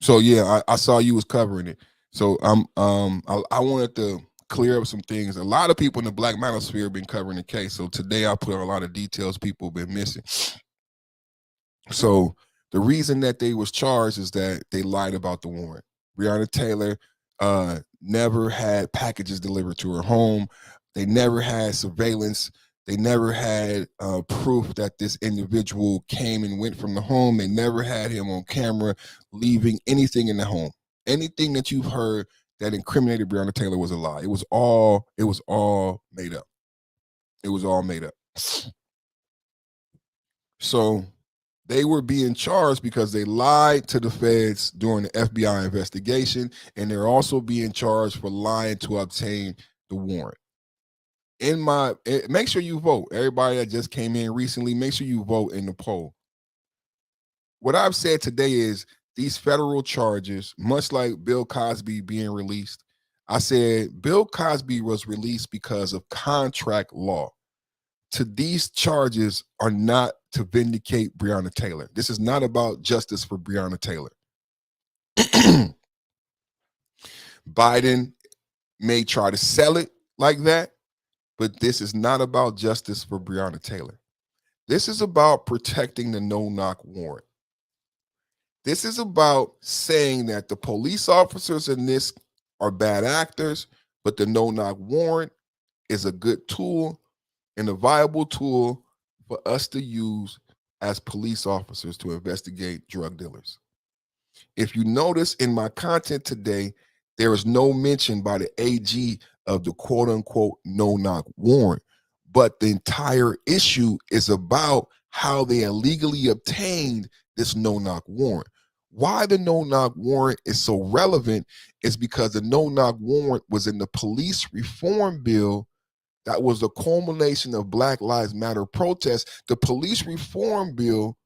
S2: So yeah, I saw you was covering it. So I wanted to clear up some things. A lot of people in the Black manosphere have been covering the case. So today I put a lot of details people have been missing. So the reason that they was charged is that they lied about the warrant. Breonna Taylor never had packages delivered to her home. They never had surveillance. They never had proof that this individual came and went from the home. They never had him on camera leaving anything in the home. Anything that you've heard that incriminated Breonna Taylor was a lie. It was all made up. It was all made up. So they were being charged because they lied to the feds during the FBI investigation, and they're also being charged for lying to obtain the warrant. Make sure you vote. Everybody that just came in recently, make sure you vote in the poll. What I've said today is these federal charges, much like Bill Cosby being released, I said Bill Cosby was released because of contract law. These charges are not to vindicate Breonna Taylor. This is not about justice for Breonna Taylor. Biden may try to sell it like that, but this is not about justice for Breonna Taylor. This is about protecting the no-knock warrant. This is about saying that the police officers in this are bad actors, but the no-knock warrant is a good tool and a viable tool for us to use as police officers to investigate drug dealers. If you notice in my content today, there is no mention by the AG of the quote-unquote no-knock warrant, but the entire issue is about how they illegally obtained this no-knock warrant. Why the no-knock warrant is so relevant is because the no-knock warrant was in the police reform bill that was the culmination of Black Lives Matter protests. The police reform bill,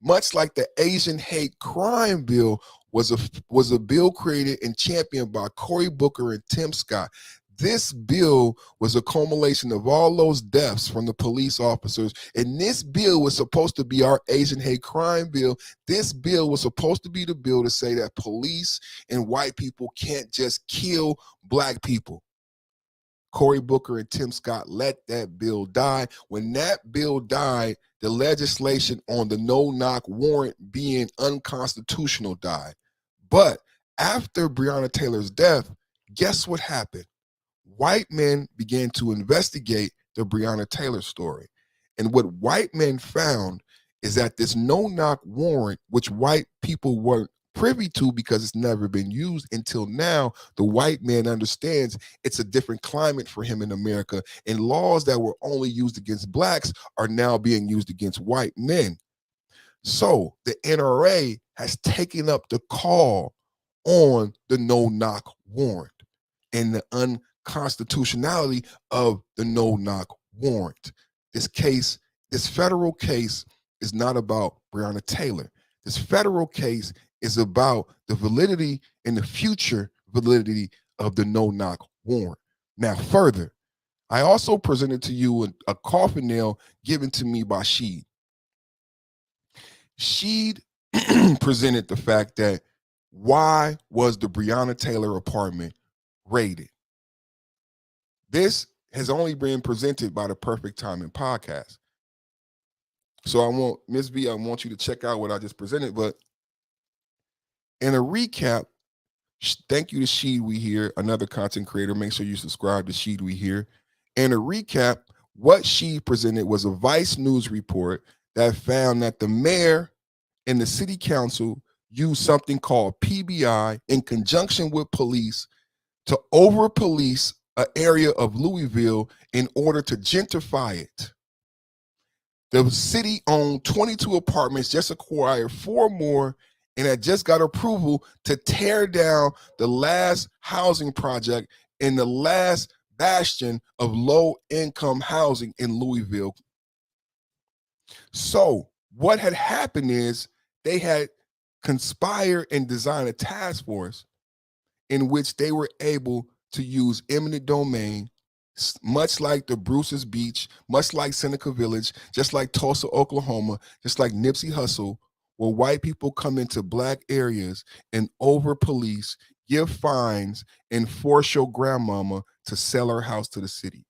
S2: much like the Asian hate crime bill, was a bill created and championed by Cory Booker and Tim Scott. This bill was a culmination of all those deaths from the police officers. And this bill was supposed to be our Asian hate crime bill. This bill was supposed to be the bill to say that police and white people can't just kill Black people. Cory Booker and Tim Scott let that bill die. When that bill died, the legislation on the no-knock warrant being unconstitutional died. But after Breonna Taylor's death, guess what happened? White men began to investigate the Breonna Taylor story. And what white men found is that this no-knock warrant, which white people weren't privy to because it's never been used until now, the white man understands it's a different climate for him in America, and laws that were only used against Blacks are now being used against white men. So the NRA has taken up the call on the no-knock warrant and the unconstitutionality of the no-knock warrant. This federal case is not about Breonna Taylor. This federal case is about the validity and the future validity of the no-knock warrant. Now, further, I also presented to you a coffin nail given to me by Sheed. Sheed presented the fact that why was the Breonna Taylor apartment raided? This has only been presented by the Perfect Timing podcast. So I want, Ms. V, I want you to check out what I just presented, but in a recap, thank you to Sheed We Hear, another content creator. Make sure you subscribe to Sheed We Hear. In a recap, what Sheed presented was a Vice News report that found that the mayor and the city council used something called PBI in conjunction with police to over-police an area of Louisville in order to gentrify it. The city owned 22 apartments, just acquired 4 more, and had just got approval to tear down the last housing project in the last bastion of low-income housing in Louisville. So what had happened is they had conspired and designed a task force in which they were able to use eminent domain, much like the Bruce's Beach, much like Seneca Village, just like Tulsa, Oklahoma, just like Nipsey Hussle, where white people come into Black areas and over-police, give fines, and force your grandmama to sell her house to the city.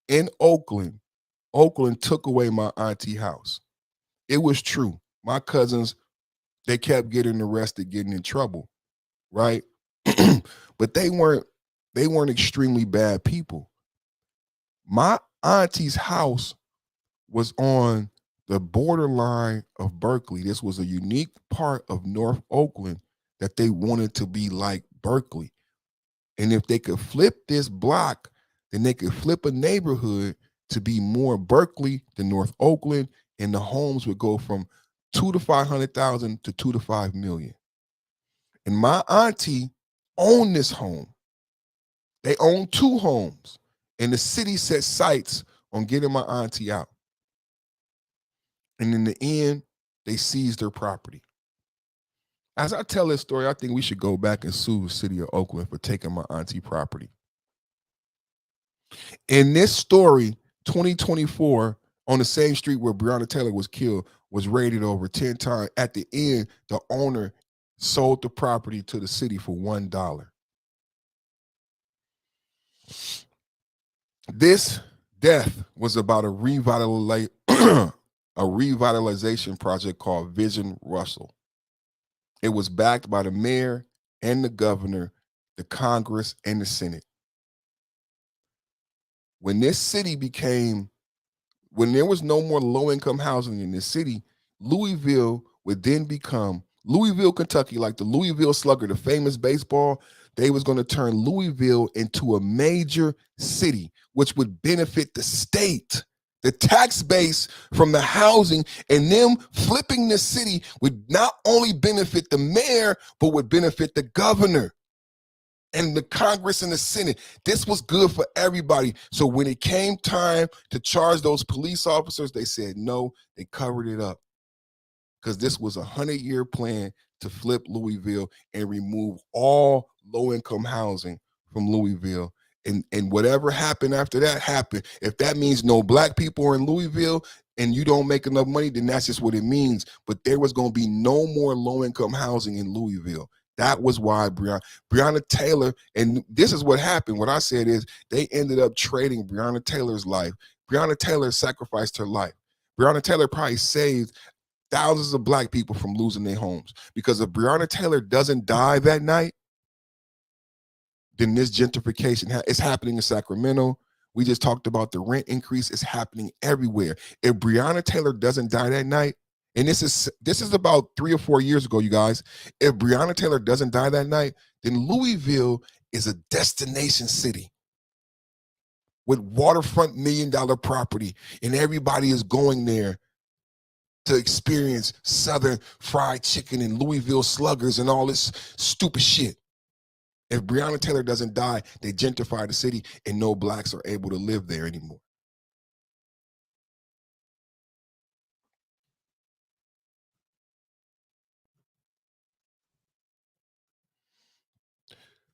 S2: In Oakland took away my auntie house. It was true. My cousins, they kept getting arrested, getting in trouble, right? But they weren't extremely bad people. My auntie's house was on the borderline of Berkeley. This was a unique part of North Oakland that they wanted to be like Berkeley. And if they could flip this block, then they could flip a neighborhood to be more Berkeley than North Oakland, and the homes would go from 2 to 500,000 to 2 to 5 million. And my auntie owned this home. They owned 2 homes, and the city set sights on getting my auntie out. And in the end, they seized her property. As I tell this story, I think we should go back and sue the city of Oakland for taking my auntie property. In this story, 2024, on the same street where Breonna Taylor was killed, was raided over 10 times. At the end, the owner sold the property to the city for $1. This death was about a revitalization project called Vision Russell. It was backed by the mayor and the governor, the Congress, and the Senate. When this city when there was no more low-income housing in this city, Louisville would then become Louisville, Kentucky, like the Louisville Slugger, the famous baseball. They was going to turn Louisville into a major city, which would benefit the state. The tax base from the housing and them flipping the city would not only benefit the mayor, but would benefit the governor and the Congress and the Senate. This was good for everybody. So when it came time to charge those police officers, they said no, they covered it up. Because this was a 100-year plan to flip Louisville and remove all low-income housing from Louisville. And whatever happened after that happened. If that means no black people are in Louisville and you don't make enough money, then that's just what it means. But there was going to be no more low-income housing in Louisville. That was why Breonna Taylor, and this is what happened. What I said is they ended up trading Breonna Taylor's life. Breonna Taylor sacrificed her life. Breonna Taylor probably saved thousands of black people from losing their homes. Because if Breonna Taylor doesn't die that night, then this gentrification is happening in Sacramento. We just talked about the rent increase. It's happening everywhere. If Breonna Taylor doesn't die that night, and this is about 3 or 4 years ago, you guys, if Breonna Taylor doesn't die that night, then Louisville is a destination city with waterfront $1 million property, and everybody is going there to experience Southern fried chicken and Louisville sluggers and all this stupid shit. If Breonna Taylor doesn't die, they gentrify the city and no blacks are able to live there anymore.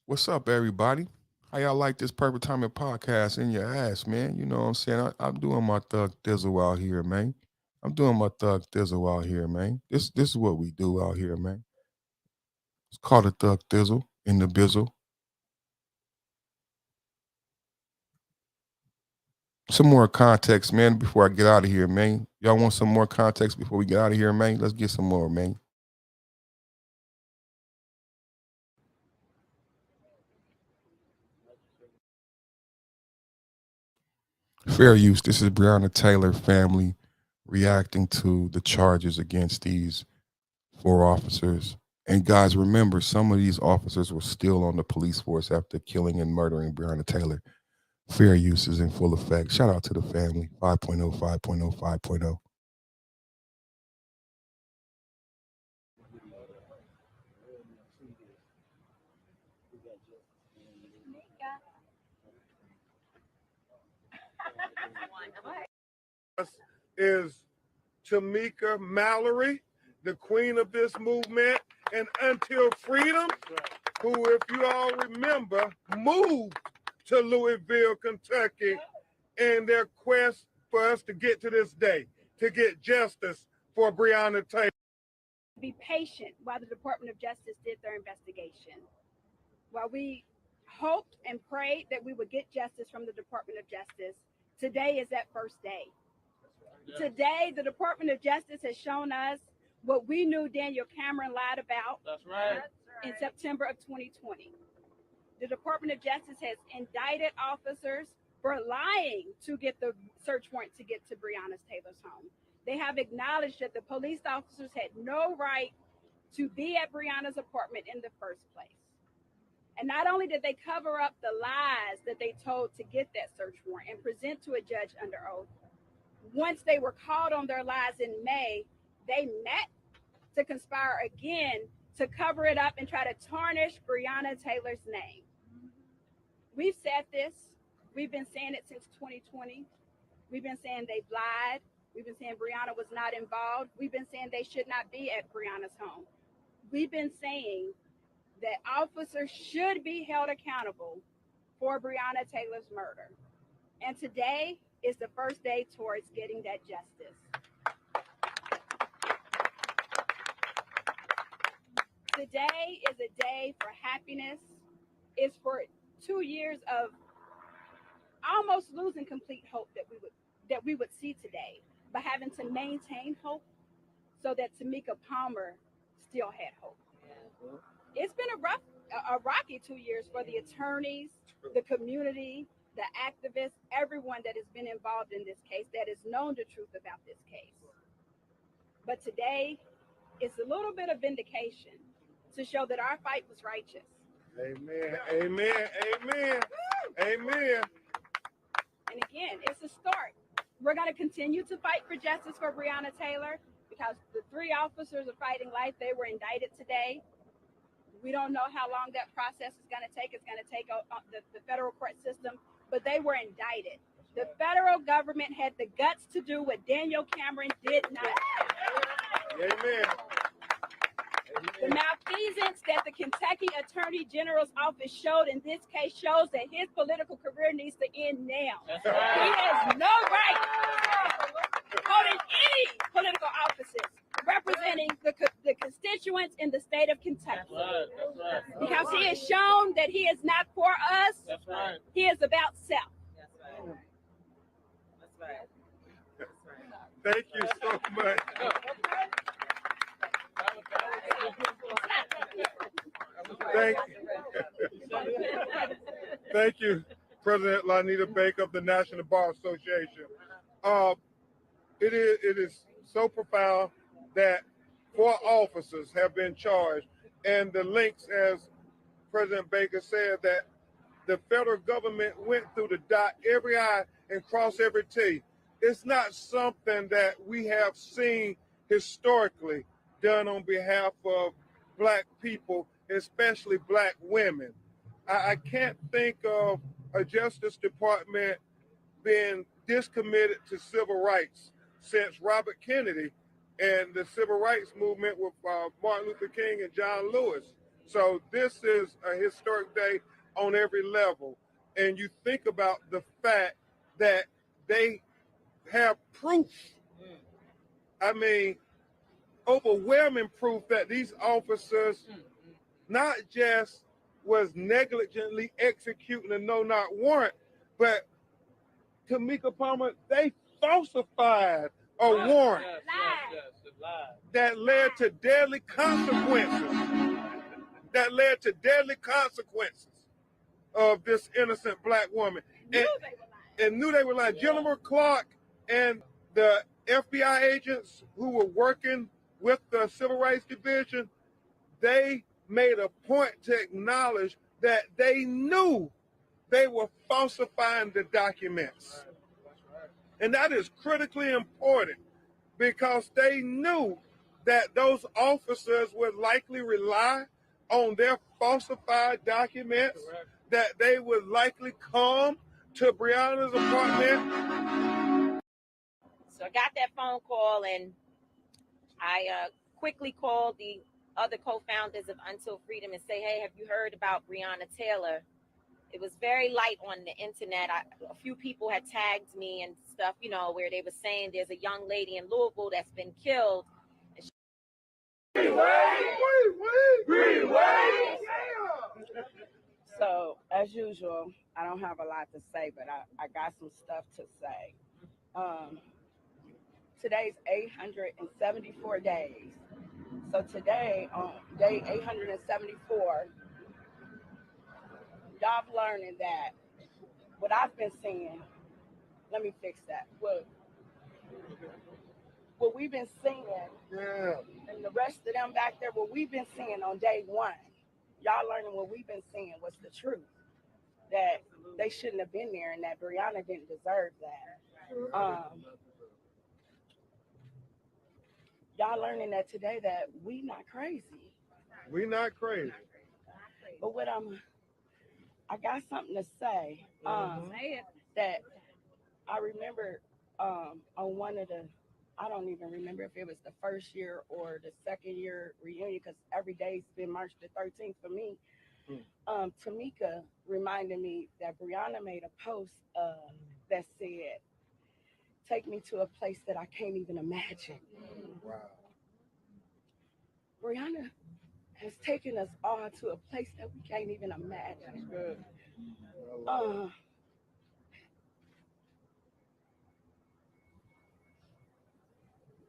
S2: What's up, everybody? How y'all like this Perfect Timing podcast in your ass, man? You know what I'm saying? I'm doing my thug thizzle out here, man. I'm doing my thug thizzle out here, man. This is what we do out here, man. It's called a thug thizzle in the bizzle. Some more context, man, before I get out of here, man. Y'all want some more context before we get out of here, man? Let's get some more, man. Fair use. This is Breonna Taylor family reacting to the charges against these 4 officers. And guys, remember, some of these officers were still on the police force after killing and murdering Breonna Taylor. Fair use is in full effect. Shout out to the family. 5.0, 5.0, 5.0.
S3: Is Tamika Mallory, the queen of this movement, and Until Freedom, who, if you all remember, moved to Louisville, Kentucky, in their quest for us to get to this day, to get justice for Breonna Taylor.
S22: Be patient while the Department of Justice did their investigation. While we hoped and prayed that we would get justice from the Department of Justice, today is that first day. Today, the Department of Justice has shown us what we knew Daniel Cameron lied about. That's right. In September of 2020. The Department of Justice has indicted officers for lying to get the search warrant to get to Breonna Taylor's home. They have acknowledged that the police officers had no right to be at Breonna's apartment in the first place. And not only did they cover up the lies that they told to get that search warrant and present to a judge under oath, once they were called on their lies in May, they met to conspire again to cover it up and try to tarnish Breonna Taylor's name. We've said this. We've been saying it since 2020. We've been saying they've lied. We've been saying Breonna was not involved. We've been saying they should not be at Breonna's home. We've been saying that officers should be held accountable for Breonna Taylor's murder. And today is the first day towards getting that justice. Today is a day for happiness. It's for 2 years of almost losing complete hope that we would see today, but having to maintain hope so that Tamika Palmer still had hope. It's been a rocky 2 years for the attorneys, the community, the activists, everyone that has been involved in this case, that has known the truth about this case. But today, it's a little bit of vindication to show that our fight was righteous.
S3: Amen, amen, amen, amen.
S22: And again, it's a start.
S4: we're going to continue to fight for justice for Breonna Taylor because the 3 officers are fighting life. They were indicted today. We don't know how long that process is going to take. It's going to take the federal court system, but they were indicted. The federal government had the guts to do what Daniel Cameron did not.
S3: Amen.
S4: The malfeasance that the Kentucky Attorney General's office showed in this case shows that his political career needs to end now. He has no right holding any political offices representing the constituents in the state of Kentucky. That's right. Because he has shown that he is not for us. That's right. He is about self.
S3: That's right. That's right. Thank you so much. Thank you, President Lanita Baker of the National Bar Association. It is so profound that 4 officers have been charged, and the links, as President Baker said, that the federal government went through to dot every I and cross every T. It's not something that we have seen historically done on behalf of Black people, especially Black women. I can't think of a Justice Department being discommitted to civil rights since Robert Kennedy and the civil rights movement with Martin Luther King and John Lewis. So this is a historic day on every level. And you think about the fact that they have proof. I mean, overwhelming proof that these officers not just was negligently executing a no-knock warrant, but Tamika Palmer, they falsified a warrant that led to deadly consequences. Of this innocent Black woman. And knew they were lying. Jennifer Clark and the FBI agents who were working with the Civil Rights Division, they made a point to acknowledge that they knew they were falsifying the documents. And that is critically important because they knew that those officers would likely rely on their falsified documents, that they would likely come to Breonna's apartment.
S5: So I got that phone call and I quickly called the other co-founders of Until Freedom and say, hey, have you heard about Breonna Taylor? It was very light on the internet. A few people had tagged me and stuff, you know, where they were saying there's a young lady in Louisville that's been killed.
S23: So, as usual, I don't have a lot to say, but I got some stuff to say. Today's 874 days. So today, on day 874, y'all learning that what I've been seeing, let me fix that. What we've been seeing, and the rest of them back there, what we've been seeing on day 1, y'all learning what we've been seeing was the truth. That they shouldn't have been there and that Breonna didn't deserve that. Y'all learning that today that we not crazy.
S3: We not crazy.
S23: But what I got something to say. That I remember on one of the, I don't even remember if it was the first year or the second year reunion, because every day's been March the 13th for me. Tamika reminded me that Breonna made a post that said, take me to a place that I can't even imagine.
S3: Wow.
S23: Breonna has taken us all to a place that we can't even imagine.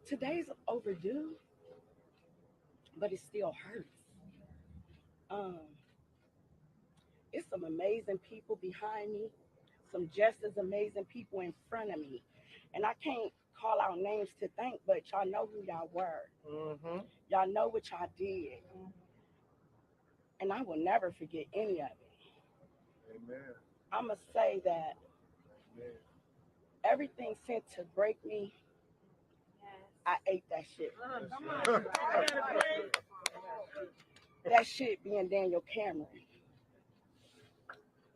S23: Today's overdue, but it still hurts. It's some amazing people behind me, some just as amazing people in front of me. And I can't call out names to thank, but y'all know who y'all were. Y'all know what y'all did. And I will never forget any of it.
S3: Amen.
S23: I'm going to say that everything sent to break me, I ate that shit. That shit being Daniel Cameron.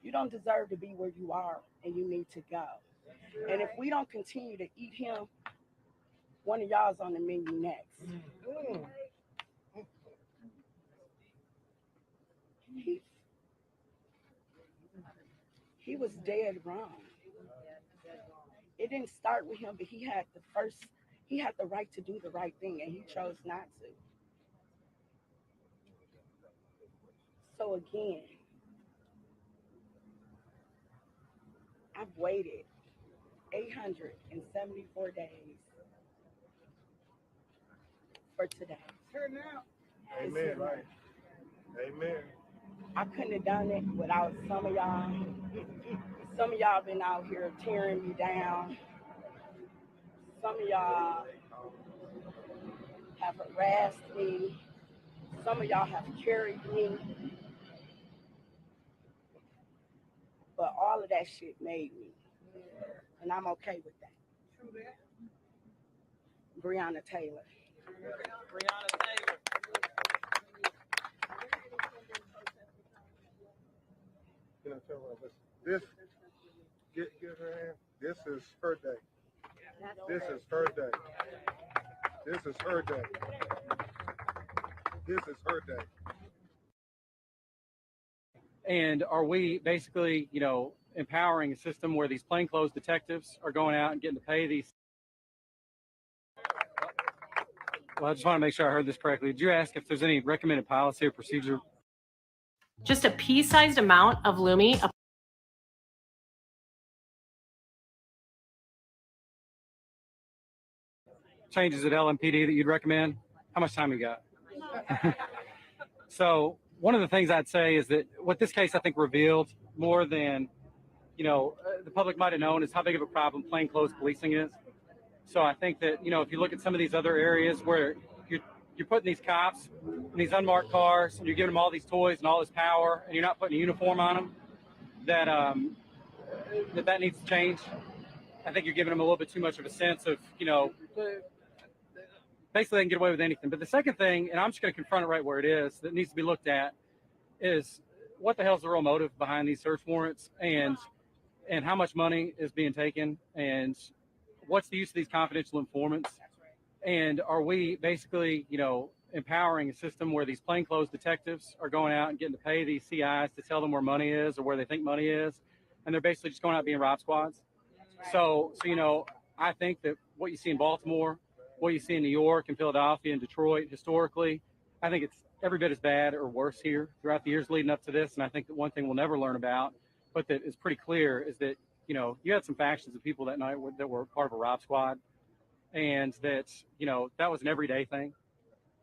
S23: You don't deserve to be where you are, and you need to go. And if we don't continue to eat him, one of y'all's on the menu next. He was dead wrong. It didn't start with him, but he had the right to do the right thing, and he chose not to. So again, I've waited 874 days for today.
S3: Amen. Right. Amen.
S23: I couldn't have done it without some of y'all. Some of y'all been out here tearing me down. Some of y'all have harassed me. Some of y'all have carried me. But all of that shit made me. And I'm okay with that. Breonna Taylor.
S7: Breonna Taylor.
S3: You know, tell her this. Get her hand. This is her day. This is her day. This is her day. This is her day.
S20: And are we basically, empowering a system where these plainclothes detectives are going out and getting to pay these? Well, I just want to make sure I heard this correctly. Did you ask if there's any recommended policy or procedure?
S8: Just a pea-sized amount of Lumi.
S20: Changes at LMPD that you'd recommend? How much time you got? So one of the things I'd say is that what this case I think revealed more than, the public might have known is how big of a problem plainclothes policing is. So I think that, if you look at some of these other areas where you're putting these cops in these unmarked cars and you're giving them all these toys and all this power and you're not putting a uniform on them, that needs to change. I think you're giving them a little bit too much of a sense of, basically they can get away with anything. But the second thing, and I'm just going to confront it right where it is, that needs to be looked at is what the hell's the real motive behind these search warrants and how much money is being taken and what's the use of these confidential informants? And are we basically, empowering a system where these plainclothes detectives are going out and getting to pay these CIs to tell them where money is or where they think money is, and they're basically just going out being rob squads? So I think that what you see in Baltimore, what you see in New York and Philadelphia and Detroit historically, I think it's every bit as bad or worse here throughout the years leading up to this. And I think that one thing we'll never learn about, but that is pretty clear, is that, you had some factions of people that night that were part of a rob squad, and that, that was an everyday thing,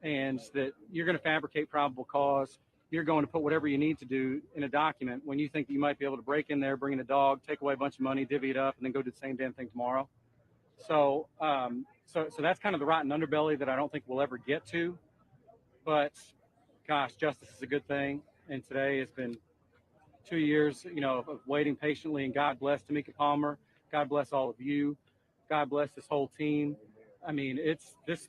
S20: and that you're going to fabricate probable cause. You're going to put whatever you need to do in a document when you think that you might be able to break in there, bring in a dog, take away a bunch of money, divvy it up, and then go do the same damn thing tomorrow. So that's kind of the rotten underbelly that I don't think we'll ever get to. But gosh, justice is a good thing. And today has been 2 years, of waiting patiently. And God bless Tamika Palmer. God bless all of you. God bless this whole team. I mean, it's this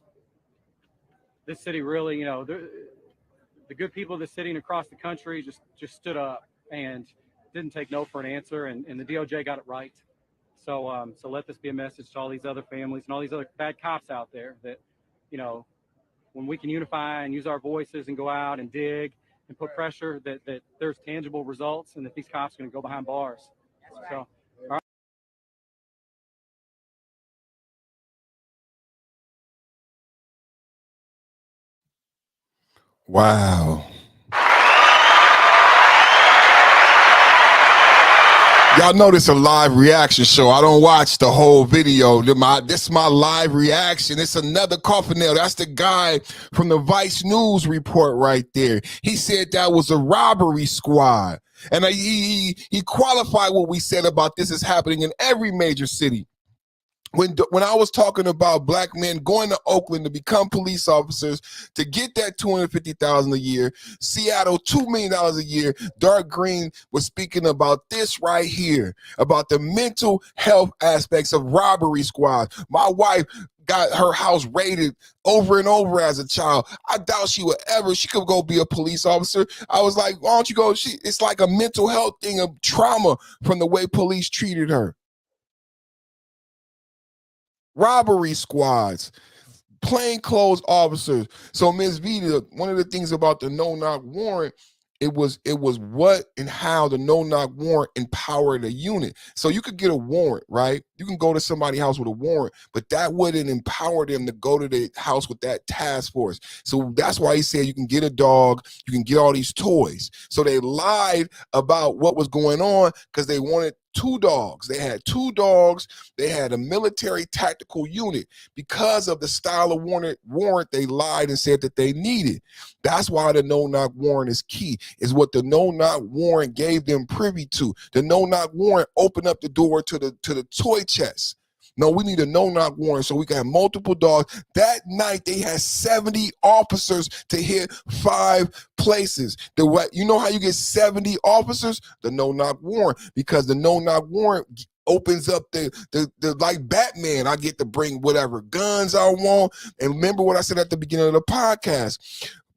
S20: city really, the good people of the city and across the country just stood up and didn't take no for an answer. And the DOJ got it right. So let this be a message to all these other families and all these other bad cops out there that, when we can unify and use our voices and go out and dig and put pressure, that there's tangible results and that these cops are going to go behind bars. So, all right.
S2: Wow. Y'all know this is a live reaction show. I don't watch the whole video. This is my live reaction. It's another coffin nail. That's the guy from the Vice News report right there. He said that was a robbery squad. And he qualified what we said about this is happening in every major city. When I was talking about black men going to Oakland to become police officers to get that $250,000 a year, Seattle $2 million a year, Dark Green was speaking about this right here, about the mental health aspects of robbery squad. My wife got her house raided over and over as a child. I doubt she could go be a police officer. I was like, why don't you go? It's like a mental health thing of trauma from the way police treated her. Robbery squads, plainclothes officers. So Ms. Vita, one of the things about the no-knock warrant, it was what and how the no-knock warrant empowered a unit. So you could get a warrant, right? You can go to somebody's house with a warrant, but that wouldn't empower them to go to the house with that task force. So that's why he said you can get a dog, you can get all these toys. So they lied about what was going on because they wanted 2 dogs. They had 2 dogs. They had a military tactical unit. Because of the style of warrant, they lied and said that they needed. That's why the no-knock warrant is key, is what the no-knock warrant gave them privy to. The no-knock warrant opened up the door to the toy chest. No, we need a no-knock warrant so we can have multiple dogs. That night, they had 70 officers to hit 5 places. You know how you get 70 officers? The no-knock warrant, because the no-knock warrant opens up the like Batman. I get to bring whatever guns I want. And remember what I said at the beginning of the podcast.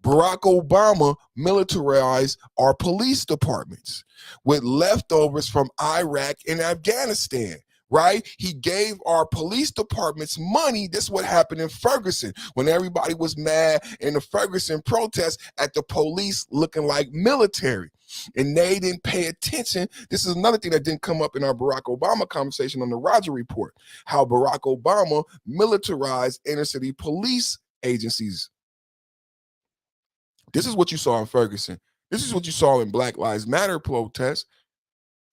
S2: Barack Obama militarized our police departments with leftovers from Iraq and Afghanistan. Right? He gave our police departments money. This is what happened in Ferguson when everybody was mad in the Ferguson protest at the police looking like military. And they didn't pay attention. This is another thing that didn't come up in our Barack Obama conversation on the Roger Report, how Barack Obama militarized inner city police agencies. This is what you saw in Ferguson. This is what you saw in Black Lives Matter protests.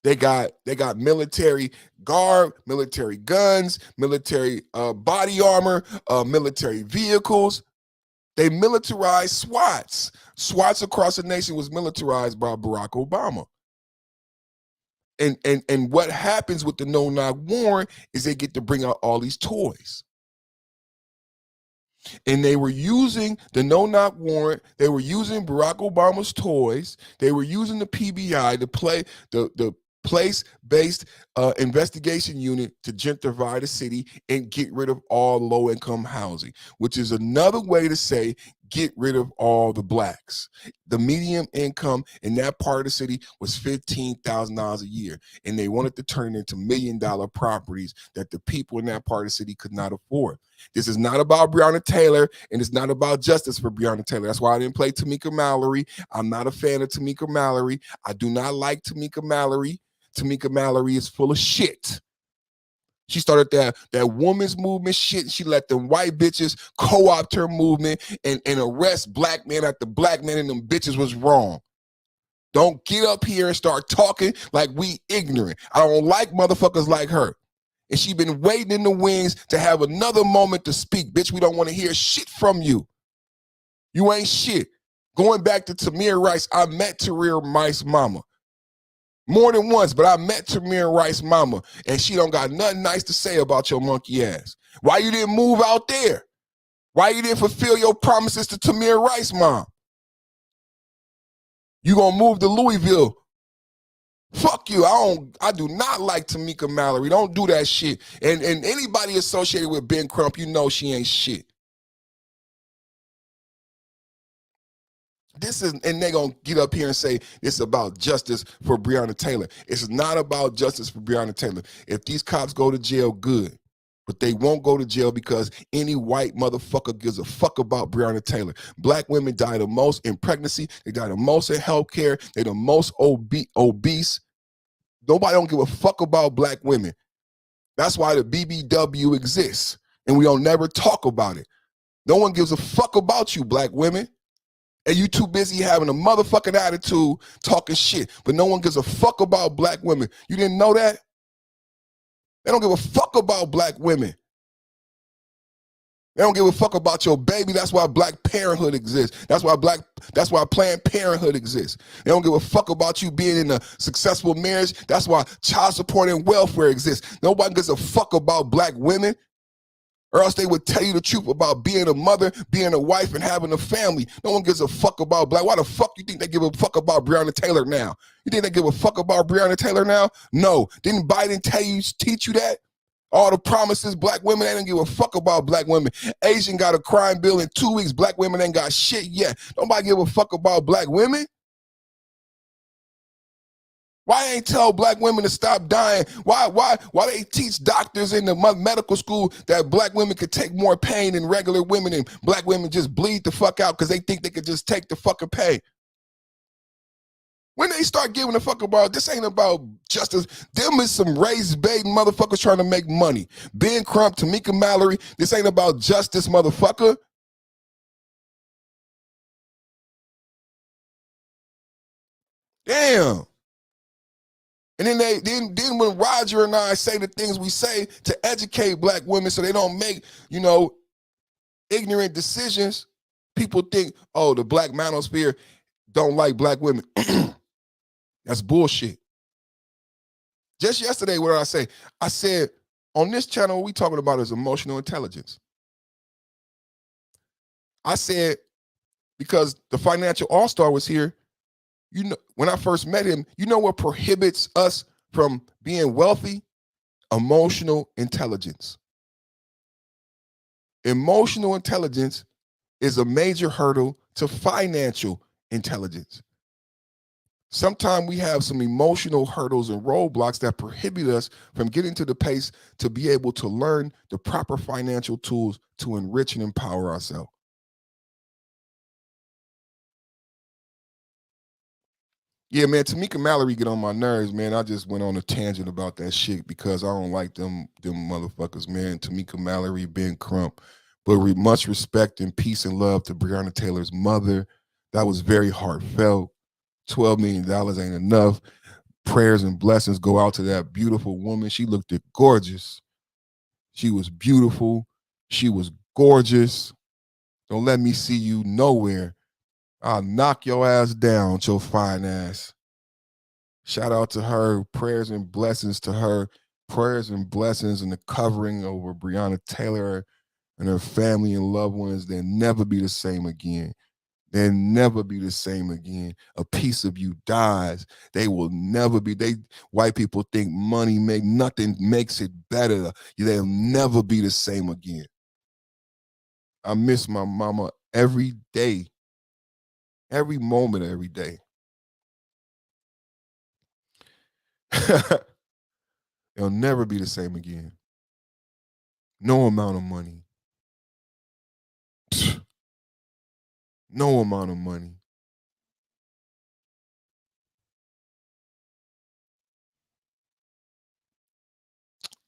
S2: They got military guard, military guns, military body armor, military vehicles. They militarized SWATs. SWATs across the nation was militarized by Barack Obama. And what happens with the no-knock warrant is they get to bring out all these toys. And they were using the no-knock warrant. They were using Barack Obama's toys. They were using the PBI to play the place-based investigation unit to gentrify the city and get rid of all low-income housing, which is another way to say get rid of all the blacks. The median income in that part of the city was $15,000 a year, and they wanted to turn it into $1 million properties that the people in that part of the city could not afford. This is not about Breonna Taylor, and it's not about justice for Breonna Taylor. That's why I didn't play Tamika Mallory. I'm not a fan of Tamika Mallory. I do not like Tamika Mallory. Tamika Mallory is full of shit. She started that women's movement shit. She let them white bitches co-opt her movement and arrest black men after black men and them bitches was wrong. Don't get up here and start talking like we ignorant. I don't like motherfuckers like her. And she been waiting in the wings to have another moment to speak. Bitch, we don't want to hear shit from you. You ain't shit. Going back to Tamir Rice, I met Tamir Rice's mama. More than once, but I met Tamir Rice's mama, and she don't got nothing nice to say about your monkey ass. Why you didn't move out there? Why you didn't fulfill your promises to Tamir Rice's mom? You gonna move to Louisville? Fuck you. I do not like Tamika Mallory. Don't do that shit. And anybody associated with Ben Crump, you know she ain't shit. And they gonna get up here and say it's about justice for Breonna Taylor. It's not about justice for Breonna Taylor. If these cops go to jail, good. But they won't go to jail because any white motherfucker gives a fuck about Breonna Taylor. Black women die the most in pregnancy. They die the most in healthcare. They're the most obese. Nobody don't give a fuck about black women. That's why the BBW exists. And we don't never talk about it. No one gives a fuck about you, black women. And you too busy having a motherfucking attitude talking shit. But no one gives a fuck about black women. You didn't know that? They don't give a fuck about black women. They don't give a fuck about your baby. That's why Black Parenthood exists. That's why Planned Parenthood exists. They don't give a fuck about you being in a successful marriage. That's why child support and welfare exists. Nobody gives a fuck about Black women, or else they would tell you the truth about being a mother, being a wife, and having a family. No one gives a fuck about Black. Why the fuck you think they give a fuck about Breonna Taylor now? You think they give a fuck about Breonna Taylor now? No. Didn't Biden teach you that? All the promises, Black women, they don't give a fuck about Black women. Asian got a crime bill in 2 weeks. Black women ain't got shit yet. Nobody give a fuck about Black women. Why ain't tell Black women to stop dying? Why they teach doctors in the medical school that Black women could take more pain than regular women, and Black women just bleed the fuck out because they think they could just take the fucking pain? When they start giving a fuck about, this ain't about justice. Them is some race-baiting motherfuckers trying to make money. Ben Crump, Tamika Mallory, this ain't about justice, motherfucker. Damn. And then when Roger and I say the things we say to educate Black women so they don't make, ignorant decisions, people think, oh, the Black manosphere don't like Black women. That's bullshit. Just yesterday, what did I say? I said, on this channel, what we talking about is emotional intelligence. I said, because the financial all-star was here, when I first met him, you know what prohibits us from being wealthy? Emotional intelligence. Emotional intelligence is a major hurdle to financial intelligence. Sometimes we have some emotional hurdles and roadblocks that prohibit us from getting to the pace to be able to learn the proper financial tools to enrich and empower ourselves. Yeah, man, Tamika Mallory get on my nerves, man. I just went on a tangent about that shit because I don't like them motherfuckers, man. Tamika Mallory, Ben Crump. But much respect and peace and love to Breonna Taylor's mother. That was very heartfelt. $12 million ain't enough. Prayers and blessings go out to that beautiful woman. She looked gorgeous. She was beautiful. She was gorgeous. Don't let me see you nowhere. I'll knock your ass down, your fine ass. Shout out to her. Prayers and blessings to her. Prayers and blessings and the covering over Breonna Taylor and her family and loved ones. They'll never be the same again. They'll never be the same again. A piece of you dies. They will never be. White people think money nothing makes it better. They'll never be the same again. I miss my mama every day. Every moment, every day. They'll never be the same again. No amount of money. No amount of money.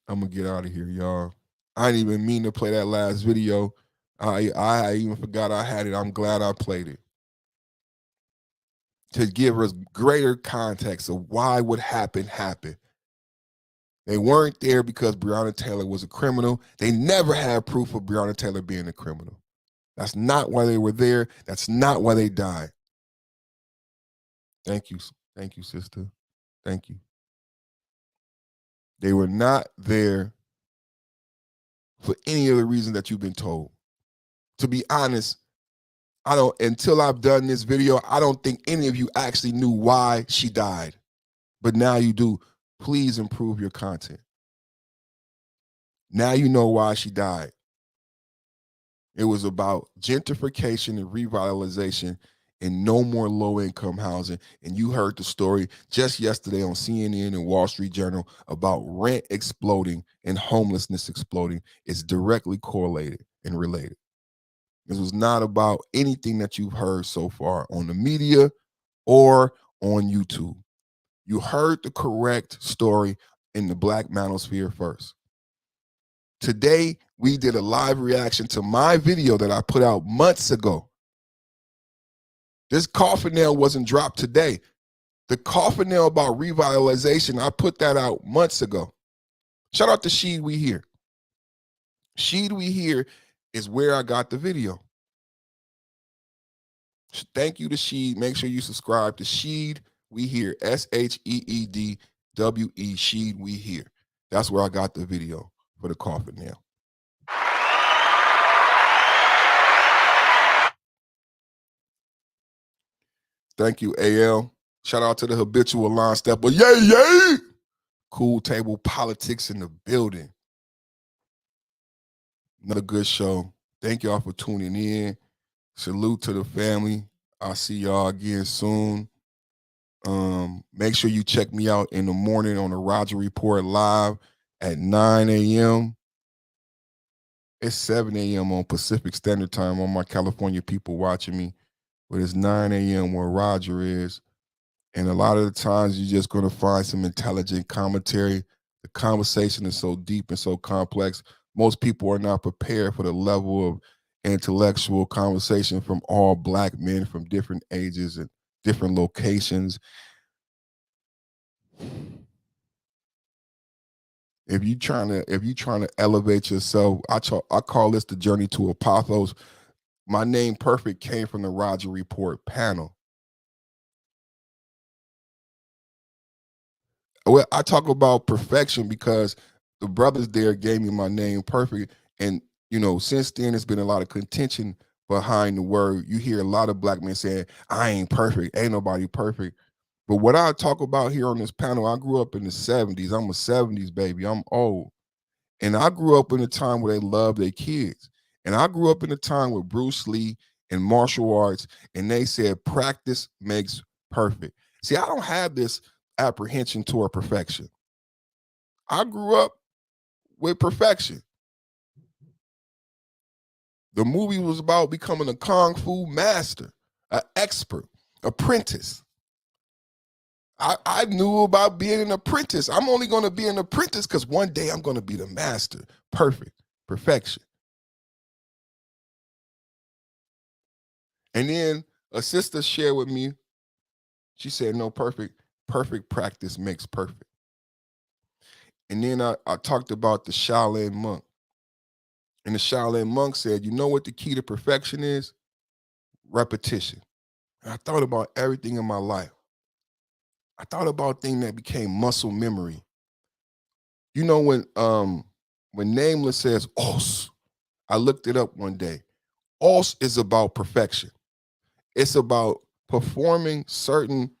S2: I'm gonna get out of here, y'all. I didn't even mean to play that last video. I even forgot I had it. I'm glad I played it. To give us greater context of why what happened. They weren't there because Breonna Taylor was a criminal. They never had proof of Breonna Taylor being a criminal. That's not why they were there. That's not why they died. Thank you. Thank you, sister. Thank you. They were not there for any other reason that you've been told. To be honest, until I've done this video, I don't think any of you actually knew why she died. But now you do. Please improve your content. Now you know why she died. It was about gentrification and revitalization and no more low-income housing. And you heard the story just yesterday on CNN and Wall Street Journal about rent exploding and homelessness exploding. It's directly correlated and related. This was not about anything that you've heard so far on the media or on YouTube. You heard the correct story in the Black manosphere first. Today, we did a live reaction to my video that I put out months ago. This coffin nail wasn't dropped today. The coffin nail about revitalization, I put that out months ago. Shout out to Sheed We Here. Sheed We Here is where I got the video. Thank you to Sheed. Make sure you subscribe to Sheed We Hear. SHEEDWE, Sheed We Hear. That's where I got the video for the coffin nail. Thank you, AL. Shout out to the habitual line stepper. Yay, yay! Cool table politics in the building. Another good show. Thank y'all for tuning in. Salute to the family. I'll see y'all again soon. Make sure you check me out in the morning on the Roger Report live at 9 a.m. It's 7 a.m. on Pacific Standard Time. On my California people watching me, but it's 9 a.m. where Roger is. And a lot of the times you're just going to find some intelligent commentary. The conversation is so deep and so complex. Most people are not prepared for the level of intellectual conversation from all Black men from different ages and different locations. If you're trying to elevate yourself, I call this the journey to Apothos. My name Perfect came from the Roger Report panel. Well, I talk about perfection because the brothers there gave me my name Perfect. And, since then, there's been a lot of contention behind the word. You hear a lot of Black men saying, I ain't perfect. Ain't nobody perfect. But what I talk about here on this panel, I grew up in the 70s. I'm a 70s baby. I'm old. And I grew up in a time where they loved their kids. And I grew up in a time with Bruce Lee and martial arts, and they said practice makes perfect. See, I don't have this apprehension toward perfection. I grew up with perfection. The movie was about becoming a kung fu master, an expert, apprentice. I knew about being an apprentice. I'm only going to be an apprentice because one day I'm going to be the master. Perfect, perfection. And then a sister shared with me, she said, no, perfect practice makes perfect. And then I talked about the Shaolin monk. And the Shaolin monk said, you know what the key to perfection is? Repetition. And I thought about everything in my life. I thought about things that became muscle memory. You know, when Nameless says os, I looked it up one day. Os is about perfection. It's about performing certain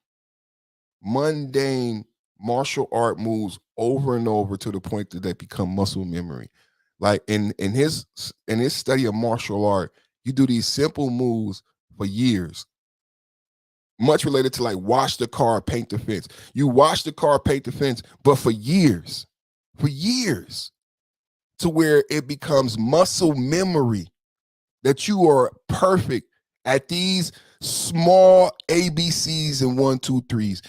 S2: mundane martial art moves over and over to the point that they become muscle memory. Like in his study of martial art, you do these simple moves for years. Much related to like wash the car, paint the fence. You wash the car, paint the fence, but for years, to where it becomes muscle memory that you are perfect at these small ABCs and 1, 2, 3s.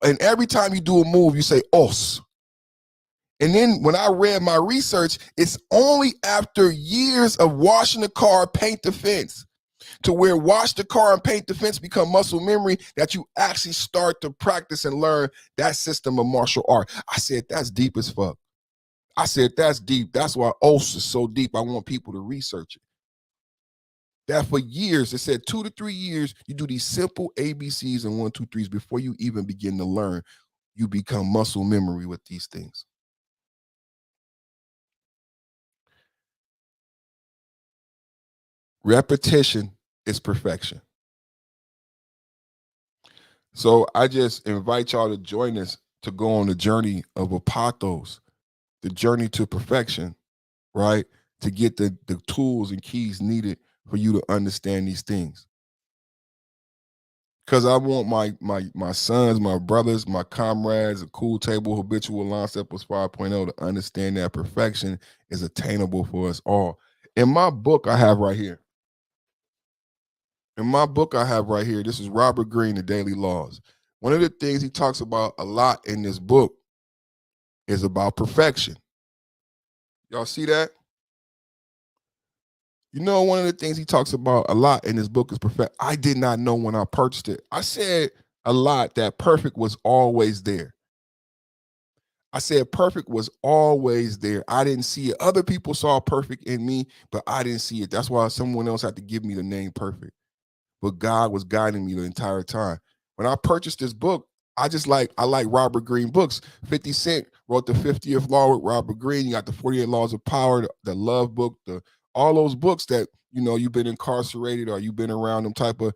S2: And every time you do a move, you say os. And then when I read my research, it's only after years of washing the car, paint the fence, to where wash the car and paint the fence become muscle memory that you actually start to practice and learn that system of martial art. I said, that's deep as fuck. I said, that's deep. That's why os is so deep. I want people to research it. That for years, it said 2 to 3 years, you do these simple ABCs and 1, 2, 3s before you even begin to learn. You become muscle memory with these things. Repetition is perfection. So I just invite y'all to join us to go on the journey of Apothos, the journey to perfection, right? To get the tools and keys needed for you to understand these things. Because I want my sons, my brothers, my comrades, a cool table, habitual line steppers 5.0 to understand that perfection is attainable for us all. In my book I have right here. This is Robert Greene, The Daily Laws. One of the things he talks about a lot in this book is about perfection. Y'all see that? You know, one of the things he talks about a lot in his book is perfect. I did not know when I purchased it. I said a lot that perfect was always there. I said perfect was always there. I didn't see it. Other people saw perfect in me, but I didn't see it. That's why someone else had to give me the name perfect. But God was guiding me the entire time. When I purchased this book, I like Robert Greene books. 50 Cent wrote the 50th Law with Robert Greene. You got the 48 Laws of Power, the Love book, all those books that, you know, you've been incarcerated or you've been around them type of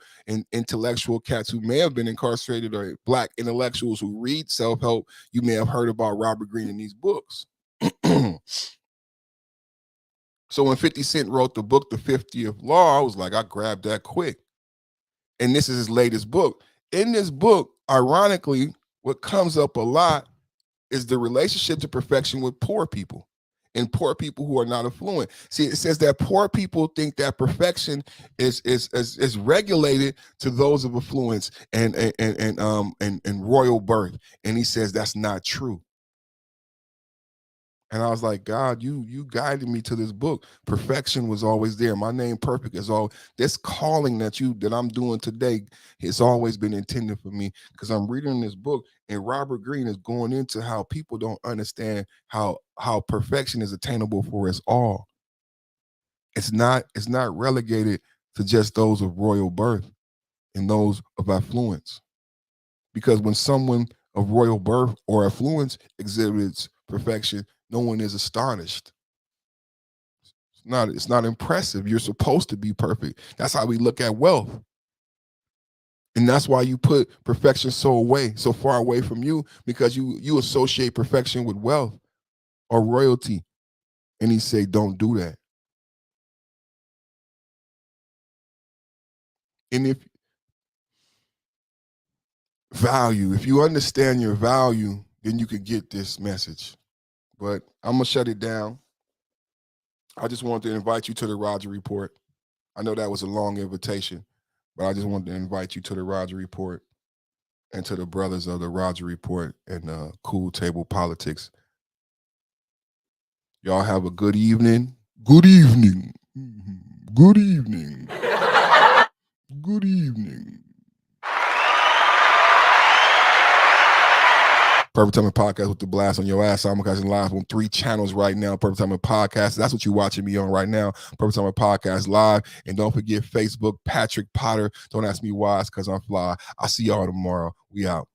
S2: intellectual cats who may have been incarcerated, or Black intellectuals who read self-help. You may have heard about Robert Greene in these books. So when 50 Cent wrote the book, The 50th Law, I was like, I grabbed that quick. And this is his latest book. In this book, ironically, what comes up a lot is the relationship to perfection with poor people and poor people who are not affluent. See, it says that poor people think that perfection is regulated to those of affluence and royal birth. And he says that's not true. And I was like, God, you guided me to this book. Perfection was always there. My name perfect is all this calling that I'm doing today. It's always been intended for me, because I'm reading this book and Robert Greene is going into how people don't understand how perfection is attainable for us all. It's not relegated to just those of royal birth and those of affluence. Because when someone of royal birth or affluence exhibits perfection, no one is astonished. It's not impressive. You're supposed to be perfect. That's how we look at wealth. And that's why you put perfection so far away from you, because you associate perfection with wealth or royalty. And he say, don't do that. And if you understand your value, then you can get this message. But I'm going to shut it down. I just wanted to invite you to the Roger Report. I know that was a long invitation, but I just wanted to invite you to the Roger Report and to the brothers of the Roger Report and Cool Table Politics. Y'all have a good evening. Good evening. Good evening. Good evening. Perfect Timing Podcast with the blast on your ass. I'm catching live on 3 channels right now. Perfect Timing Podcast. That's what you're watching me on right now. Perfect Timing Podcast live. And don't forget Facebook, Patrick Potter. Don't ask me why. It's because I'm fly. I'll see y'all tomorrow. We out.